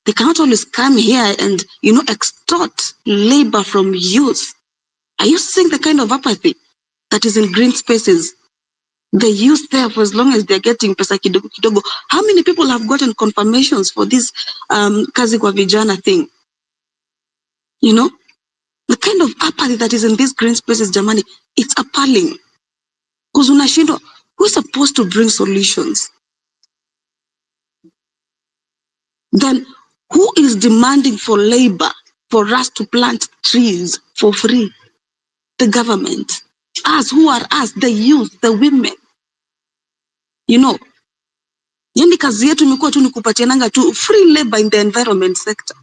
They cannot always come here and, extort labor from youth. Are you seeing the kind of apathy that is in green spaces? the youth there for as long as they're getting pesa kidogo kidogo. How many people have gotten confirmations for this kazi kwa vijana thing? You know, the kind of apathy that is in these green spaces, Jamani, it's appalling. Because unashindwa, who's supposed to bring solutions? Then who is demanding for labor for us to plant trees for free? The government. Us, who are us? The youth, the women. You know, yani kazi yetu imekuwa tu ni kupatiananga tu free labor in the environment sector.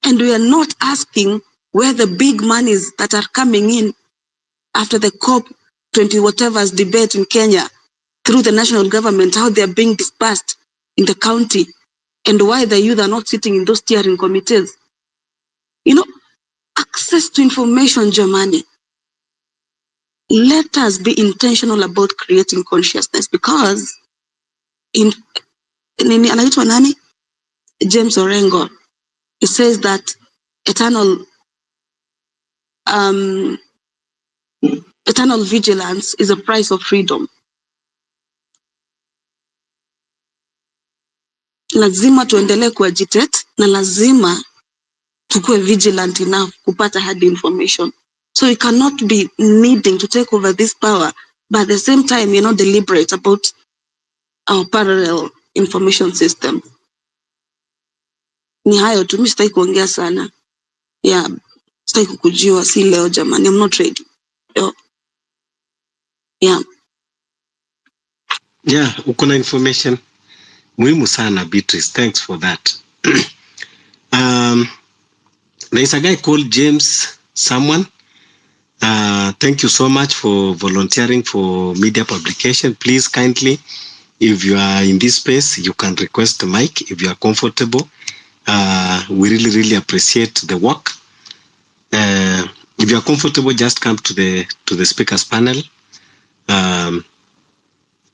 And we are not asking where the big monies that are coming in after the COP20 whatever's debate in Kenya through the national government, how they are being dispersed in the county, and why the youth are not sitting in those steering committees. You know, access to information, Germany. Let us be intentional about creating consciousness, because in anaitwa nani? James Orengo, he says that eternal vigilance is a price of freedom. Lazima tuendelee kuagitate na lazima tukue vigilant enough kupata hard information. So we cannot be needing to take over this power, but at the same time, you're not deliberate about our parallel information system. Ni hayo tu, mimi sitaki kuongea sana. Yeah, sitaki kukujiwa, si leo jamani, I'm not ready. Yeah. Yeah, uko na information muhimu sana, Beatrice. Thanks for that. There is a guy called James someone. Thank you so much for volunteering for media publication. Please kindly, if you are in this space, you can request the mic if you are comfortable. We really appreciate the work. If you are comfortable, just come to the speakers panel.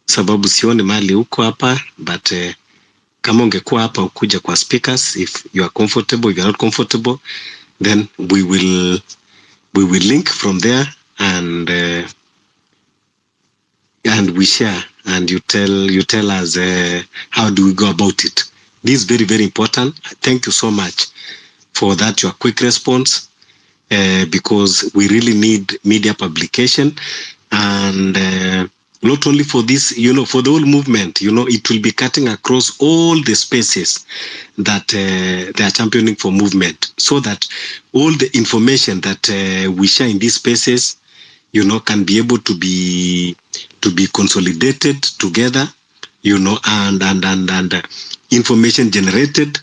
Sababu sioni mali uko hapa, but kama ungekuwa hapa ukuja kwa speakers. If you are comfortable, if you are not comfortable, then we will link from there, and we share, and you tell us how do we go about it. This is very important. Thank you so much for that, your quick response, because we really need media publication, and not only for this, for the whole movement, it will be cutting across all the spaces that they are championing for movement, so that all the information that we share in these spaces, can be able to be consolidated together, and information generated,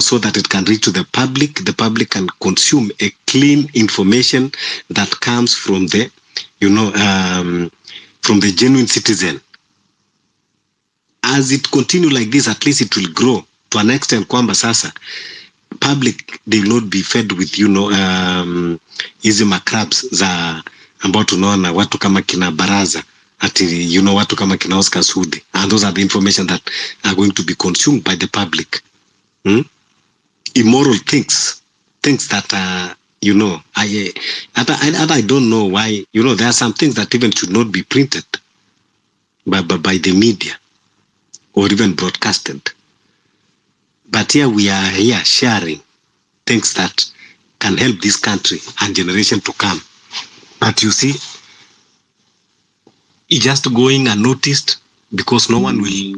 so that it can reach to the public. The public can consume a clean information that comes from the, from the genuine citizen. As it continue like this, at least it will grow to an extent kwamba sasa public, they will not be fed with hizi macrabs za ambao tunaona watu kama kina Baraza, ati watu kama kina Oscar Sudi, and those are the information that are going to be consumed by the public. Immoral things that I don't know why, there are some things that even should not be printed by the media or even broadcasted. But here we are here sharing things that can help this country and generation to come. But you see, it's just going unnoticed because no one will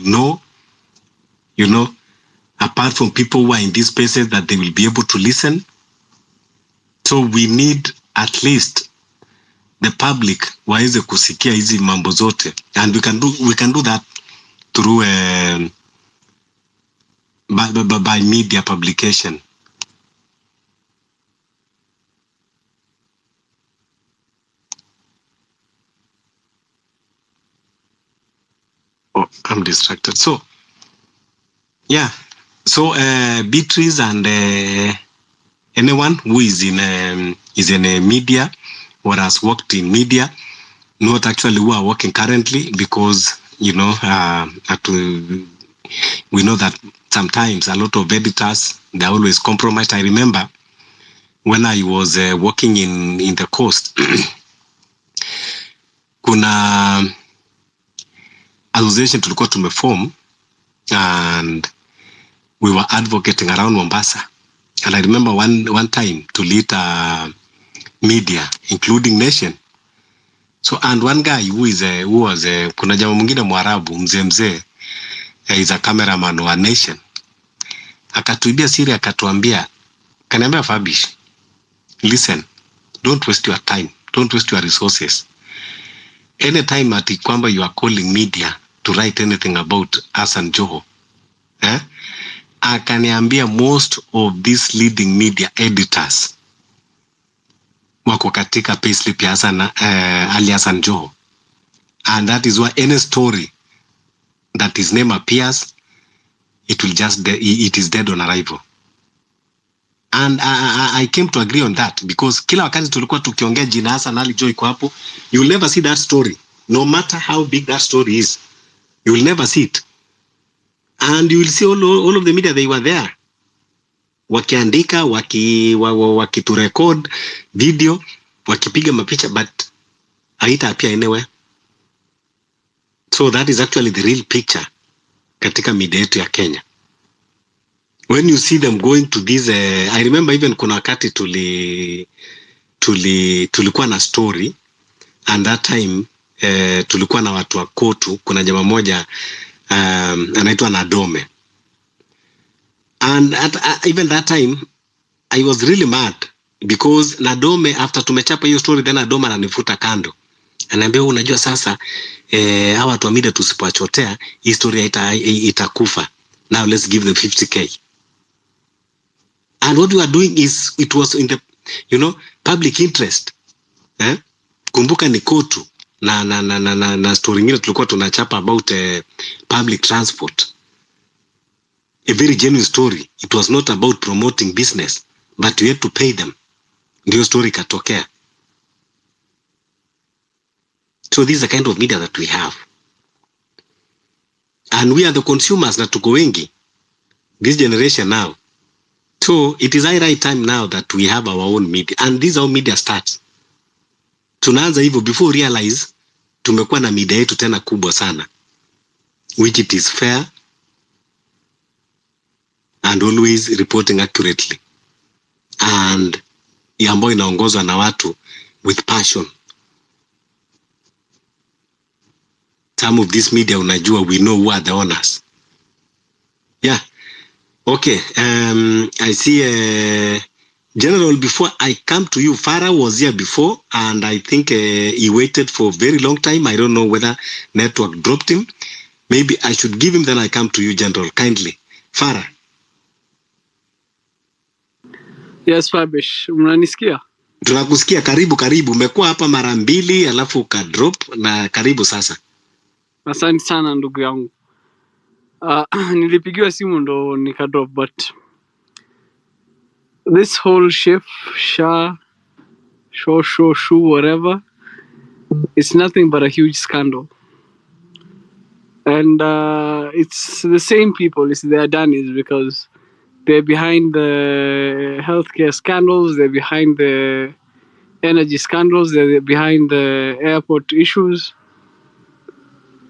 know, apart from people who are in these spaces, that they will be able to listen. So we need at least the public waweze kusikia hizi mambo zote, and we can do that through by media publication. Oh, I'm distracted. So yeah, so Beatrice and anyone who is in a media or has worked in media, not actually who are working currently, because we know that sometimes a lot of editors, they're always compromised. I remember when I was working in the coast, kuna association tulikuwa tumeform and we were advocating around Mombasa. And I remember one time to lead media, including Nation. So, and one guy who was kuna jamaa mwingine Mwarabu, mzee, is a cameraman wa Nation. Akatuibia siri, akatuambia, kaniambia Fabish, listen, don't waste your time, don't waste your resources. Anytime ati kwamba you are calling media to write anything about Hassan Joho, akaniambia most of these leading media editors wako katika payslip ya Ali Hassan Joho, and that is why any story that his name appears, it is dead on arrival. And I came to agree on that because kila wakati tulikuwa tukiongea jina Hassan Ali Joho iko hapo, you will never see that story, no matter how big that story is, you will never see it. And you will see all of the media, they were there wakiandika, wakiturecord video, wakipiga mapicha, but haita appear anywhere. So that is actually the real picture katika media yetu ya Kenya. When you see them going to this, I remember even kuna wakati tulikuwa na story, and that time tulikuwa na watu wa Kotu. Kuna jamaa moja anaitwa Nadome, and even that time I was really mad because Nadome, after tumechapa hiyo story, then Nadome ananifuta kando, anaambia unajua sasa hawa watu wa media tusipoachotea hii story itakufa, now let's give them 50k. And what we are doing is, it was in the public interest. Kumbuka ni Kotu na story nyingine tulikuwa tunachapa about public transport, a very genuine story. It was not about promoting business, but we had to pay them. Ndio story katokea. So this is the kind of media that we have, and we are the consumers na tuko wengi, this generation now. So it is right time now that we have our own media, and this is how media starts. Tunaanza hivyo before realize tumekuwa na media yetu tena kubwa sana, which it is fair and always reporting accurately, and ambayo inaongozwa na watu with passion. Some of this media, unajua, we know who are the owners. Yeah. Okay. I see General, before I come to you, Farah was here before, and I think he waited for a very long time. I don't know whether network dropped him. Maybe I should give him, then I come to you, General, kindly. Farah. Yes, Fabish. Unanisikia? Tunakusikia. Karibu. Umekuwa hapa mara mbili alafu uka drop, na karibu sasa. Asante sana ndugu yangu. Nilipigiwa simu ndo nika drop, but this whole Shif, whatever, it's nothing but a huge scandal. And it's the same people, it's the Adanis, because they're behind the healthcare scandals, they're behind the energy scandals, they're behind the airport issues.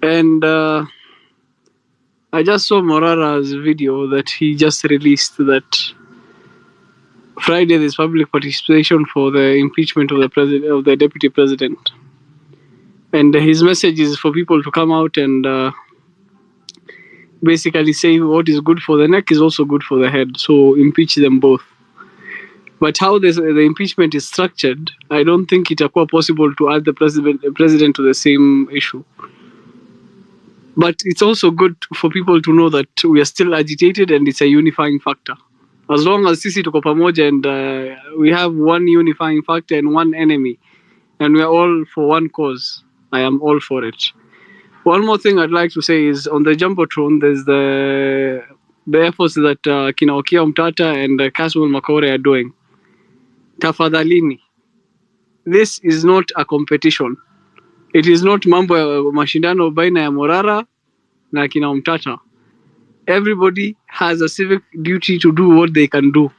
And I just saw Morara's video that he just released, that Friday there's public participation for the impeachment of the president, of the deputy president, and his message is for people to come out and basically say what is good for the neck is also good for the head, so impeach them both. But how the impeachment is structured, I don't think it is possible to add the president to the same issue. But it's also good for people to know that we are still agitated and it's a unifying factor. As long as sisi tuko pamoja and we have one unifying factor and one enemy, and we are all for one cause, I am all for it. One more thing I'd like to say is on the Jumbotron, there's the efforts that Kina Okia Umtata and Kasmul Makore are doing. Tafadhalini. This is not a competition. It is not mambo ya mashindano baina ya Morara na Kina Umtata. Everybody has a civic duty to do what they can do.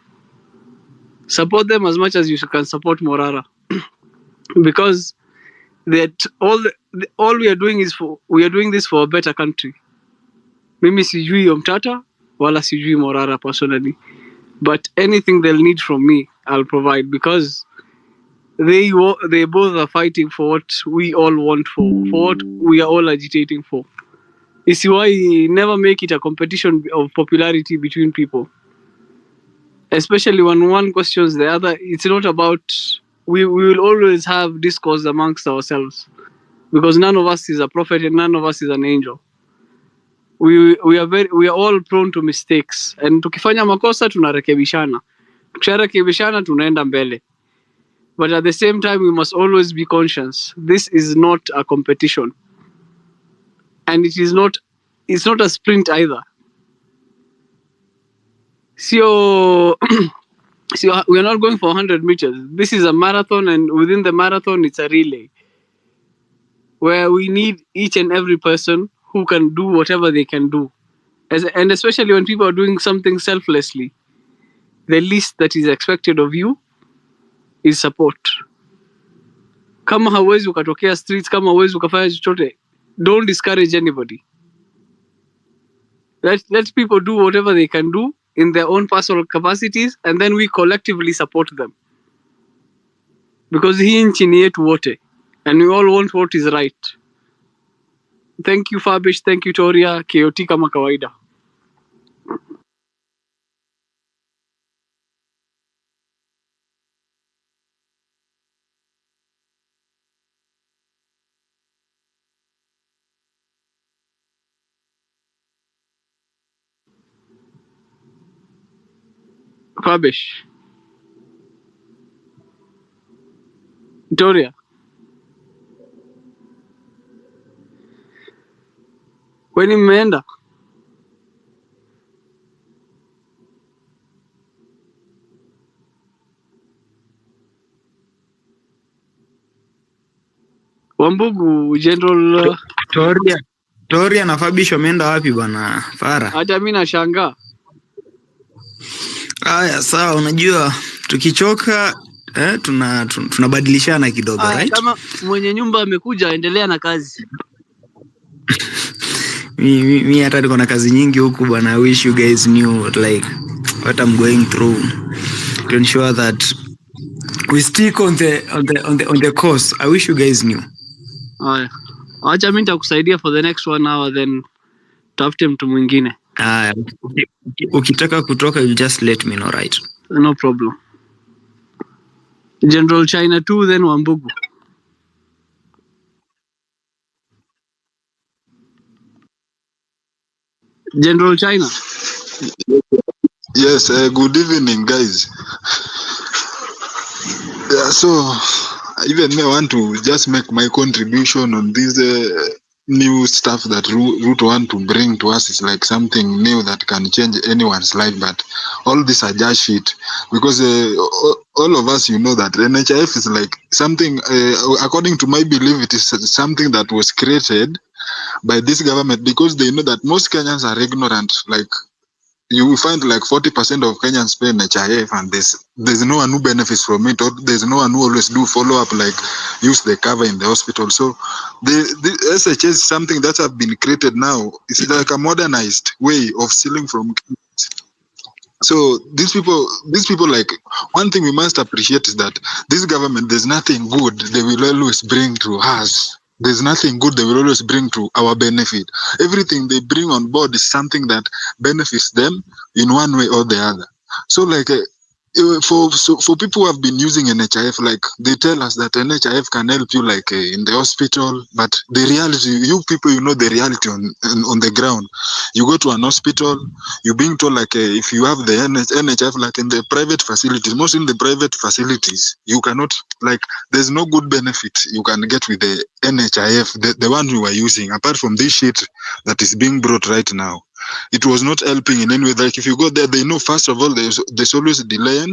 Support them as much as you can support Morara. Because that all all we are doing this for a better country. Mimi sijui Omtata wala sijui Morara personally, but anything they'll need from me, I'll provide, because they both are fighting for what we all want for what we are all agitating for. It's why never make it a competition of popularity between people, especially when one questions the other. It's not about, we will always have discourse amongst ourselves, because none of us is a prophet and none of us is an angel. We are all prone to mistakes, and tukifanya makosa tunarekebishana, tukisharekebishana tunaenda mbele. But at the same time, we must always be conscious. This is not a competition, and it's not a sprint either. So we are not going for 100 meters. This is a marathon, and within the marathon, it's a relay, where we need each and every person who can do whatever they can do. And especially when people are doing something selflessly, the least that is expected of you is support. Kama hawezi ukatokea streets, kama hawezi ukafanya chochote, don't discourage anybody. Let people do whatever they can do in their own personal capacities, and then we collectively support them. Because hii nchi ni yetu wote, and we all want what is right. Thank you Fabish, thank you Toria, KOT kama kawaida. Fabish. Toria. Weni mmeenda? Wambugu General Toria na Fabish wameenda wapi bwana Fara? Hata mimi nashangaa. Haya sawa, unajua tukichoka tunabadilishana kidogo, right? Kama mwenye nyumba amekuja, endelea na kazi. Mimi hata niko na kazi nyingi huku bwana. I wish you guys knew like what I'm going through to ensure that we stick on the course. I wish you guys knew. Haya. Acha mimi nitakusaidia for the next 1 hour, then tafute mtu mwingine. Ukitaka kutoka, you just let me know, right? No problem. General China 2, then Wambugu. General China. Yes, good evening, guys. Yeah, so even me, I want to just make my contribution on this new stuff that Ruto want to bring to us. Is like something new that can change anyone's life, but all this are just shit, because all of us, you know, that NHIF is like something, according to my belief, it is something that was created by this government, because they know that most Kenyans are ignorant. Like, you will find like 40% of Kenyans pay NHIF, and there's no one who benefits from it, or there's no one who always do follow up, like use the cover in the hospital. So the SHS is something that have been created now. It's like a modernized way of stealing from Kenyans. So these people, like, one thing we must appreciate is that this government, there's nothing good they will always bring to us. There's nothing good they will always bring to our benefit. Everything they bring on board is something that benefits them in one way or the other. So like for people who have been using NHIF, like they tell us that NHIF can help you like in the hospital, but the reality, you people, you know the reality on the ground. You go to an hospital, you're being told like if you have the NHIF, like in the private facilities, mostly in the private facilities, you cannot, like, there's no good benefit you can get with the NHIF, the one you are using, apart from this shit that is being brought right now. It was not helping in any way. Like if you go there, they know first of all there's always delay,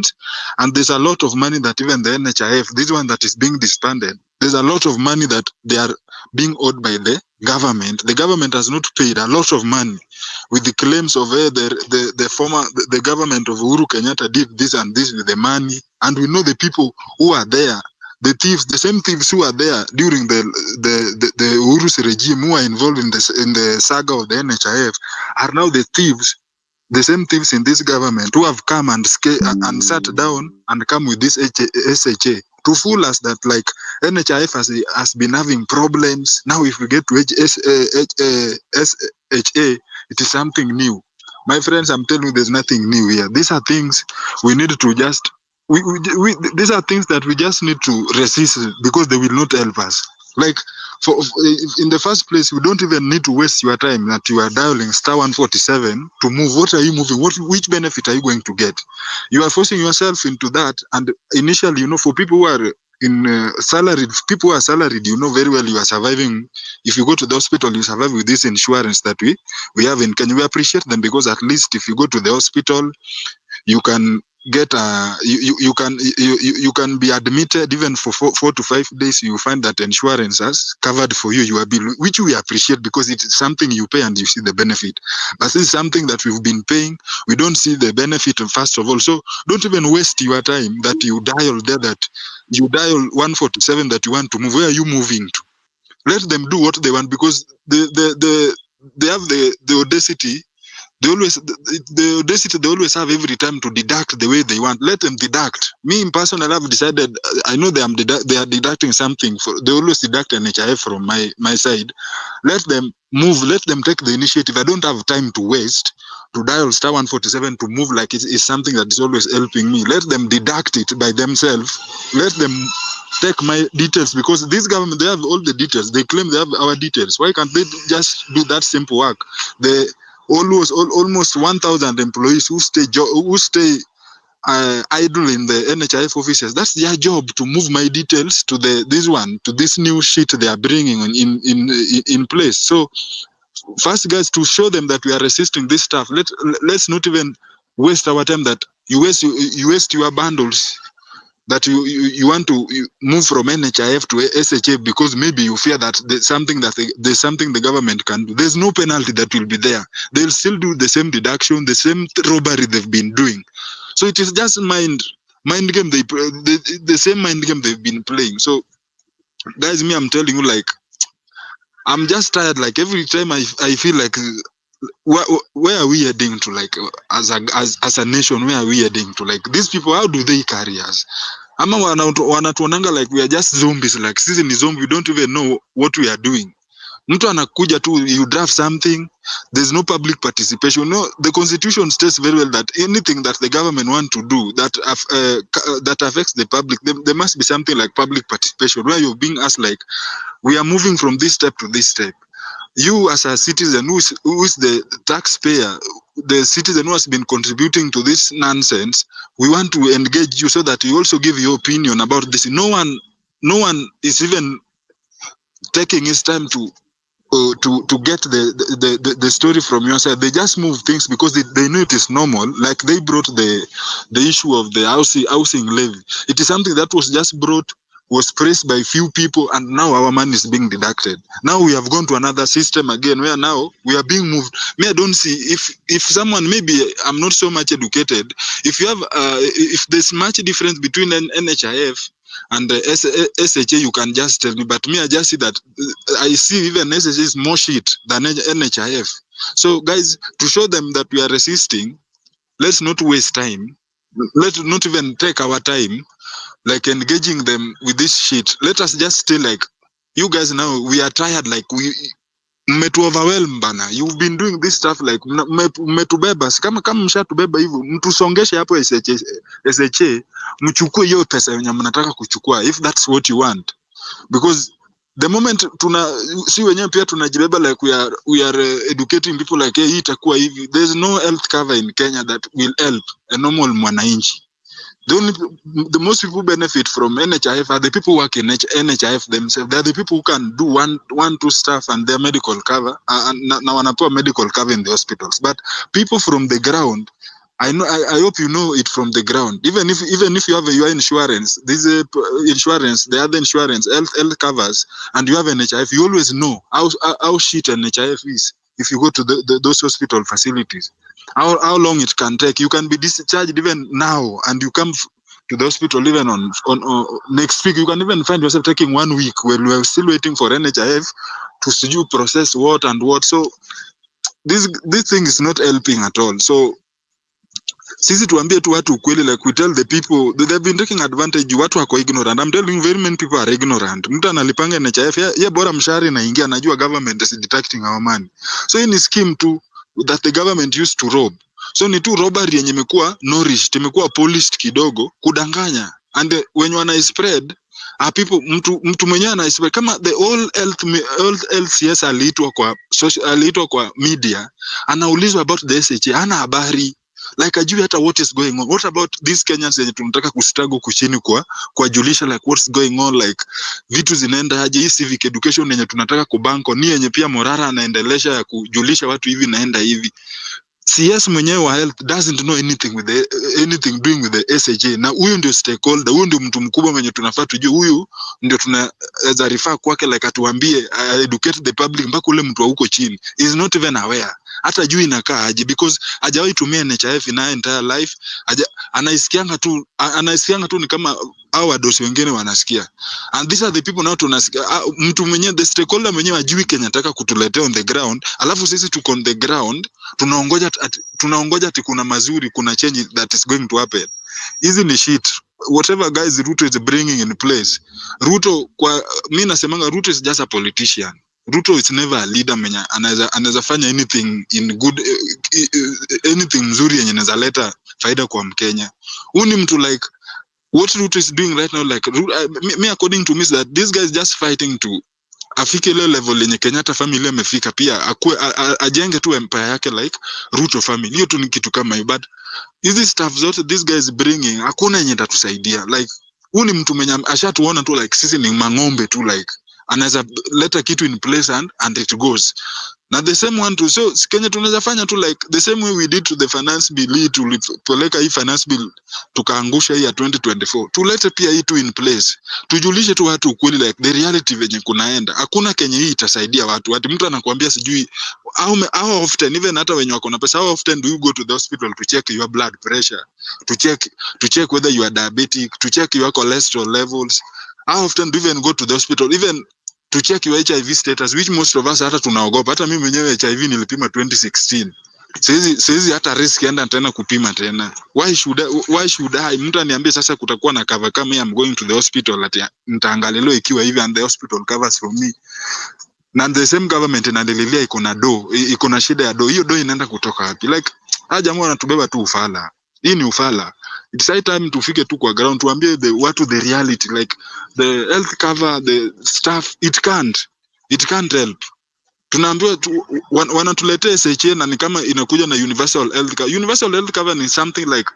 and there's a lot of money that even the NHIF, this one that is being disbanded, there's a lot of money that they are being owed by the government. The government has not paid a lot of money, with the claims of the government of Uhuru Kenyatta did this and this with the money, and we know the people who are there. the thieves, the same thieves who are there during the Uru's regime, who are involved in the saga of the NHIF, are now the thieves, the same thieves in this government who have come and sat down and come with this SHA to fool us that like NHIF has been having problems. Now if we get to SHA, it is something new. My friends, I'm telling you, there's nothing new here. These are things we need to just, these are things that we just need to resist because they will not help us. Like, in the first place, we don't even need to waste your time that you are dialing *147 to move. What are you moving? Which benefit are you going to get? You are forcing yourself into that. And initially, you know, for people who are salaried, people who are salaried, you know very well you are surviving. If you go to the hospital, you survive with this insurance that we have in Kenya. We appreciate them because at least if you go to the hospital, you can get you can be admitted even for 4 to 5 days. You find that insurance has covered for you your bill, which we appreciate because it's something you pay and you see the benefit. But this is something that we've been paying, we don't see the benefit first of all. So don't even waste your time that you dial there, that you dial 147 that you want to move. Where are you moving to? Let them do what they want because they have the audacity. They always have every time to deduct the way they want. Let them deduct. Me personally, I've decided. I know they are deducting something. They always deduct an NHIF from my side. Let them move. Let them take the initiative. I don't have time to waste to dial *147 to move like it's something that is always helping me. Let them deduct it by themselves. Let them take my details because this government, they have all the details. They claim they have our details. Why can't they just do that simple work? Almost 1,000 employees who stay idle in the NHIF offices. That's their job, to move my details to this new sheet they are bringing in place. So first, guys, to show them that we are resisting this stuff, let's not even waste our time. That you waste your bundles. That you want to move from NHIF to SHA because maybe you fear that there's something the government can do. There's no penalty that will be there. They'll still do the same deduction, the same robbery they've been doing. So it is just mind game. The same mind game they've been playing. So guys, me, I'm telling you, like, I'm just tired. Like every time I feel like where are we heading to? Like as a nation, where are we heading to? Like these people, how do they carry us? Ama wanatuonanga like we are just zombies. Like sisi ni zombie, we don't even know what we are doing. Mtu anakuja tu, you draft something, there's no public participation. No, the constitution states very well that anything that the government want to do that affects the public, there must be something like public participation where you're being asked like, we are moving from this step to this step. You as a citizen who is the taxpayer, the citizen who has been contributing to this nonsense, we want to engage you so that you also give your opinion about this. No one is even taking his time to get the story from your side. They just move things because they know it is normal. Like they brought the issue of the housing levy. It is something that was just brought, was praised by few people, and now our money is being deducted. Now we have gone to another system again where now we are being moved. Me, I don't see if someone, maybe I'm not so much educated, if you have if there's much difference between an NHIF and the SHA, you can just tell me. But me, I just see that I see even SHA is more shit than NHIF. So guys, to show them that we are resisting, let's not waste time. Let's not even take our time like engaging them with this shit. Let us just stay like, you guys now, we are tired, like mmetu overwhelm bana. You've been doing this stuff like mmetubeba. Kama mshatubeba hivyo, mtusongeshe hapo SHA, mchukue hiyo pesa yenye mnataka kuchukua if that's what you want. Because the moment si wenyewe pia tunajibeba like we are educating people like, hey, itakuwa hivi. There's no health cover in Kenya that will help a normal mwananchi. The most people who benefit from NHIF are the people who work in NHIF themselves. They are the people who can do one, two stuff and their medical cover. Now wanapewa medical cover in the hospitals. But people from the ground, I hope you know it from the ground. Even if you have your insurance, this insurance, the other insurance, health covers, and you have NHIF, you always know how shit NHIF is. If you go to those hospital facilities, how long it can take. You can be discharged even now, and you come to the hospital even on next week. You can even find yourself taking 1 week when we are still waiting for NHIF to process what and what. So this thing is not helping at all. So sisi tuambie tu watu ukweli, like we tell the people they've been taking advantage. Watu wako ignorant. I'm telling you, very many people are ignorant. Mtu analipanga NHIF ya bora mshahara inaingia, anajua government is deducting our money. So hii ni scheme tu that the government used to rob. So ni tu robbery yenye imekuwa nourished, imekuwa polished kidogo kudanganya, and when you wana spread people, mtu mwenyewe ana spread kama the all LCS aliitwa kwa media, anaulizwa about the SHA, ana habari like ajui hata what is going on. What about these Kenyans yenye tunataka kustruggle kuchini kwa julisha, like what's going on, like vitu zinaenda aje, hii civic education yenye tunataka kubanko ni yenye pia Morara anaendelesha ya kujulisha watu hivi naenda hivi. CS mwenyewe wa health doesn't know anything with anything doing with the SHA, na huyu ndio stakeholder, huyu ndio mtu mkubwa mwenye tunafaa tujue, huyu ndio tunaweza refer kwake, like atuambie educate the public, mpaka ule mtu wa huko chini is not even aware, hata juu inakaa aje, because hajawahi tumia NHIF in entire life. Anaisikianga tu ni kama au wadosi wengine wanasikia, and these are the people now tunasikia. Mtu mwenyewe the stakeholder mwenyewe ajui Kenya nataka kutuletea on the ground, alafu sisi tuko on the ground tunaongoja ati kuna mazuri, kuna change that is going to happen. Hizi ni shit. Whatever guys Ruto is bringing in place, Ruto kwa mimi nasemanga Ruto is just a politician. Ruto is never a leader mwenye anaweza fanya anything in good, anything mzuri yenye anaweza leta faida kwa Mkenya. Huyu ni mtu like what Ruto is doing right now, like me according to me is that this guy is just fighting to afike ile level yenye Kenyatta family amefika, pia ajenge tu empire yake like Ruto family. Hiyo tu ni kitu kama hiyo, but hizi stuff zote this guy is bringing hakuna yenye tatusaidia. Like huyu ni mtu mwenye ashatuona tu like sisi ni mang'ombe tu, like anaweza leta kitu in place and it goes. Na the same one too, so Kenya tunaweza fanya tu like the same way we did to the finance bill hii, tulipeleka hii finance bill tukaangusha hii ya 2024, tulete pia hii tu in place, tujulishe tu watu ukweli, like the reality venye kunaenda. Hakuna Kenya hii itasaidia watu, ati mtu anakuambia sijui how often, even hata wenye wako na pesa, how often do you go to the hospital to check your blood pressure, to check whether you are diabetic, to check your cholesterol levels? How often do you even go to the hospital even to check your HIV status, which most of us hata tunaogopa. Hata mimi mwenyewe HIV nilipima 2016. Saizi hata risk enda tena kupima tena. Why should I? Mtu aniambie sasa kutakuwa na cover kama I'm going to the hospital, ati nitaangaliliwa ikiwa hivi and the hospital covers for me. Na the same government inadelilia iko na shida ya hiyo inaenda kutoka wapi? Like jamaa wanatubeba tu ufala. Hii ni ufala. It's high time tufike tu kwa ground, tuambie watu the reality, like the health cover, the stuff, it can't help. Tunaambiwa wanatuletea SHA na ni kama inakuja na universal health cover. Universal health cover ni something like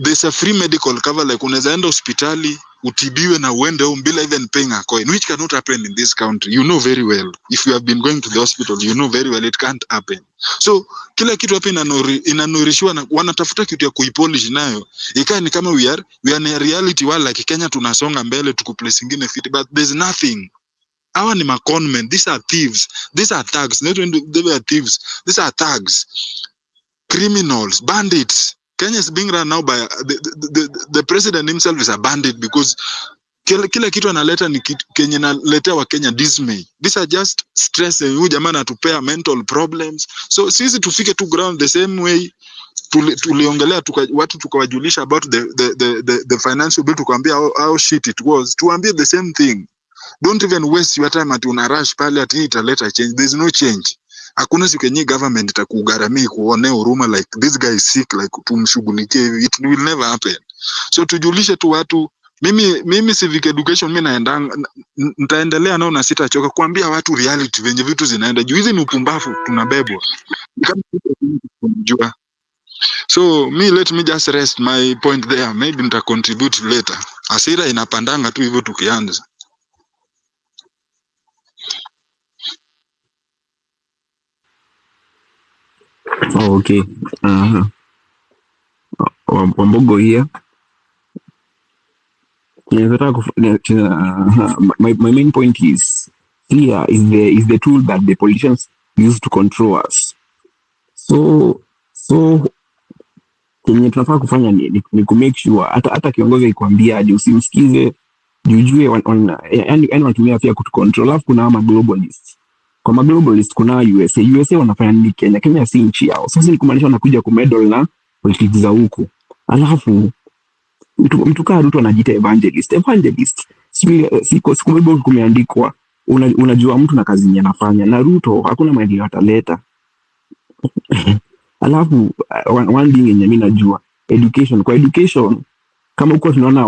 there's a free medical cover, like unaweza enda hospitali utibiwe na uende home bila even paying a coin, which cannot happen in this country. You know very well, if you have been going to the hospital, you know very well it can't happen. So kila kitu hapa inanurishiwa na wanatafuta kitu ya kuipolish nayo ikaa ni kama we are in a reality world, like Kenya tunasonga mbele tuko place ingine fit, but there's nothing. Hawa ni conmen, these are thieves, these are thugs, they were thieves, these are thugs, criminals, bandits. Kenya is being run now by the president himself is a bandit, because kila kitu analeta ni Kenya naletea wa Kenya dismay. These are just stress. Huyu jamaa anatupea mental problems. So sisi tufike to ground the same way tuliongelea watu tukawajulisha about the financial bill, tukaambia how shit it was, tuambie the same thing. Don't even waste your time ati una rush pale ati italeta change. There's no change. Hakuna siku yenye government itakugaramia kuonea huruma like this guy is sick, like tumshughulikie hivi. It will never happen. So tujulishe tu watu. Mimi civic education mimi nitaendelea nao na sitachoka kuambia watu reality venye vitu zinaenda. Juu hizi ni upumbavu tunabebwa. So let me just rest my point there. Maybe nita contribute later. Asira inapandanga tu hivyo tukianza. Oh, okay. Wambogo here. My main point is fear is the tool that the politicians use to control us. So kenye tunafaa kufanya ni ku make sure hata kiongozi ikwambia aje usimsikize jujue yani wanatumia afya kutucontrol. Alafu kuna ama globalists. Kwa ma globalist kuna USA wanafanya nini Kenya? Kenya si nchi yao. Sasa ni kumaanisha wanakuja kumedal na politics za huku. Alafu mtu kaa Ruto anajiita evangelist. Siku mbili kumeandikwa unajua mtu na kazi yenye anafanya, na Ruto hakuna maendeleo ataleta. Alafu one thing yenye mimi najua education. Kwa education kama huko tunaona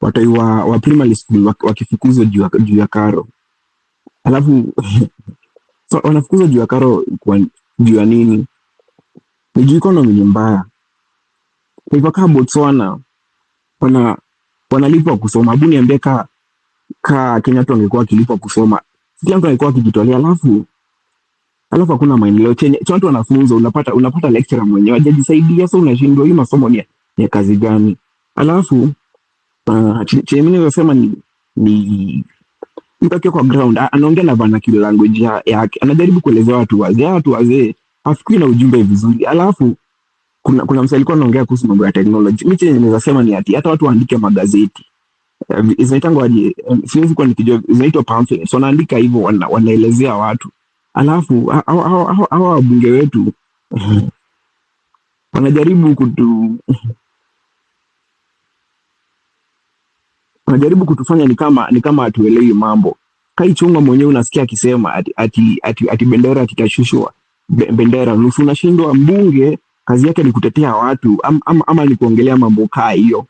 watu wa primary school wakifukuzwa juu ya karo. Alafu so wanafukuzwa juu ya karo kwa juu ya nini? Ni juu economy ni mbaya. Kwa hivyo kama Botswana wanalipwa kusoma. Hebu niambie Kenya tu angekuwa kilipwa kusoma, kila mtu angekuwa akijitolea. Alafu hakuna maendeleo. Watu wanafunza, unapata lecturer mwenyewe hajajisaidia, so unashindwa hii masomo ni kazi gani? Alafu mimi nasema ni mtu kwa ground anaongea na vernacular language yake, anajaribu kuelezea watu wazee afikiri na ujumbe vizuri. Alafu kuna msali alikuwa anaongea kuhusu mambo ya technology. Mimi naweza sema ni hata watu waandike magazeti. Zinaitangwa siwezi kwa nikijua zinaitwa pamphlets. So wanaandika hivyo, wanaelezea watu. Alafu hawa wabunge wetu wanajaribu kutufanya ni kama atuelewi mambo. Kaichunga mwenyewe unasikia akisema ati bendera kitashushwa bendera nusu. Unashindwa mbunge kazi yake ni kutetea watu ama ni kuongelea mambo kaa hiyo.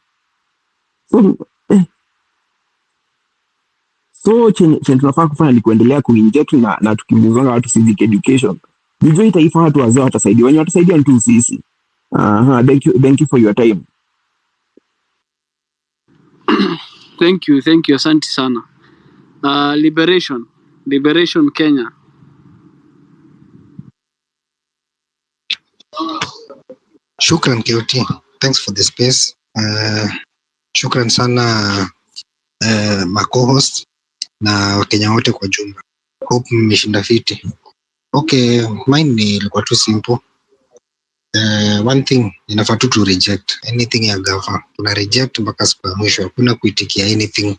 So chenye tunafaa kufanya ni kuendelea kuinject na tukimuzanga watu civic education. Vijoi taifa watu wazee watasaidia. Wenye watasaidia tu sisi. Thank you for your time. Thank you, asante sana. Liberation Kenya. Shukran KOT. Thanks for the space. Shukran sana ma co-host na Wakenya wote kwa jumla. Hope mmeshinda fiti. Okay, mine ilikuwa tu simple. One thing inafaa tu reject anything ya gava. Tuna reject mpaka siku ya mwisho. Hakuna kuitikia anything.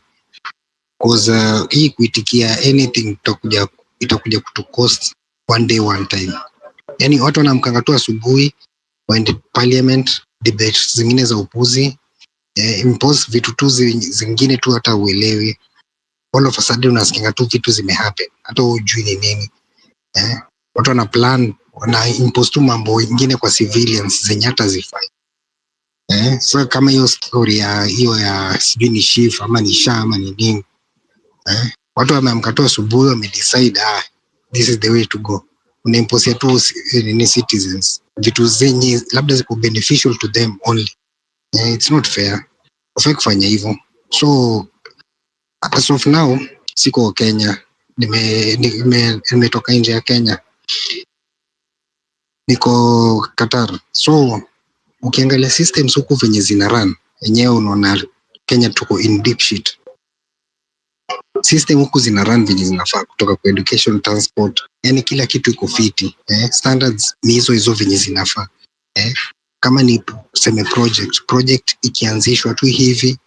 Because hii kuitikia anything itakuja kutu cost one day one time. Yani watu wanamkanga tu asubuhi waende parliament, debate zingine za upuzi, impose vitu tu zingine tu hata uelewi. All of a sudden unasikia tu vitu zimehappen hata hujui ni nini. Watu wana plan, wana impose tu mambo ingine kwa civilians zenye hata zifai. So kama hiyo story ya sijui ni Shif ama ni Sha ama ni nini. Watu wameamka tu asubuhi wamedecide this is the way to go. Unaimpose tu ni citizens vitu zenye labda ziko beneficial to them only. It's not fair. Ufai kufanya hivyo. So as of now siko Kenya, nimetoka nje ya Kenya, niko Qatar. So ukiangalia systems huku venye zina run yenyewe unaona Kenya tuko in deep shit. System huku zina run venye zinafaa, kutoka kwa education, transport, yani kila kitu iko fiti. Standards ni hizo venye zinafaa. Kama ni tuseme project ikianzishwa tu hivi,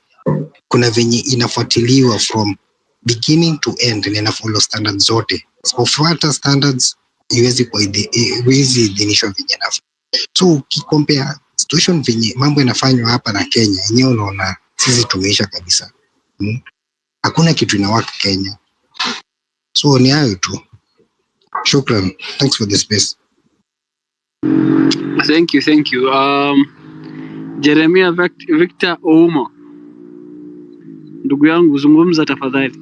kuna venye inafuatiliwa from beginning to end na ina follow standards zote. Usipofuata standards iwezi idhinishwa venye nafaa. So ukikompare situation venye mambo yanafanywa hapa na Kenya, yenyewe unaona sisi tumeisha kabisa. Hakuna kitu inawaka Kenya. So ni hayo tu. Shukran. Thanks for the space. Thank you. Jeremia Victor Ouma. Ndugu yangu zungumza tafadhali.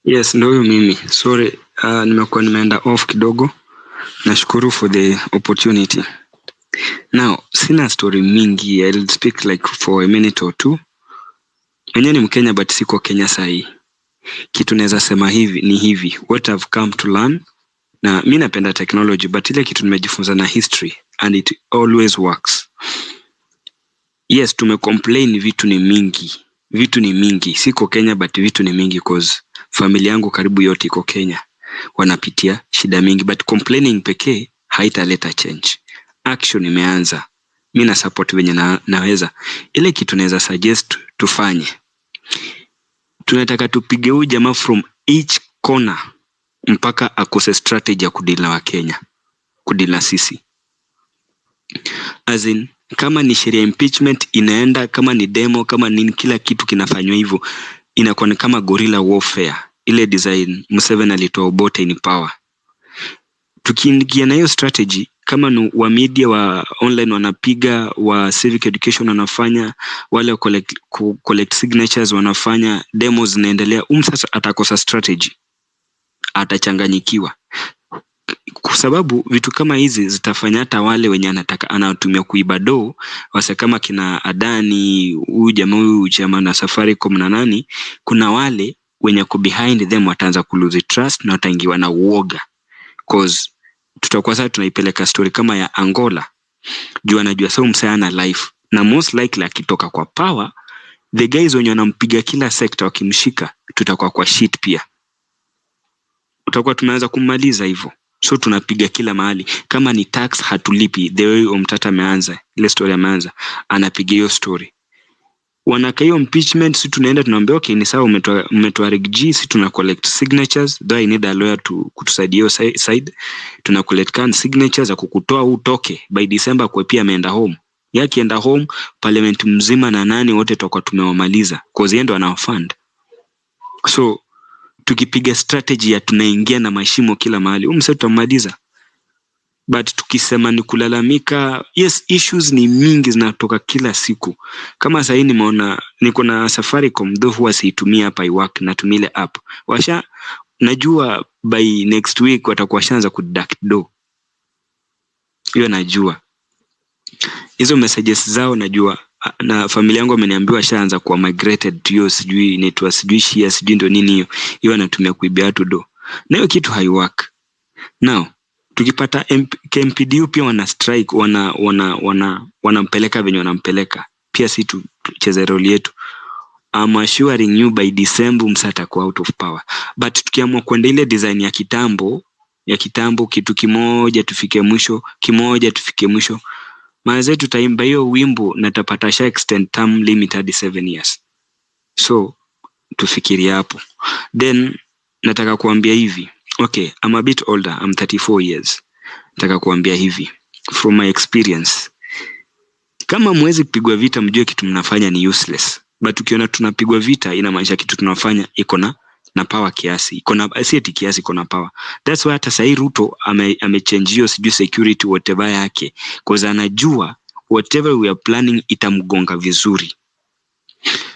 Yes, ndio mimi. Sorry, nimekuwa nimeenda off kidogo. Nashukuru for the opportunity. Now, sina story mingi. I'll speak like for a minute or two. Mwenye ni Mkenya but siko Kenya sahi. Kitu naweza sema ni hivi. What I've come to learn. Na mimi napenda technology but ile kitu nimejifunza na history and it always works. Yes, tumecomplain vitu ni mingi. Siko Kenya but vitu ni mingi cause familia yangu karibu yote iko Kenya. Wanapitia shida mingi but complaining pekee haitaleta change. action imeanza. Mimi na support venye naweza. Ile kitu naweza suggest tufanye, tunataka tupige huyu jamaa from each corner mpaka akose strategy ya kudila wa Kenya, kudila sisi. As in, kama ni sheria impeachment inaenda, kama ni demo, kama nini, kila kitu kinafanywa hivyo. Inakuwa ni kama guerrilla warfare. Ile design Museveni alitoa Obote in power. Tukiingia na hiyo strategy, kama ni wa media wa online wanapiga, wa civic education wanafanya, wale wa collect signatures wanafanya, demos zinaendelea, sasa atakosa strategy, atachanganyikiwa. Kwa sababu vitu kama hizi zitafanya hata wale wenye anatumia kuiba do, wasa kama kina Adani, huyu jamaa na Safaricom na nani, kuna wale wenye ku behind them wataanza ku lose trust na wataingiwa na uoga. Cause tutakuwa sasa tunaipeleka story kama ya Angola. Juu anajua sasa msana life, na most likely akitoka kwa power, the guys wenye wanampiga kila sector wakimshika, tutakuwa kwa shit pia. Tutakuwa tumeanza kumaliza hivyo. So tunapiga kila mahali. Kama ni tax hatulipi, the way Omtata ameanza, ile story ameanza, anapiga hiyo story. Wanaka hiyo impeachment, si tunaenda tunaambia okay ni sawa, umetoa reg, si tuna collect signatures, though I need a lawyer to kutusaidia hiyo side. Tuna collect signatures za kukutoa utoke by December, kwa pia ameenda home. Yaki enda home, parliament mzima na nani wote tutakuwa tumewamaliza, cause yeye ndo anawafund. So tukipiga strategy ya tunaingia na mashimo kila mahali, mse tutamaliza. But tukisema ni kulalamika, yes, issues ni mingi zinatoka kila siku. Kama sasa hivi nimeona niko na Safaricom, though huwa siitumia hapa iwork, natumia ile app. Najua by next week watakuwa shanza kudeduct do. Hiyo najua. Hizo messages zao najua, na familia yangu ameniambiwa shaanza kuwa migrated to hiyo, sijui inaitwa sijui shia, sijui ndo nini hiyo. Hiyo anatumia kuibia watu do. Na hiyo kitu haiwork. Now tukipata KMPDU pia wana strike, wanampeleka venye wanampeleka, pia si tucheze role yetu. I'm assuring you by December msata kwa out of power. But tukiamua kwenda ile design ya kitambo, kitu kimoja tufike mwisho, maana zetu tutaimba hiyo wimbo na tapata sha extend term limit hadi 7 years. So tufikiri hapo. Then nataka kuambia hivi, okay, I'm a bit older, I'm 34 years. Nataka kuambia hivi, from my experience, kama mwezi kupigwa vita mjue kitu mnafanya ni useless. But ukiona tunapigwa vita, inamaanisha kitu tunafanya iko na power kiasi, iko na asset kiasi, iko na power. That's why hata sasa Ruto amechange hiyo sijui security whatever yake, because anajua whatever we are planning itamgonga vizuri.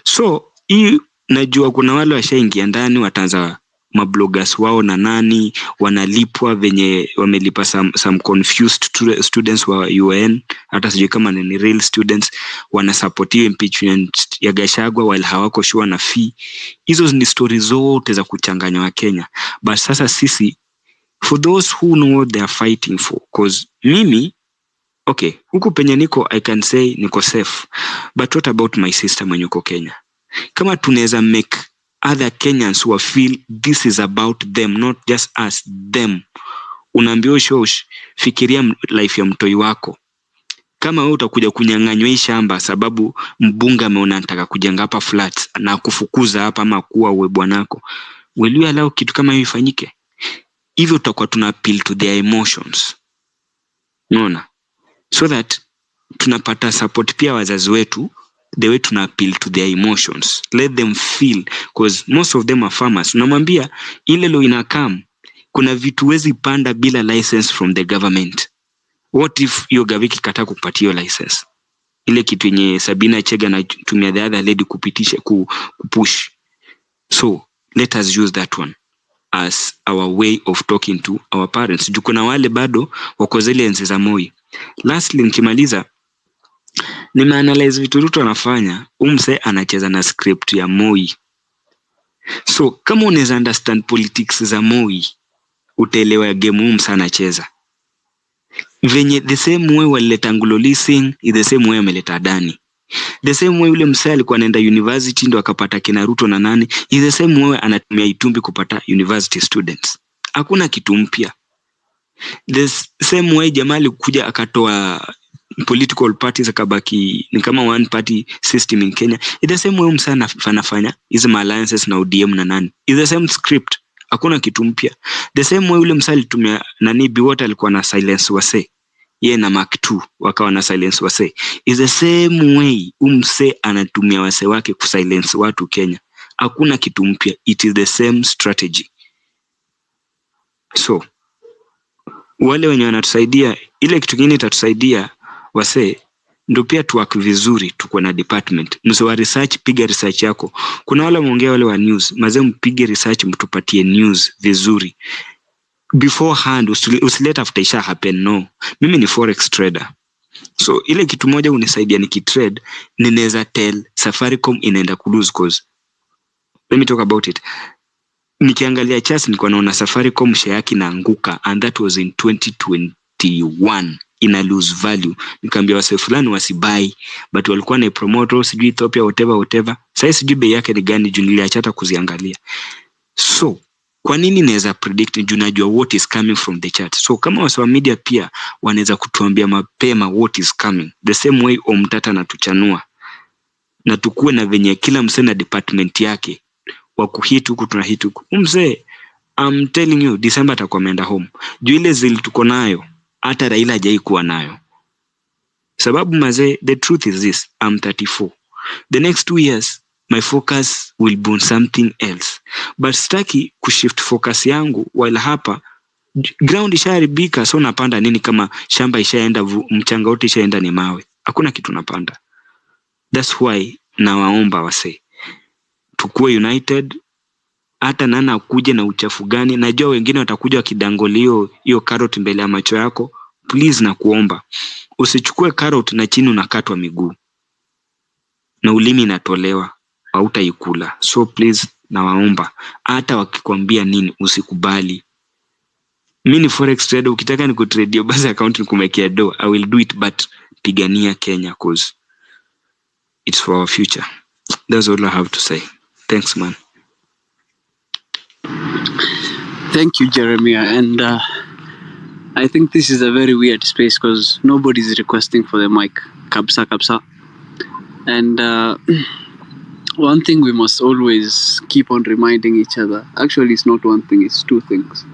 So hii najua kuna wale washaingia ndani, wataanza mabloggers wao na nani wanalipwa venye wamelipa some confused students wa UN, hata sijui kama ni real students, wana support impeachment ya Gachagua while hawako sure na fee. Hizo ni stories zote za kuchanganya wa Kenya. But sasa sisi, for those who know what they are fighting for, cause mimi okay, huku penye niko I can say niko safe, but what about my sister mwenye uko Kenya? Kama tunaweza make other Kenyans who feel this is about them, not just us, them. Unaambia shosh, fikiria life ya mtoi wako. Kama wewe utakuja kunyang'anywa hii shamba sababu mbunge ameona anataka kujenga hapa flats na kufukuza hapa ama kuwa uwe bwanako, will you allow kitu kama hiyo ifanyike? Hivyo tutakuwa tuna appeal to their emotions. Unaona? So that tunapata support pia wazazi wetu, the way tuna appeal to their emotions. Let them feel, because most of them are farmers. Unamwambia ile lo inakam, kuna vitu wezi panda bila license from the government. What if your gaviki kata kupatia license? Ile kitu yenye Sabina Chega na tumia the other lady kupitisha kupush. So let us use that one as our way of talking to our parents. Juko na wale bado wako zile enzi za Moi. Lastly nikimaliza, nimeanalyze vitu Ruto anafanya, umse anacheza na script ya Moi. So kama unaweza understand politics za Moi, utaelewa game umse anacheza. Venye the same way walileta Ngulo Leasing, is the same way ameleta Adani. The same way ule msee alikuwa anaenda university ndo akapata kina Ruto na nani, is the same way anatumia Itumbi kupata university students. Hakuna kitu mpya. The same way jamaa alikuja akatoa political parties akabaki ni kama one party system in Kenya. It's the same way msana fanafanya hizo alliances na ODM na nani. It's the same script. Hakuna kitu mpya. The same way ule msali tumia nani Biwota alikuwa na silence wase. Yeye na Mark 2 wakawa na silence wase. It's the same way umse anatumia wase wake kusilence watu Kenya. Hakuna kitu mpya. It is the same strategy. So wale wenye wanatusaidia ile kitu kingine itatusaidia wase ndio pia tuwak vizuri, tuko na department. Mso research, piga research yako. Kuna wale mwongea wale wa news, mazee mpige research, mtupatie news vizuri beforehand, usileta after isha happen. No, mimi ni forex trader, so ile kitu moja unisaidia nikitrade, ninaweza tell Safaricom inaenda kulose cause. Let me talk about it. Nikiangalia charts nilikuwa naona Safaricom share yake inaanguka, and that was in 2021, ina lose value. Nikamwambia wase fulani wasibuy, but walikuwa na promoter sijui Ethiopia whatever. Sasa sijui bei yake ni gani juu niliacha kuziangalia. So kwa nini naweza predict juu najua what is coming from the chart? So kama wase wa media pia wanaweza kutuambia mapema what is coming, the same way Omtata na tuchanua na tukue na venye kila msee na department yake wa kuhit huku tunahit huku. Mzee, I'm telling you, December atakuwa ameenda home. Juu ile zili tuko nayo hata Raila hajai kuwa nayo. Sababu mazee, the truth is this, I'm 34. The next 2 years my focus will be on something else, but sitaki kushift focus yangu while hapa ground ishaharibika. So napanda nini kama shamba ishaenda, mchanga wote ishaenda ni mawe, hakuna kitu napanda. That's why nawaomba wase tukue united. Hata nana akuje na uchafu gani, najua wengine watakuja wakidangolio hiyo carrot mbele ya macho yako. Please na kuomba usichukue carrot na chini unakatwa miguu na ulimi natolewa, hautaikula. So please nawaomba, hata wakikwambia nini usikubali. Mimi ni forex trader, ukitaka nikutrade hiyo basi account nikumekea do, I will do it, but pigania Kenya cause it's for our future. That's all I have to say. Thanks, man. Thank you, Jeremiah. And I think this is a very weird space because nobody's requesting for the mic. Kapsa. And one thing we must always keep on reminding each other, actually it's not one thing, it's two things,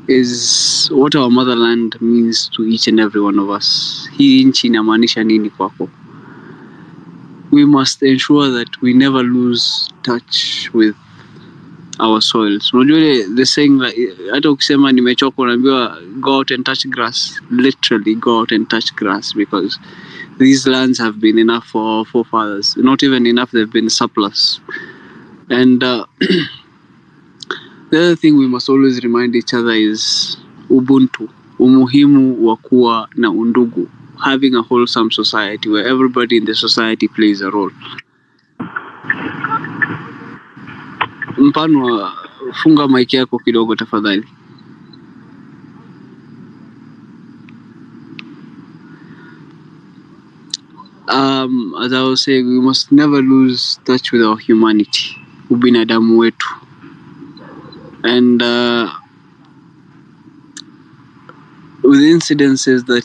is what our motherland means to each and every one of us. Hii nchi inamaanisha nini kwako? We must ensure that we never lose touch with our soils. Unajua the saying like, hata ukisema nimechoka unaambiwa go out and touch grass. Literally go out and touch grass, because these lands have been enough for our forefathers. Not even enough, they've been surplus. And the other thing we must always remind each other is ubuntu, umuhimu wa kuwa na undugu, having a wholesome society where everybody in the society plays a role. Mpanwa, funga mic yako kidogo tafadhali. As I was saying, we must never lose touch with our humanity, ubinadamu wetu. And with incidences that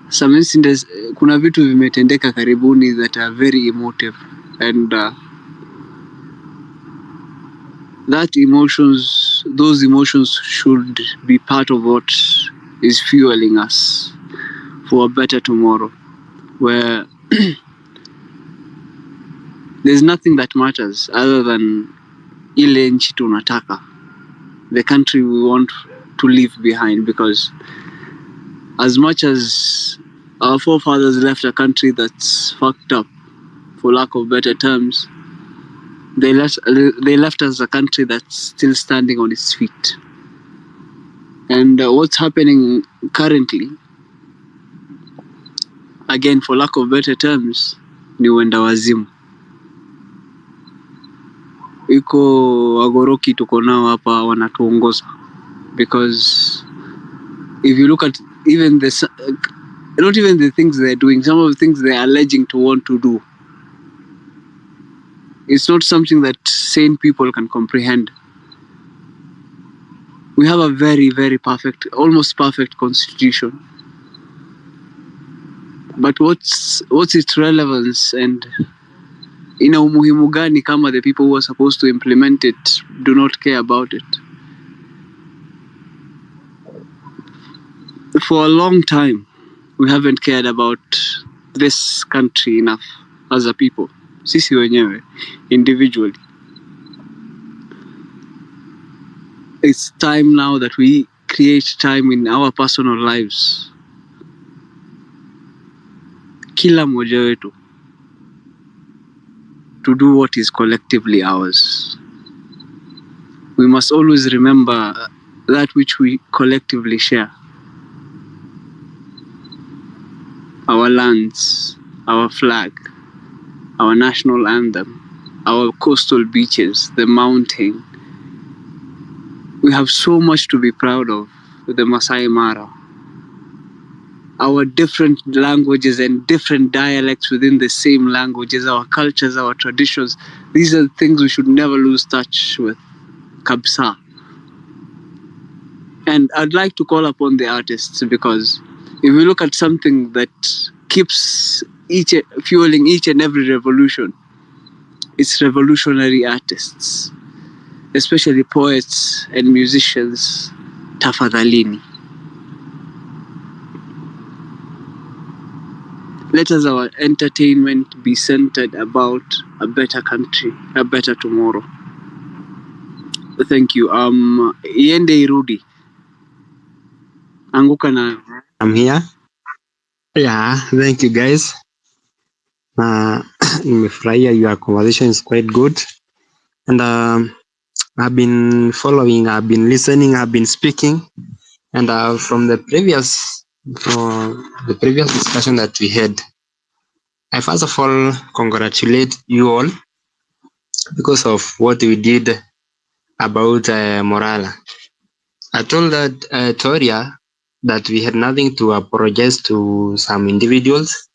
some incidents, kuna vitu vimetendeka karibuni that are very emotive, and those emotions should be part of what is fueling us for a better tomorrow, where there's nothing that matters other than ile nchi tunataka, the country we want to leave behind. Because as much as our forefathers left a country that's fucked up, for lack of better terms, they left us a country that's still standing on its feet. And what's happening currently, again, for lack of better terms, ni wenda wazimu. Iko wagoroki tuko nao hapa wanatuongoza. Because if you look at even not even the things they're doing, some of the things they're alleging to want to do, it's not something that sane people can comprehend. We have a very, very perfect, almost perfect constitution. But what's its relevance and ina umuhimu gani kama the people who are supposed to implement it do not care about it? For a long time, we haven't cared about this country enough as a people. Sisi wenyewe, individually. It's time now that we create time in our personal lives. Kila mmoja wetu to do what is collectively ours. We must always remember that which we collectively share. Our lands, our flag, our national anthem, our coastal beaches, the mountain. We have so much to be proud of with the Masai Mara. Our different languages and different dialects within the same languages, our cultures, our traditions. These are things we should never lose touch with. Kabsa. And I'd like to call upon the artists, because if we look at something that keeps fueling each and every revolution, it's revolutionary artists, especially poets and musicians. Tafadhalini. Let us our entertainment be centered about a better country, a better tomorrow. Thank you. Iende irudi. Anguka na. I'm here. Yeah, thank you guys. Nimefurahia, your conversation is quite good. And I've been following, I've been listening, I've been speaking. And from the previous discussion that we had, I first of all congratulate you all because of what we did about Morala. I told that Toria that we had nothing to apologize to some individuals,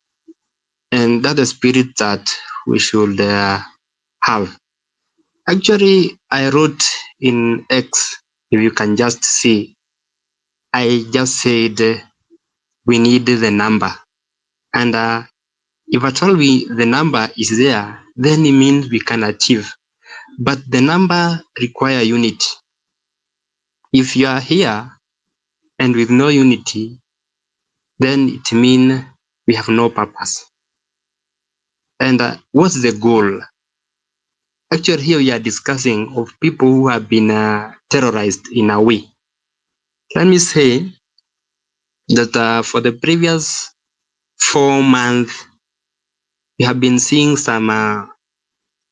and that's the spirit that we should have. Actually, I wrote in X, if you can just see, I just said we need the number. And if at all the number is there, then it means we can achieve. But the number require unity. If you are here and with no unity, then it means we have no purpose. And what's the goal? Actually, here we are discussing of people who have been terrorized in a way. Let me say that for the previous 4 months, we have been seeing some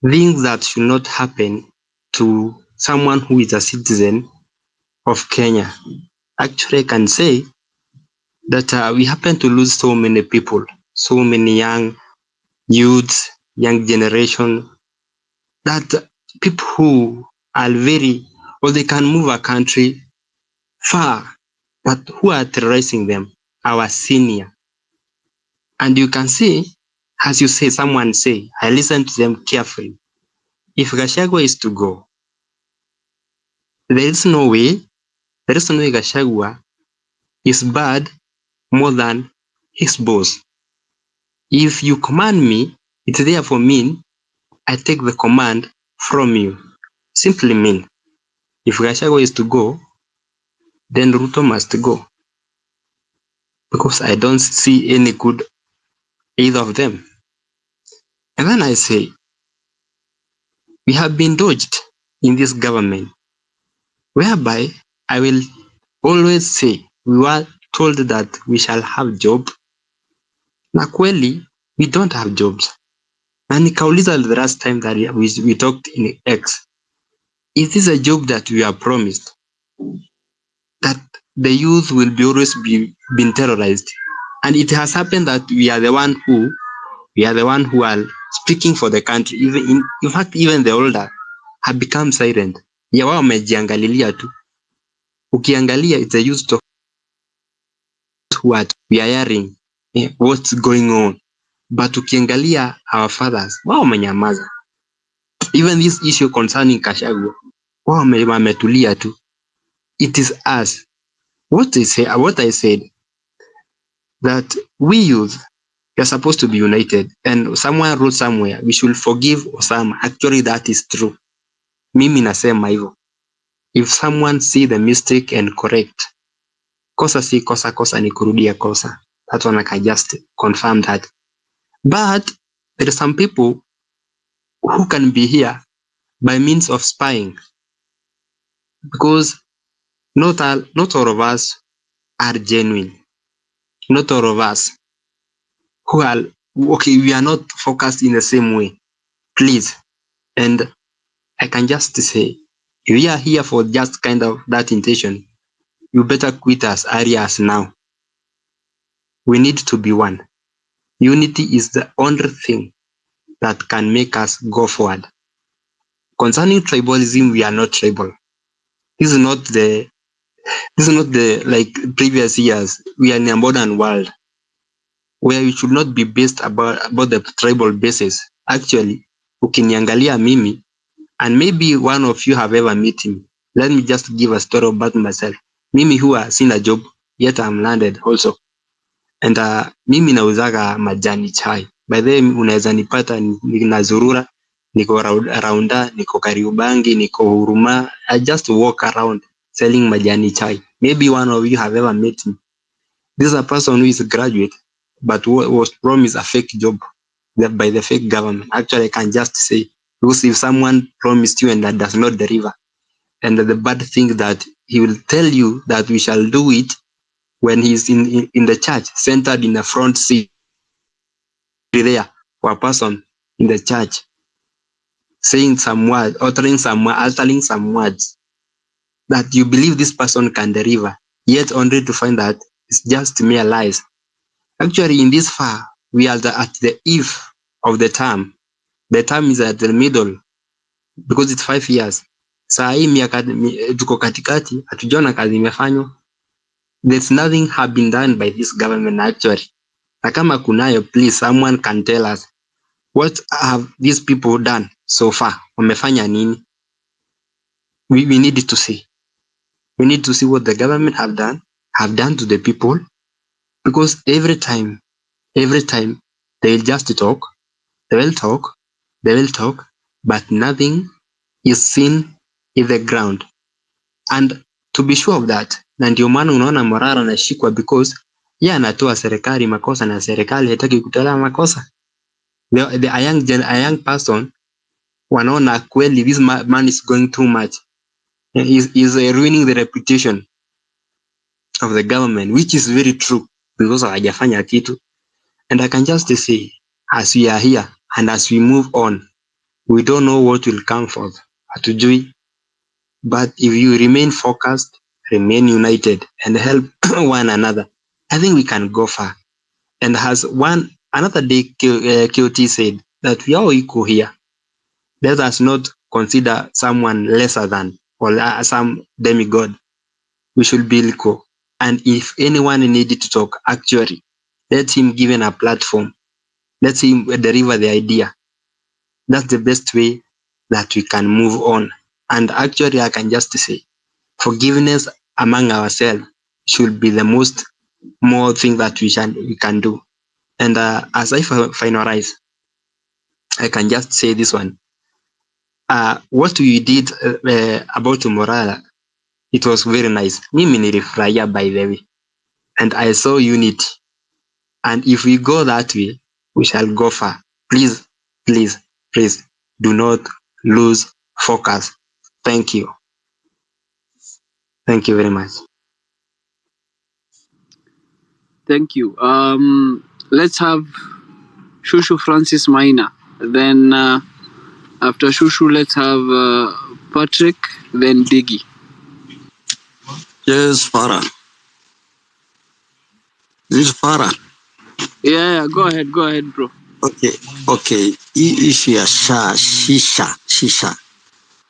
things that should not happen to someone who is a citizen of Kenya. Actually, I can say that we happen to lose so many people, so many young youths, young generation, that people who are or they can move a country far, but who are terrorizing them, our senior. And you can see, as you say, someone say, I listen to them carefully. If Gachagua is to go, there is no way Gachagua is bad more than his boss. If you command me, it therefore means I take the command from you. Simply mean, if Gachagua is to go, then Ruto must go. Because I don't see any good either of them. And then I say, we have been dodged in this government, whereby I will always say, we were told that we shall have job. Na kweli, we don't have jobs. Na nikauliza the last time that we talked in X, is this a job that we are promised? That the youth will be always been terrorized. And it has happened that we are the one who are speaking for the country. Even in fact, even the older have become silent. Ya wao wamejiangalilia tu. Ukiangalia, it's a youth talk. What we are hearing, what's going on. But ukiangalia our fathers, wao wamenyamaza. Even this issue concerning Gachagua, wao wametulia tu. it is us. What I said, that we youth are supposed to be united, and someone wrote somewhere we should forgive Osama. Actually, that is true. Mimi nasema hivyo. If someone see the mistake and correct, kosa si kosa, kosa ni kurudia kosa. That one I can just confirm that. But there are some people who can be here by means of spying, because not all of us are genuine. Not all of us who are okay. We are not focused in the same way. Please, and I can just say, if we are here for just kind of that intention, you better quit us areas now. We need to be one. Unity is the only thing that can make us go forward. Concerning tribalism, we are not tribal. This is not the like previous years. We are in a modern world where we should not be based about the tribal basis. Actually, ukiniangalia mimi, and maybe one of you have ever met him. Let me just give a story about myself. Mimi huwa sina job, yet I'm landed also. And mimi nauzaga majani chai. By the way, unaweza nipata ninazurura, niko raunda, niko Kariubangi, niko Huruma. I just walk around selling majani chai. Maybe one of you have ever met me. This is a person who is a graduate, but was promised a fake job by the fake government. Actually, I can just say, because if someone promised you and that does not deliver, and the bad thing that he will tell you that we shall do it when he's in the church, centered in the front seat there for a person in the church, saying some words, altering some words that you believe this person can deliver, yet only to find that it's just mere lies. Actually, in this far, we are at the eve of the term. The term is at the middle because it's 5 years. Saa hii miaka tuko katikati, hatujaona kazi imefanywa. There's nothing have been done by this government actually. Na kama kunayo, please someone can tell us what have these people done so far. Wamefanya nini? We need to see. We need to see what the government have done to the people, because every time they'll just talk, they will talk, but nothing is seen in the ground. And to be sure of that, na ndio maana unaona Morara anashikwa, because yeye anatoa serikali makosa na serikali haitaki kutoa makosa. A young person wanaona kweli this man is going too much. Is ruining the reputation of the government, which is very true, because hajafanya kitu. And I can just say, as we are here and as we move on, we don't know what will come forth. Hatujui. But if you remain focused, remain united, and help one another, I think we can go far. And as another day, QT said that we are all equal here. Let us not consider someone lesser than or some demigod. We should be equal. And if anyone needed to talk, actually, let him given a platform. Let him deliver the idea. That's the best way that we can move on. And actually, I can just say, forgiveness among ourselves should be the more thing that we can do. And as I finalize, I can just say this one. What we did about Morala, it was very nice. Mimi nilifurahia, by the way. And I saw unity. And if we go that way, we shall go far. Please, please, please, do not lose focus. Thank you. Thank you very much. Thank you. Let's have Shushu Francis Maina. Then after Shushu, let's have Patrick, then Diggy. Yes, Farah. This is Farah. Yeah, go ahead, bro. Okay. Hii issue ya shisha.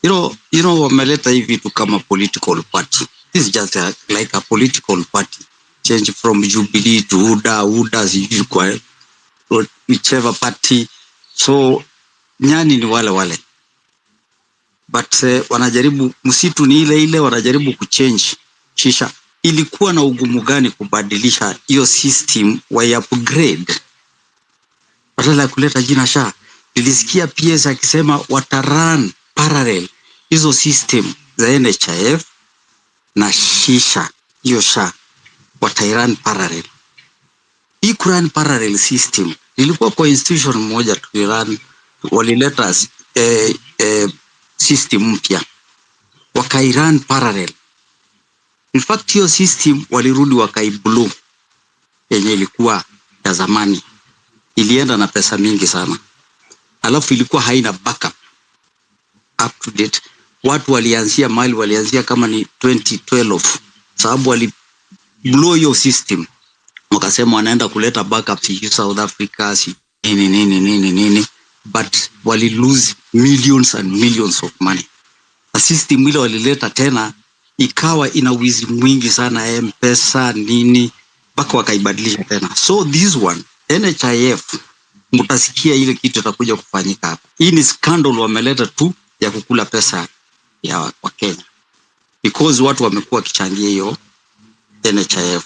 You know, wameleta hivi vitu kama political party. This is just like a political party. Change from Jubilee to UDA sijui kwa whichever party. So nyani ni wale. but wanajaribu, msitu ni ile ile, wanajaribu kuchange shisha. Ilikuwa na ugumu gani kubadilisha hiyo system wa upgrade badala ya kuleta jina SHA? Nilisikia PS akisema watarun parallel hizo system za NHIF na shisha, hiyo SHA watairan parallel. Hii kurun parallel system ilikuwa kwa institution moja tulirun, walileta system mpya wakairan parallel. In fact hiyo system walirudi wakaiblow yenye ilikuwa ya zamani, ilienda na pesa mingi sana, alafu ilikuwa haina backup up to date. Watu walianzia mali, walianzia kama ni 2012 sababu wali blow hiyo system, wakasema wanaenda kuleta backup si South Africa si nini, but wali lose millions and millions of money. A system ile walileta tena ikawa ina wizi mwingi sana, M-Pesa nini, mpaka wakaibadilisha tena. So this one NHIF, mtasikia ile kitu itakuja kufanyika hapa. Hii ni scandal wameleta tu ya kukula pesa ya Wakenya, because watu wamekuwa kichangia hiyo NHIF.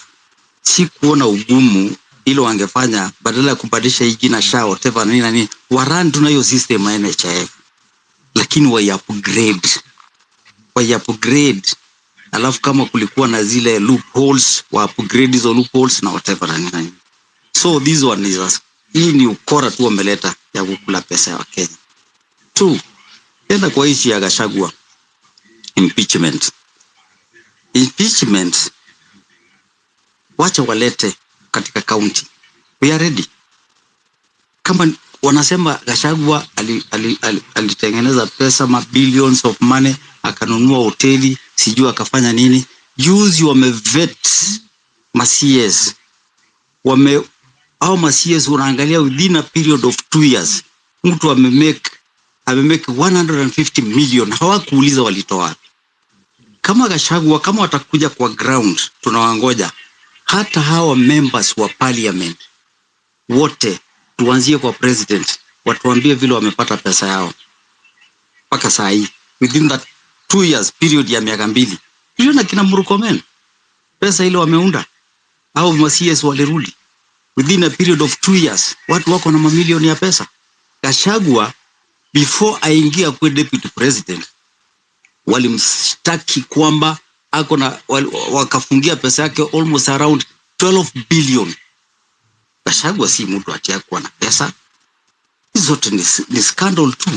Si kuona ugumu ile wangefanya, badala ya kubadilisha hii jina SHA whatever nini na nini, waran tuna hiyo system ya NHIF, lakini wa upgrade, alafu kama kulikuwa na zile loopholes wa upgrade hizo loopholes na whatever na nini. So this one is hii ni ukora tu wameleta ya kukula pesa ya Wakenya. Two, tena kwa issue ya Gachagua impeachment, wacha walete katika county, we are ready. Kama wanasema Gachagua alitengeneza pesa billions of money, akanunua hoteli, sijui akafanya nini. Juzi wamevet ma-CS, au ma-CS unaangalia within a period of 2 years mtu amemake 150 million, hawakuuliza walitoa wapi. Kama Gachagua, kama watakuja kwa ground, tunawangoja. Hata hawa members wa parliament wote, tuanzie kwa president, watuambie vile wamepata pesa yao mpaka saa hii within that 2 years period ya miaka 2. Tuliona kina Murkomen pesa ile wameunda, au ma-CS walirudi within a period of 2 years, watu wako na mamilioni ya pesa. Gachagua before aingia kwa deputy president walimstaki kwamba ako na wakafungia pesa yake almost around 12 billion. Gachagua si mtu atiakuwa na pesa. Hizo zote ni scandal tu.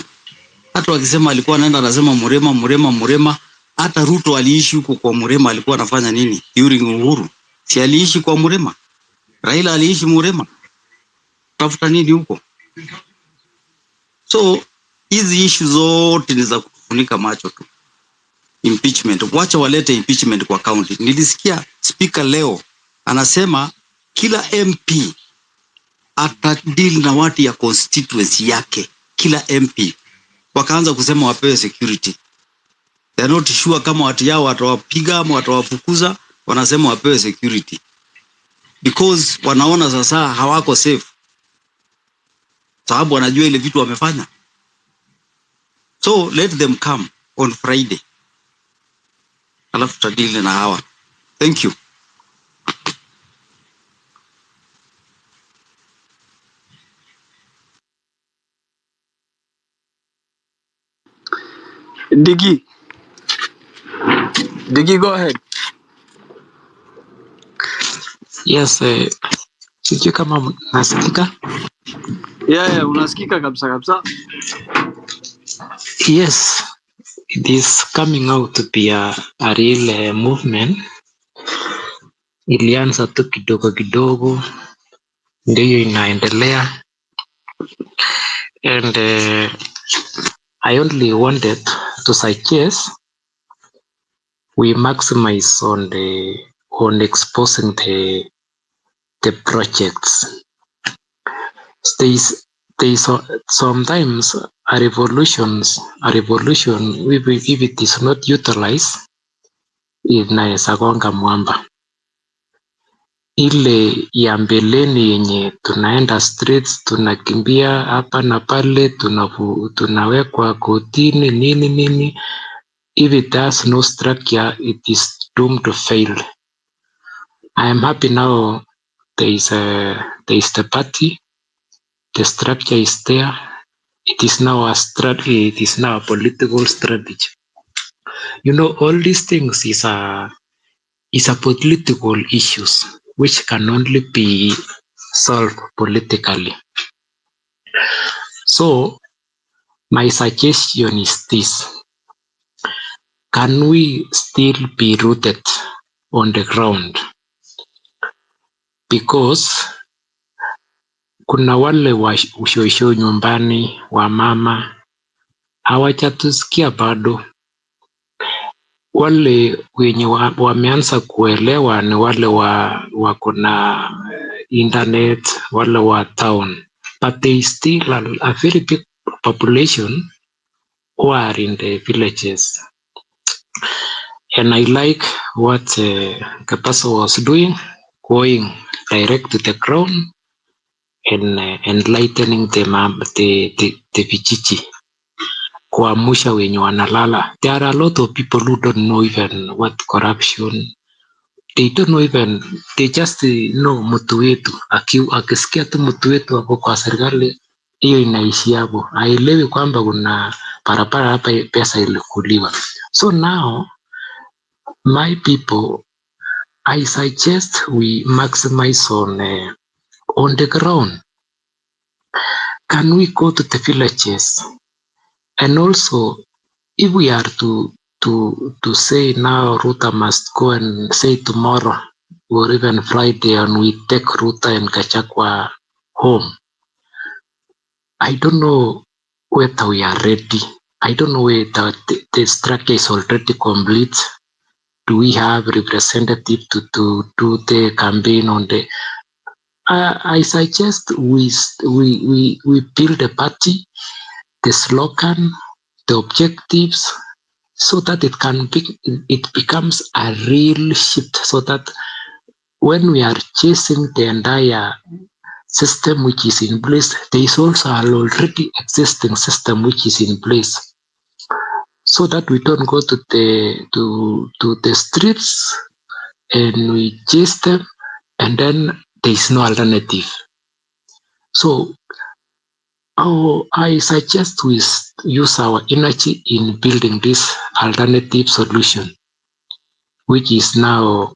Hata wakisema alikuwa anaenda anasema Murema, hata Ruto aliishi huko kwa Murema, alikuwa anafanya nini during Uhuru? Si aliishi kwa Murema? Raila aliishi Murema, tafuta nini huko? So hizi issues zote ni za kufunika macho tu. Impeachment, wacha walete impeachment kwa county. Nilisikia speaker leo anasema kila MP atadeal na watu ya constituency yake, kila MP. Wakaanza kusema wapewe security. They are not sure kama watu yao watawapiga ama watawafukuza, wanasema wapewe security because wanaona sasa hawako safe, sababu wanajua ile vitu wamefanya. So let them come on Friday, alafu tutadili na hawa. Thank you. Digi, go ahead. Yes, sijui kama nasikika. Yeah, unasikika kabisa. Yes, it is coming out to be a real movement. Ilianza tu kidogo ndio inaendelea, and I only wanted to suggest we maximize on exposing the projects. There is sometimes a revolution if it is not utilized inaweza gonga mwamba. ile ya mbeleni yenye tunaenda streets, tunakimbia hapa na pale, tunawekwa kotini nini. If it has no structure, it is doomed to fail. I am happy now there is the party, the structure is there. It is now a strategy, it is now a political strategy. You know, all these things is a political issues which can only be solved politically. So my suggestion is this: can we still be rooted on the ground? Because kuna wale wa ushoisho nyumbani wa mama hawajatusikia bado. Wale wenye wameanza kuelewa ni wale wako na internet, wale wa town, but there is still a very big population who are in the villages. And I like what Kapaso was doing, going direct to the ground and enlightening the vijiji, kuamusha wenye wanalala. There are a lot of people who don't know even what corruption. They don't know even, they just know mtu wetu. Akisikia tu mtu wetu wako kwa serikali, hiyo inaishi hapo. Haelewi kwamba kuna parapara hapa pesa ilikuliwa. So now, my people, I suggest we maximize on the ground. Can we go to the villages? And also, if we are to say now Ruta must go and say tomorrow or even Friday and we take Ruta and Gachagua home, I don't know whether we are ready. I don't know whether the structure is already complete. Do we have representative to do the campaign on the? I suggest we build a party, the slogan, the objectives, so that it becomes a real shift. So that when we are chasing the entire system which is in place, there is also an already existing system which is in place. So that we don't go to the streets and we chase them, and then there is no alternative. So I suggest we use our energy in building this alternative solution, which is now,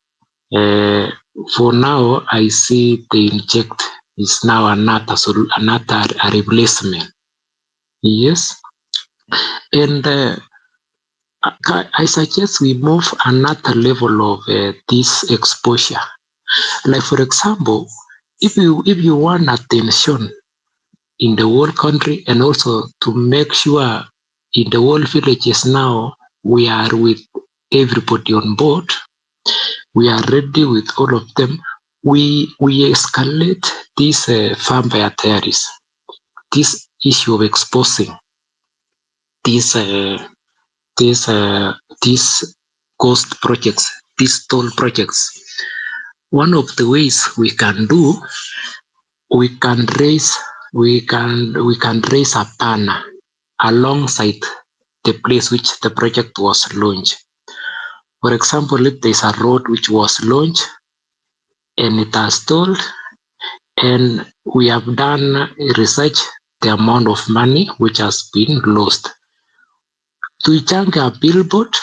for now, I see the inject is now another replacement. Yes, and I suggest we move another level of this exposure. Like for example, if you want attention in the whole country and also to make sure in the whole villages now we are with everybody on board, we are ready with all of them, we escalate this vampire theories, this issue of exposing these ghost projects, these toll projects. One of the ways we can do, we can raise a banner alongside the place which the project was launched. For example, if there's a road which was launched and it has told, and we have done research the amount of money which has been lost, tuichange a billboard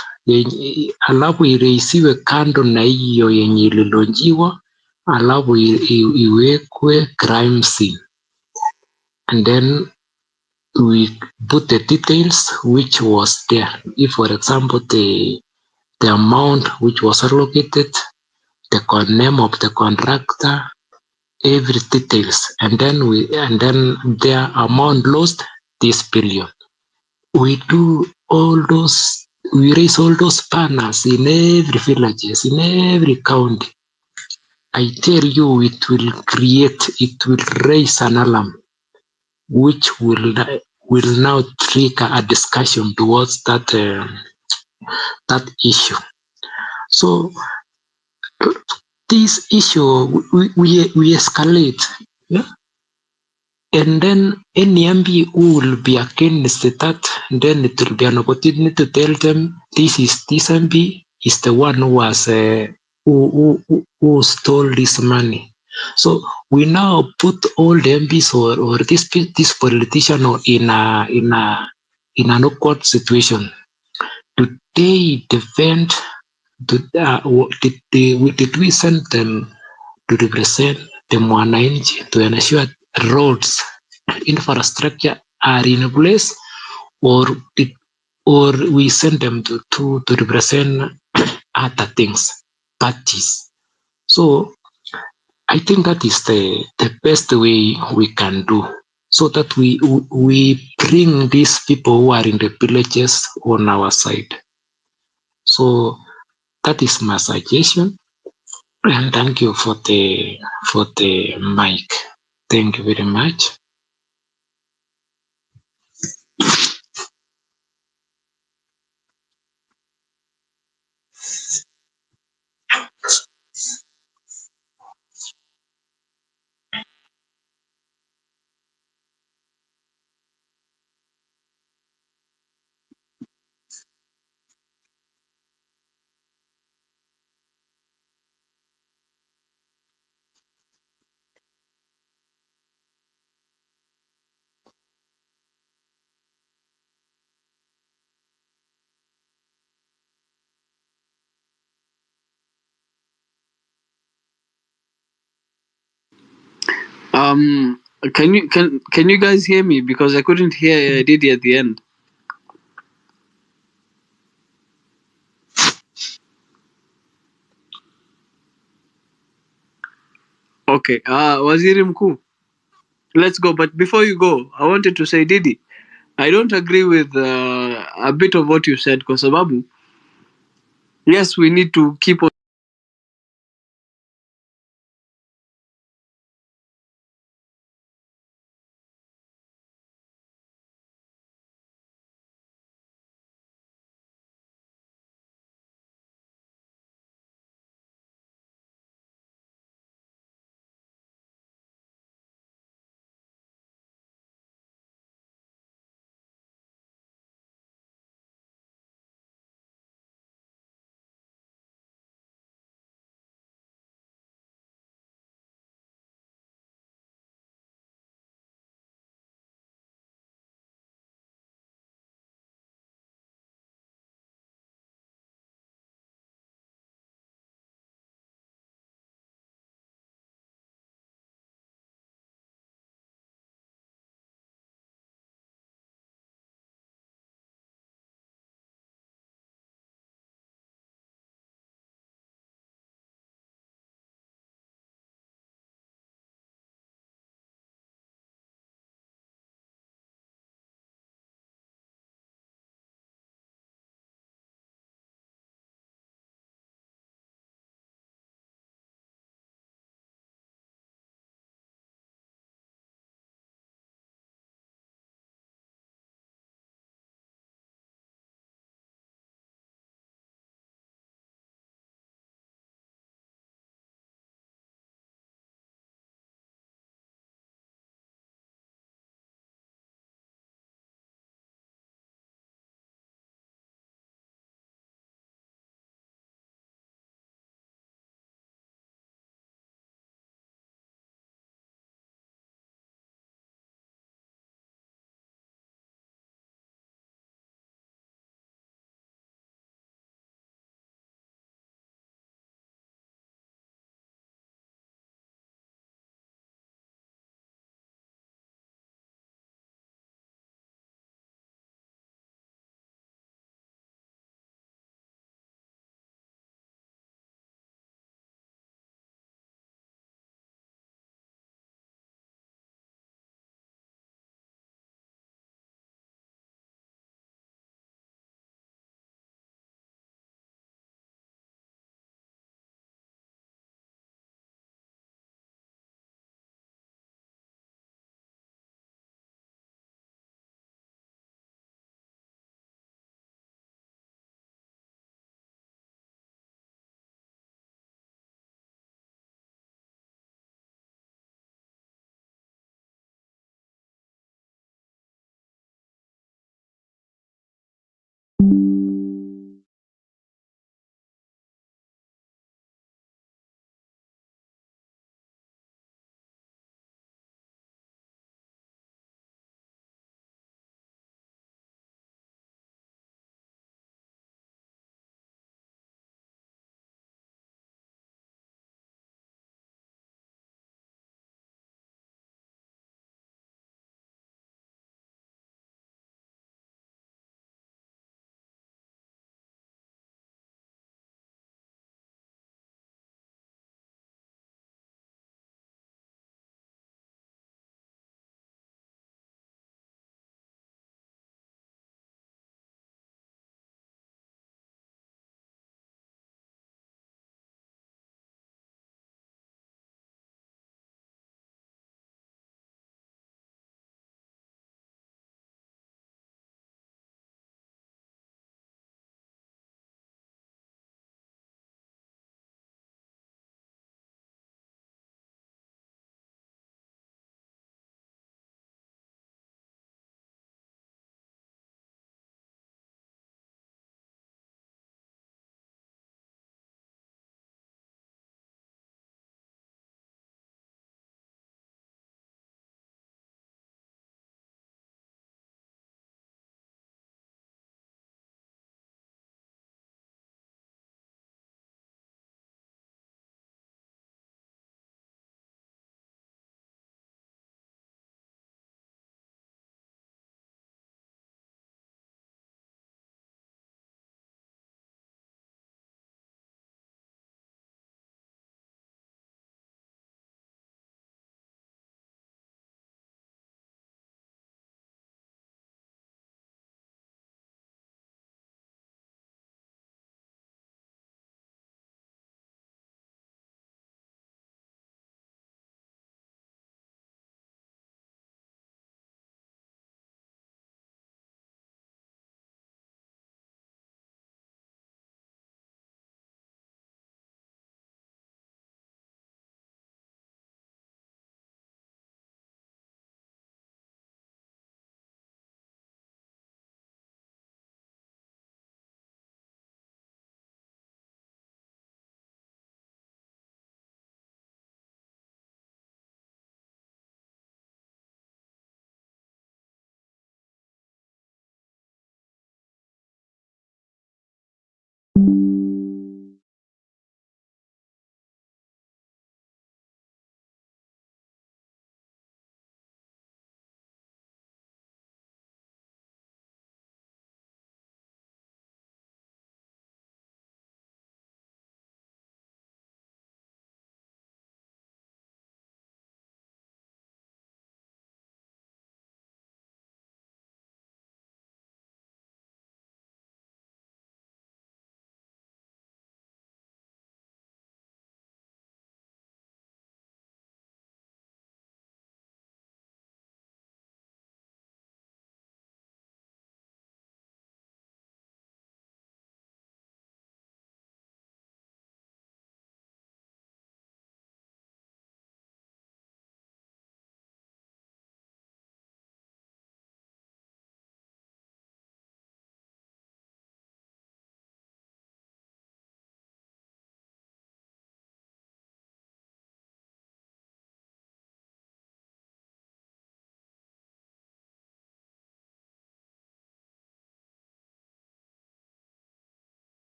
alafu ireisiwe kando na hiyo yenye ililonjiwa, alafu iwekwe crime scene, and then we put the details which was there. If for example the amount which was allocated, the name of the contractor, every details, and then their amount lost this billion. We do all those, we raise all those banners in every villages, in every county. I tell you, it will raise an alarm, which will now trigger a discussion towards that issue. So this issue we escalate, yeah? And then any MP who will be against that, then it will be an opportunity to tell them this MP is the one who has who stole this money. So we now put all the MPs or this politician in an awkward situation. Do they defend? Did we send them to represent the mwananchi to ensure roads, infrastructure are in place, or we send them to represent other things, parties? So I think that is the best way we can do, so that we bring these people who are in the villages on our side. So that is my suggestion. And thank you for the mic. Thank you very much. Can you guys hear me? Because I couldn't hear Didi at the end. Okay. Waziri Mkuu, let's go. But before you go, I wanted to say, Didi, I don't agree with a bit of what you said, kwa sababu, yes, we need to keep on you